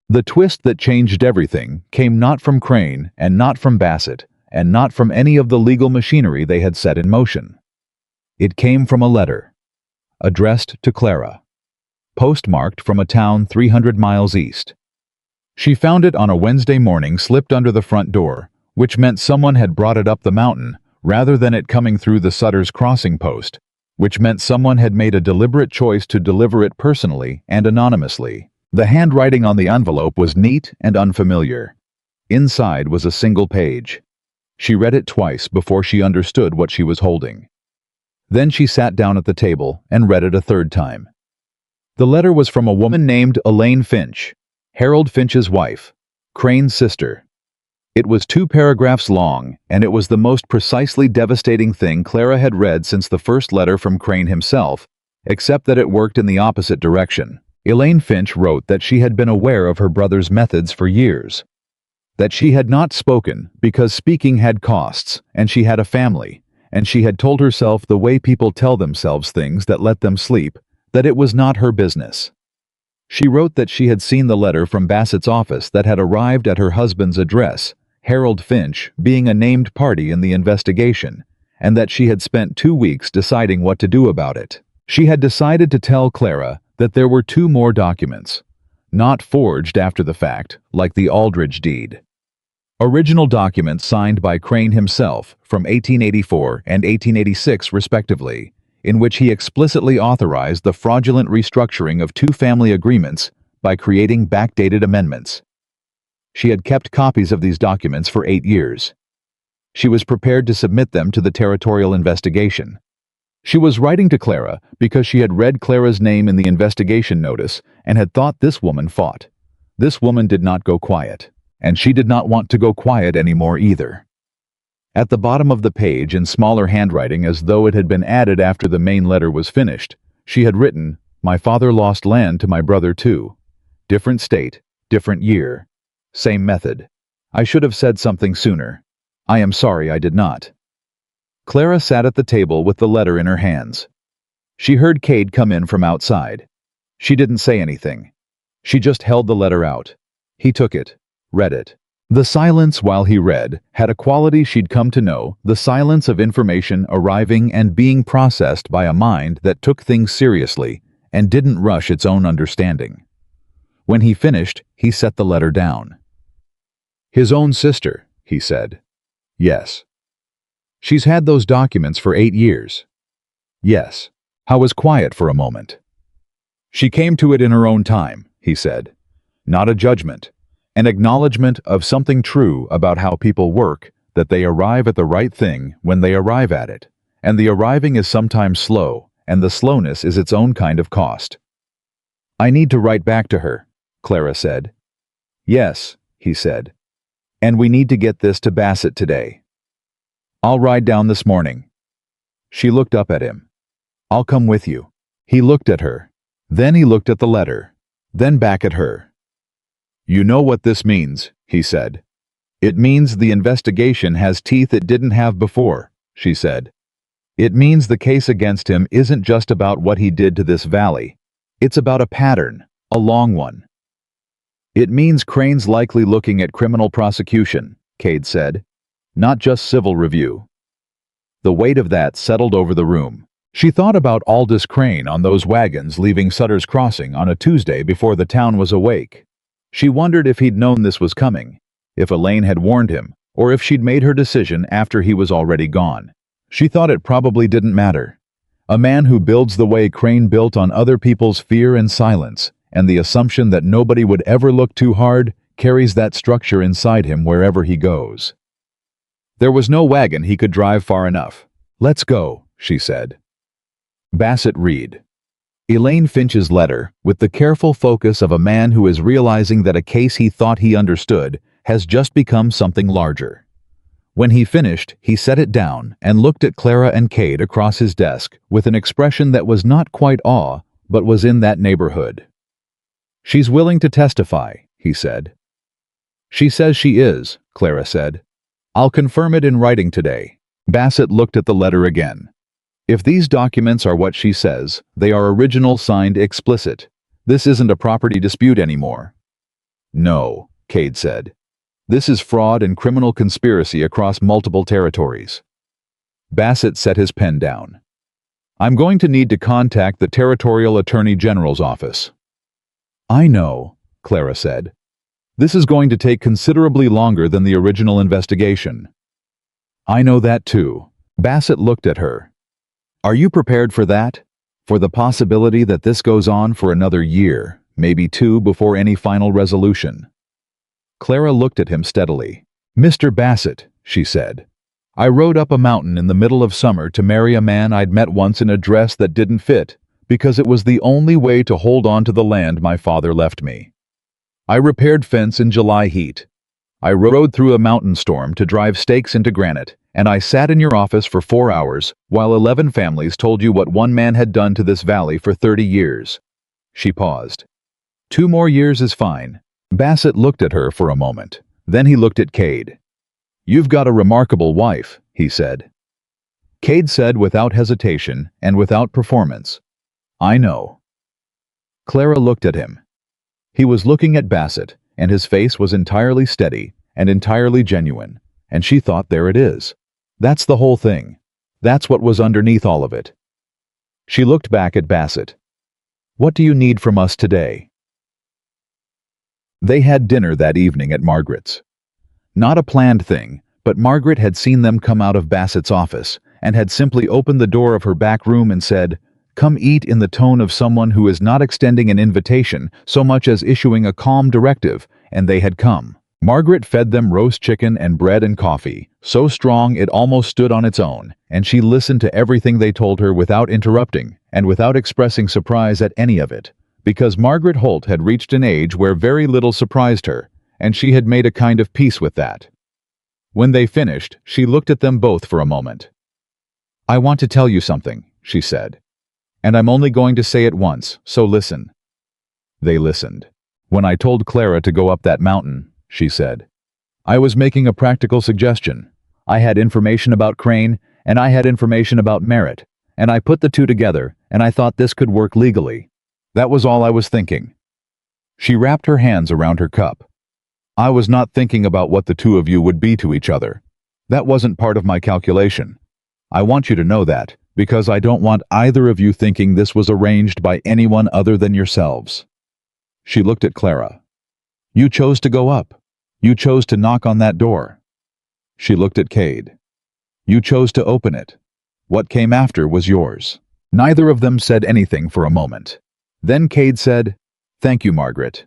The twist that changed everything came not from Crane and not from Bassett and not from any of the legal machinery they had set in motion. It came from a letter, addressed to Clara, postmarked from a town 300 miles east. She found it on a Wednesday morning slipped under the front door, which meant someone had brought it up the mountain rather than it coming through the Sutter's Crossing post, which meant someone had made a deliberate choice to deliver it personally and anonymously. The handwriting on the envelope was neat and unfamiliar. Inside was a single page. She read it twice before she understood what she was holding. Then she sat down at the table and read it a third time. The letter was from a woman named Elaine Finch, Harold Finch's wife, Crane's sister. It was 2 paragraphs long, and it was the most precisely devastating thing Clara had read since the first letter from Crane himself, except that it worked in the opposite direction. Elaine Finch wrote that she had been aware of her brother's methods for years, that she had not spoken because speaking had costs, and she had a family, and she had told herself the way people tell themselves things that let them sleep, that it was not her business. She wrote that she had seen the letter from Bassett's office that had arrived at her husband's address, Harold Finch being a named party in the investigation, and that she had spent 2 weeks deciding what to do about it. She had decided to tell Clara that there were 2 more documents, not forged after the fact, like the Aldridge deed. Original documents signed by Crane himself from 1884 and 1886 respectively, in which he explicitly authorized the fraudulent restructuring of 2 family agreements by creating backdated amendments. She had kept copies of these documents for 8 years. She was prepared to submit them to the territorial investigation. She was writing to Clara because she had read Clara's name in the investigation notice and had thought this woman fought. This woman did not go quiet, and she did not want to go quiet anymore either. At the bottom of the page, in smaller handwriting as though it had been added after the main letter was finished, she had written, "My father lost land to my brother too. Different state, different year. Same method. I should have said something sooner. I am sorry I did not." Clara sat at the table with the letter in her hands. She heard Cade come in from outside. She didn't say anything. She just held the letter out. He took it, read it. The silence while he read had a quality she'd come to know, the silence of information arriving and being processed by a mind that took things seriously and didn't rush its own understanding. When he finished, he set the letter down. "His own sister," he said. "Yes." "She's had those documents for 8 years. "Yes." Howe was quiet for a moment. "She came to it in her own time," he said. "Not a judgment. An acknowledgement of something true about how people work, that they arrive at the right thing when they arrive at it, and the arriving is sometimes slow, and the slowness is its own kind of cost." "I need to write back to her," Clara said. "Yes," he said. "And we need to get this to Bassett today." "I'll ride down this morning." She looked up at him. "I'll come with you." He looked at her. Then he looked at the letter. Then back at her. "You know what this means," he said. "It means the investigation has teeth it didn't have before," she said. It means the case against him isn't just about what he did to this valley. It's about a pattern, a long one. It means Crane's likely looking at criminal prosecution, Cade said, not just civil review. The weight of that settled over the room. She thought about Aldous Crane on those wagons leaving Sutter's Crossing on a Tuesday before the town was awake. She wondered if he'd known this was coming, if Elaine had warned him, or if she'd made her decision after he was already gone. She thought it probably didn't matter. A man who builds the way Crane built on other people's fear and silence, and the assumption that nobody would ever look too hard, carries that structure inside him wherever he goes. There was no wagon he could drive far enough. "Let's go," she said. Bassett read. Elaine Finch's letter, with the careful focus of a man who is realizing that a case he thought he understood has just become something larger. When he finished, he set it down and looked at Clara and Cade across his desk with an expression that was not quite awe, but was in that neighborhood. "She's willing to testify," he said. "She says she is," Clara said. "I'll confirm it in writing today." Bassett looked at the letter again. "If these documents are what she says, they are original, signed, explicit. This isn't a property dispute anymore." "No," Cade said. "This is fraud and criminal conspiracy across multiple territories." Bassett set his pen down. "I'm going to need to contact the Territorial Attorney General's office." "I know," Clara said. "This is going to take considerably longer than the original investigation." "I know that too." Bassett looked at her. "Are you prepared for that? For the possibility that this goes on for another year, maybe two, before any final resolution?" Clara looked at him steadily. "Mr. Bassett," she said, "I rode up a mountain in the middle of summer to marry a man I'd met once in a dress that didn't fit, because it was the only way to hold on to the land my father left me. I repaired fence in July heat. I rode through a mountain storm to drive stakes into granite, and I sat in your office for 4 hours while 11 families told you what one man had done to this valley for 30 years. She paused. 2 more years is fine." Bassett looked at her for a moment. Then he looked at Cade. "You've got a remarkable wife," he said. Cade said without hesitation and without performance, "I know." Clara looked at him. He was looking at Bassett, and his face was entirely steady and entirely genuine, and she thought, there it is. That's the whole thing. That's what was underneath all of it. She looked back at Bassett. "What do you need from us today?" They had dinner that evening at Margaret's. Not a planned thing, but Margaret had seen them come out of Bassett's office and had simply opened the door of her back room and said, "Come eat," in the tone of someone who is not extending an invitation so much as issuing a calm directive, and they had come. Margaret fed them roast chicken and bread and coffee, so strong it almost stood on its own, and she listened to everything they told her without interrupting and without expressing surprise at any of it, because Margaret Holt had reached an age where very little surprised her, and she had made a kind of peace with that. When they finished, she looked at them both for a moment. "I want to tell you something," she said. "And I'm only going to say it once, so listen." They listened. "When I told Clara to go up that mountain," she said, "I was making a practical suggestion. I had information about Crane, and I had information about Merritt, and I put the two together, and I thought this could work legally. That was all I was thinking." She wrapped her hands around her cup. "I was not thinking about what the two of you would be to each other. That wasn't part of my calculation. I want you to know that, because I don't want either of you thinking this was arranged by anyone other than yourselves." She looked at Clara. "You chose to go up. You chose to knock on that door." She looked at Cade. "You chose to open it. What came after was yours." Neither of them said anything for a moment. Then Cade said, "Thank you, Margaret."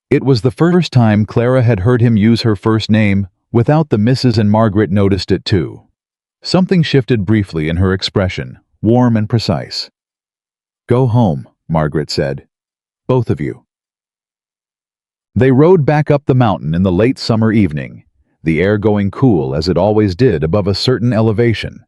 It was the first time Clara had heard him use her first name without the Mrs., and Margaret noticed it too. Something shifted briefly in her expression, warm and precise. "Go home," Margaret said. "Both of you." They rode back up the mountain in the late summer evening, the air going cool as it always did above a certain elevation,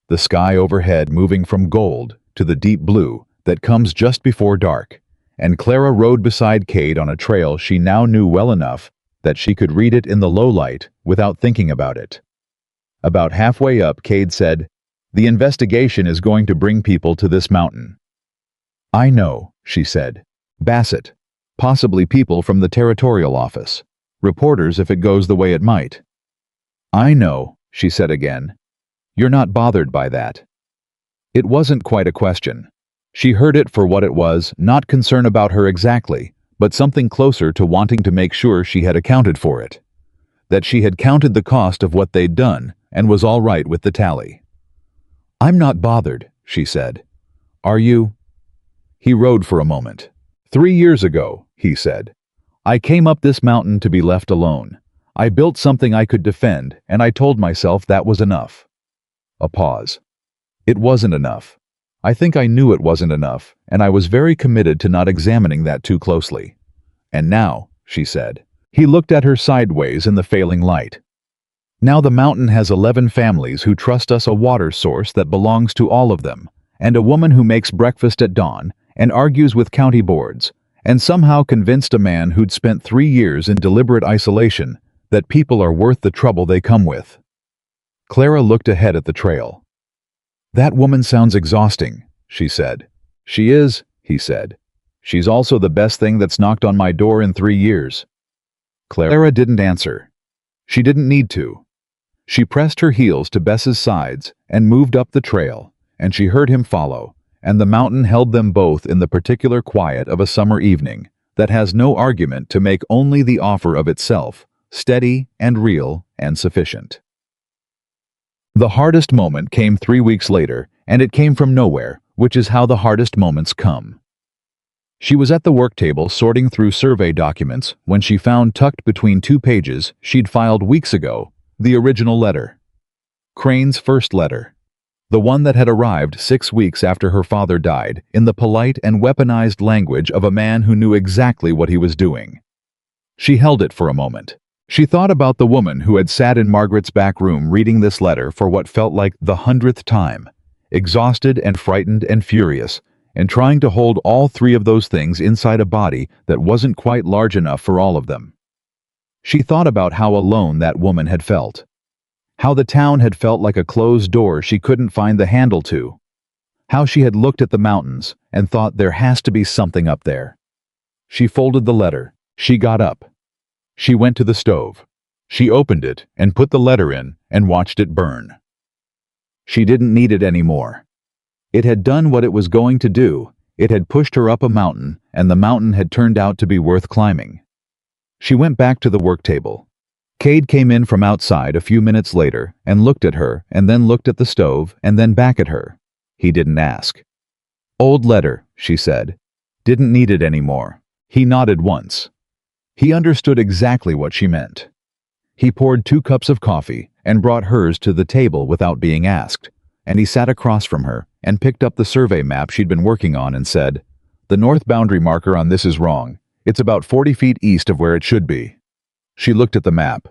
the sky overhead moving from gold to the deep blue that comes just before dark, and Clara rode beside Cade on a trail she now knew well enough that she could read it in the low light without thinking about it. About halfway up, Cade said, The investigation is going to bring people to this mountain." "I know," she said. "Bassett. Possibly people from the territorial office. Reporters if it goes the way it might." "I know," she said again. "You're not bothered by that." It wasn't quite a question. She heard it for what it was, not concern about her exactly, but something closer to wanting to make sure she had accounted for it. That she had counted the cost of what they'd done and was all right with the tally. "I'm not bothered," she said. "Are you?" He rode for a moment. "3 years ago," he said, "I came up this mountain to be left alone. I built something I could defend, and I told myself that was enough." A pause. "It wasn't enough. I think I knew it wasn't enough, and I was very committed to not examining that too closely. And now," she said. He looked at her sideways in the failing light. "Now the mountain has 11 families who trust us a water source that belongs to all of them, and a woman who makes breakfast at dawn and argues with county boards, and somehow convinced a man who'd spent 3 years in deliberate isolation that people are worth the trouble they come with." Clara looked ahead at the trail. "That woman sounds exhausting," she said. "She is," he said. "She's also the best thing that's knocked on my door in 3 years. Clara didn't answer. She didn't need to. She pressed her heels to Bess's sides and moved up the trail, and she heard him follow, and the mountain held them both in the particular quiet of a summer evening that has no argument to make, only the offer of itself, steady and real and sufficient. The hardest moment came 3 weeks later, and it came from nowhere, which is how the hardest moments come. She was at the work table sorting through survey documents when she found tucked between 2 pages she'd filed weeks ago the original letter. Crane's first letter. The one that had arrived 6 weeks after her father died, in the polite and weaponized language of a man who knew exactly what he was doing. She held it for a moment. She thought about the woman who had sat in Margaret's back room reading this letter for what felt like the 100th time, exhausted and frightened and furious, and trying to hold all 3 of those things inside a body that wasn't quite large enough for all of them. She thought about how alone that woman had felt. How the town had felt like a closed door she couldn't find the handle to. How she had looked at the mountains and thought there has to be something up there. She folded the letter. She got up. She went to the stove. She opened it and put the letter in and watched it burn. She didn't need it anymore. It had done what it was going to do. It had pushed her up a mountain, and the mountain had turned out to be worth climbing. She went back to the work table. Cade came in from outside a few minutes later and looked at her and then looked at the stove and then back at her. He didn't ask. "Old letter," she said. "Didn't need it anymore." He nodded once. He understood exactly what she meant. He poured 2 cups of coffee and brought hers to the table without being asked, and he sat across from her and picked up the survey map she'd been working on and said, "The north boundary marker on this is wrong. It's about 40 feet east of where it should be." She looked at the map.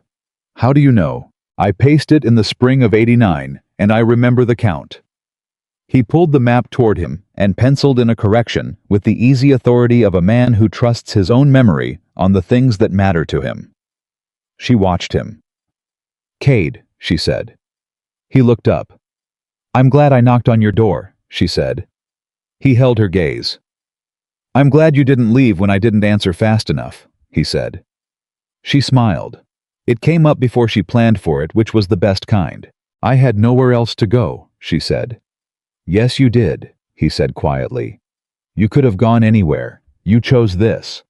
"How do you know?" "I pasted it in the spring of '89, and I remember the count." He pulled the map toward him and penciled in a correction with the easy authority of a man who trusts his own memory on the things that matter to him. She watched him. "Cade," she said. He looked up. "I'm glad I knocked on your door," she said. He held her gaze. "I'm glad you didn't leave when I didn't answer fast enough," he said. She smiled. It came up before she planned for it, which was the best kind. "I had nowhere else to go," she said. "Yes, you did," he said quietly. "You could have gone anywhere. You chose this."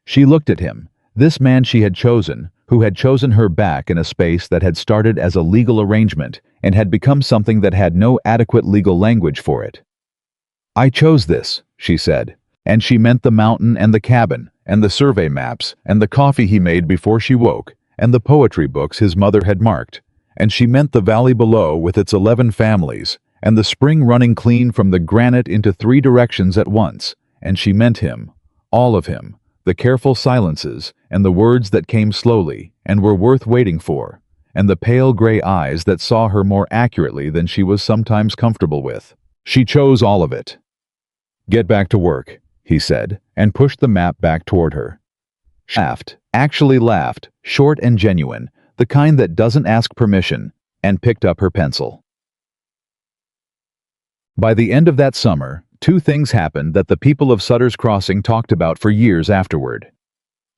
She looked at him, this man she had chosen, who had chosen her back in a space that had started as a legal arrangement and had become something that had no adequate legal language for it. "I chose this," she said, and she meant the mountain and the cabin, and the survey maps, and the coffee he made before she woke, and the poetry books his mother had marked, and she meant the valley below with its 11 families, and the spring running clean from the granite into 3 directions at once, and she meant him, all of him, the careful silences, and the words that came slowly, and were worth waiting for, and the pale gray eyes that saw her more accurately than she was sometimes comfortable with. She chose all of it. "Get back to work," he said, and pushed the map back toward her. She laughed, actually laughed, short and genuine, the kind that doesn't ask permission, and picked up her pencil. By the end of that summer, two things happened that the people of Sutter's Crossing talked about for years afterward.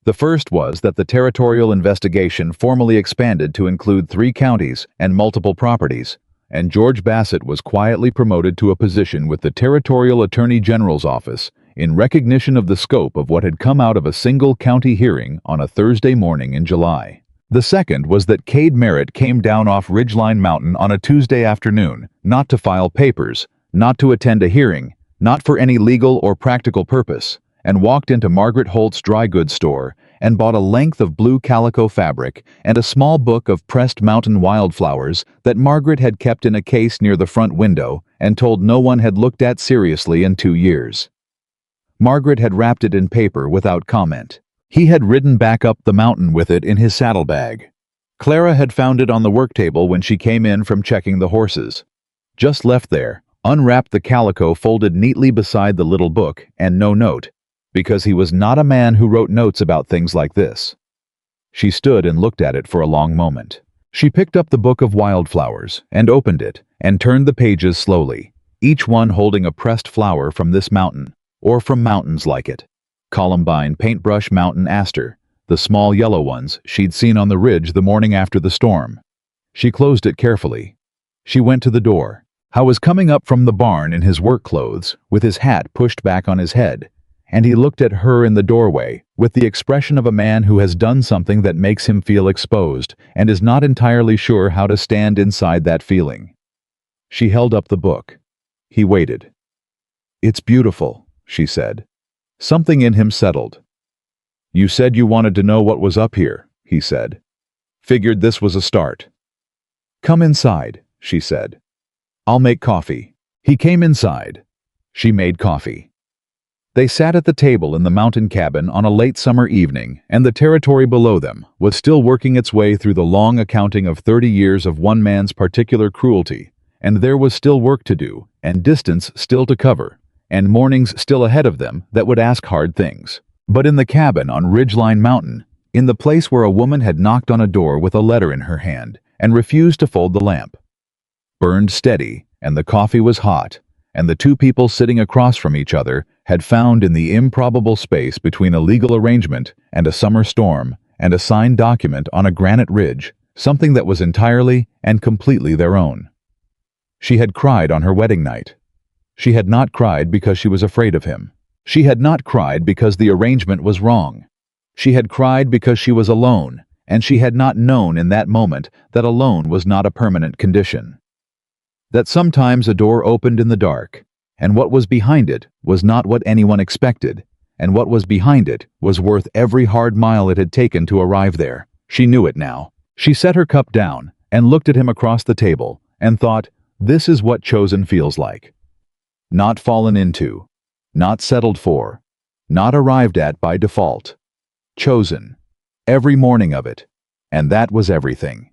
The first was that the territorial investigation formally expanded to include 3 counties and multiple properties, and George Bassett was quietly promoted to a position with the Territorial Attorney General's office in recognition of the scope of what had come out of a single county hearing on a Thursday morning in July. The second was that Cade Merritt came down off Ridgeline Mountain on a Tuesday afternoon, not to file papers, not to attend a hearing, not for any legal or practical purpose, and walked into Margaret Holt's dry goods store and bought a length of blue calico fabric and a small book of pressed mountain wildflowers that Margaret had kept in a case near the front window and told no one had looked at seriously in 2 years. Margaret had wrapped it in paper without comment. He had ridden back up the mountain with it in his saddlebag. Clara had found it on the work table when she came in from checking the horses. Just left there, unwrapped the calico folded neatly beside the little book, and no note, because he was not a man who wrote notes about things like this. She stood and looked at it for a long moment. She picked up the book of wildflowers and opened it and turned the pages slowly, each one holding a pressed flower from this mountain, or from mountains like it. Columbine, paintbrush, mountain aster, the small yellow ones she'd seen on the ridge the morning after the storm. She closed it carefully. She went to the door. Howe was coming up from the barn in his work clothes, with his hat pushed back on his head, and he looked at her in the doorway with the expression of a man who has done something that makes him feel exposed and is not entirely sure how to stand inside that feeling. She held up the book. He waited. "It's beautiful," she said. Something in him settled. "You said you wanted to know what was up here," he said. "Figured this was a start." "Come inside," she said. "I'll make coffee." He came inside. She made coffee. They sat at the table in the mountain cabin on a late summer evening, and the territory below them was still working its way through the long accounting of 30 years of one man's particular cruelty, and there was still work to do, and distance still to cover, and mornings still ahead of them that would ask hard things. But in the cabin on Ridgeline Mountain, in the place where a woman had knocked on a door with a letter in her hand and refused to fold the lamp, burned steady, and the coffee was hot, and the two people sitting across from each other had found in the improbable space between a legal arrangement and a summer storm and a signed document on a granite ridge something that was entirely and completely their own. She had cried on her wedding night. She had not cried because she was afraid of him. She had not cried because the arrangement was wrong. She had cried because she was alone, and she had not known in that moment that alone was not a permanent condition. That sometimes a door opened in the dark, and what was behind it was not what anyone expected, and what was behind it was worth every hard mile it had taken to arrive there. She knew it now. She set her cup down and looked at him across the table and thought, this is what chosen feels like. Not fallen into, not settled for, not arrived at by default. Chosen. Every morning of it. And that was everything.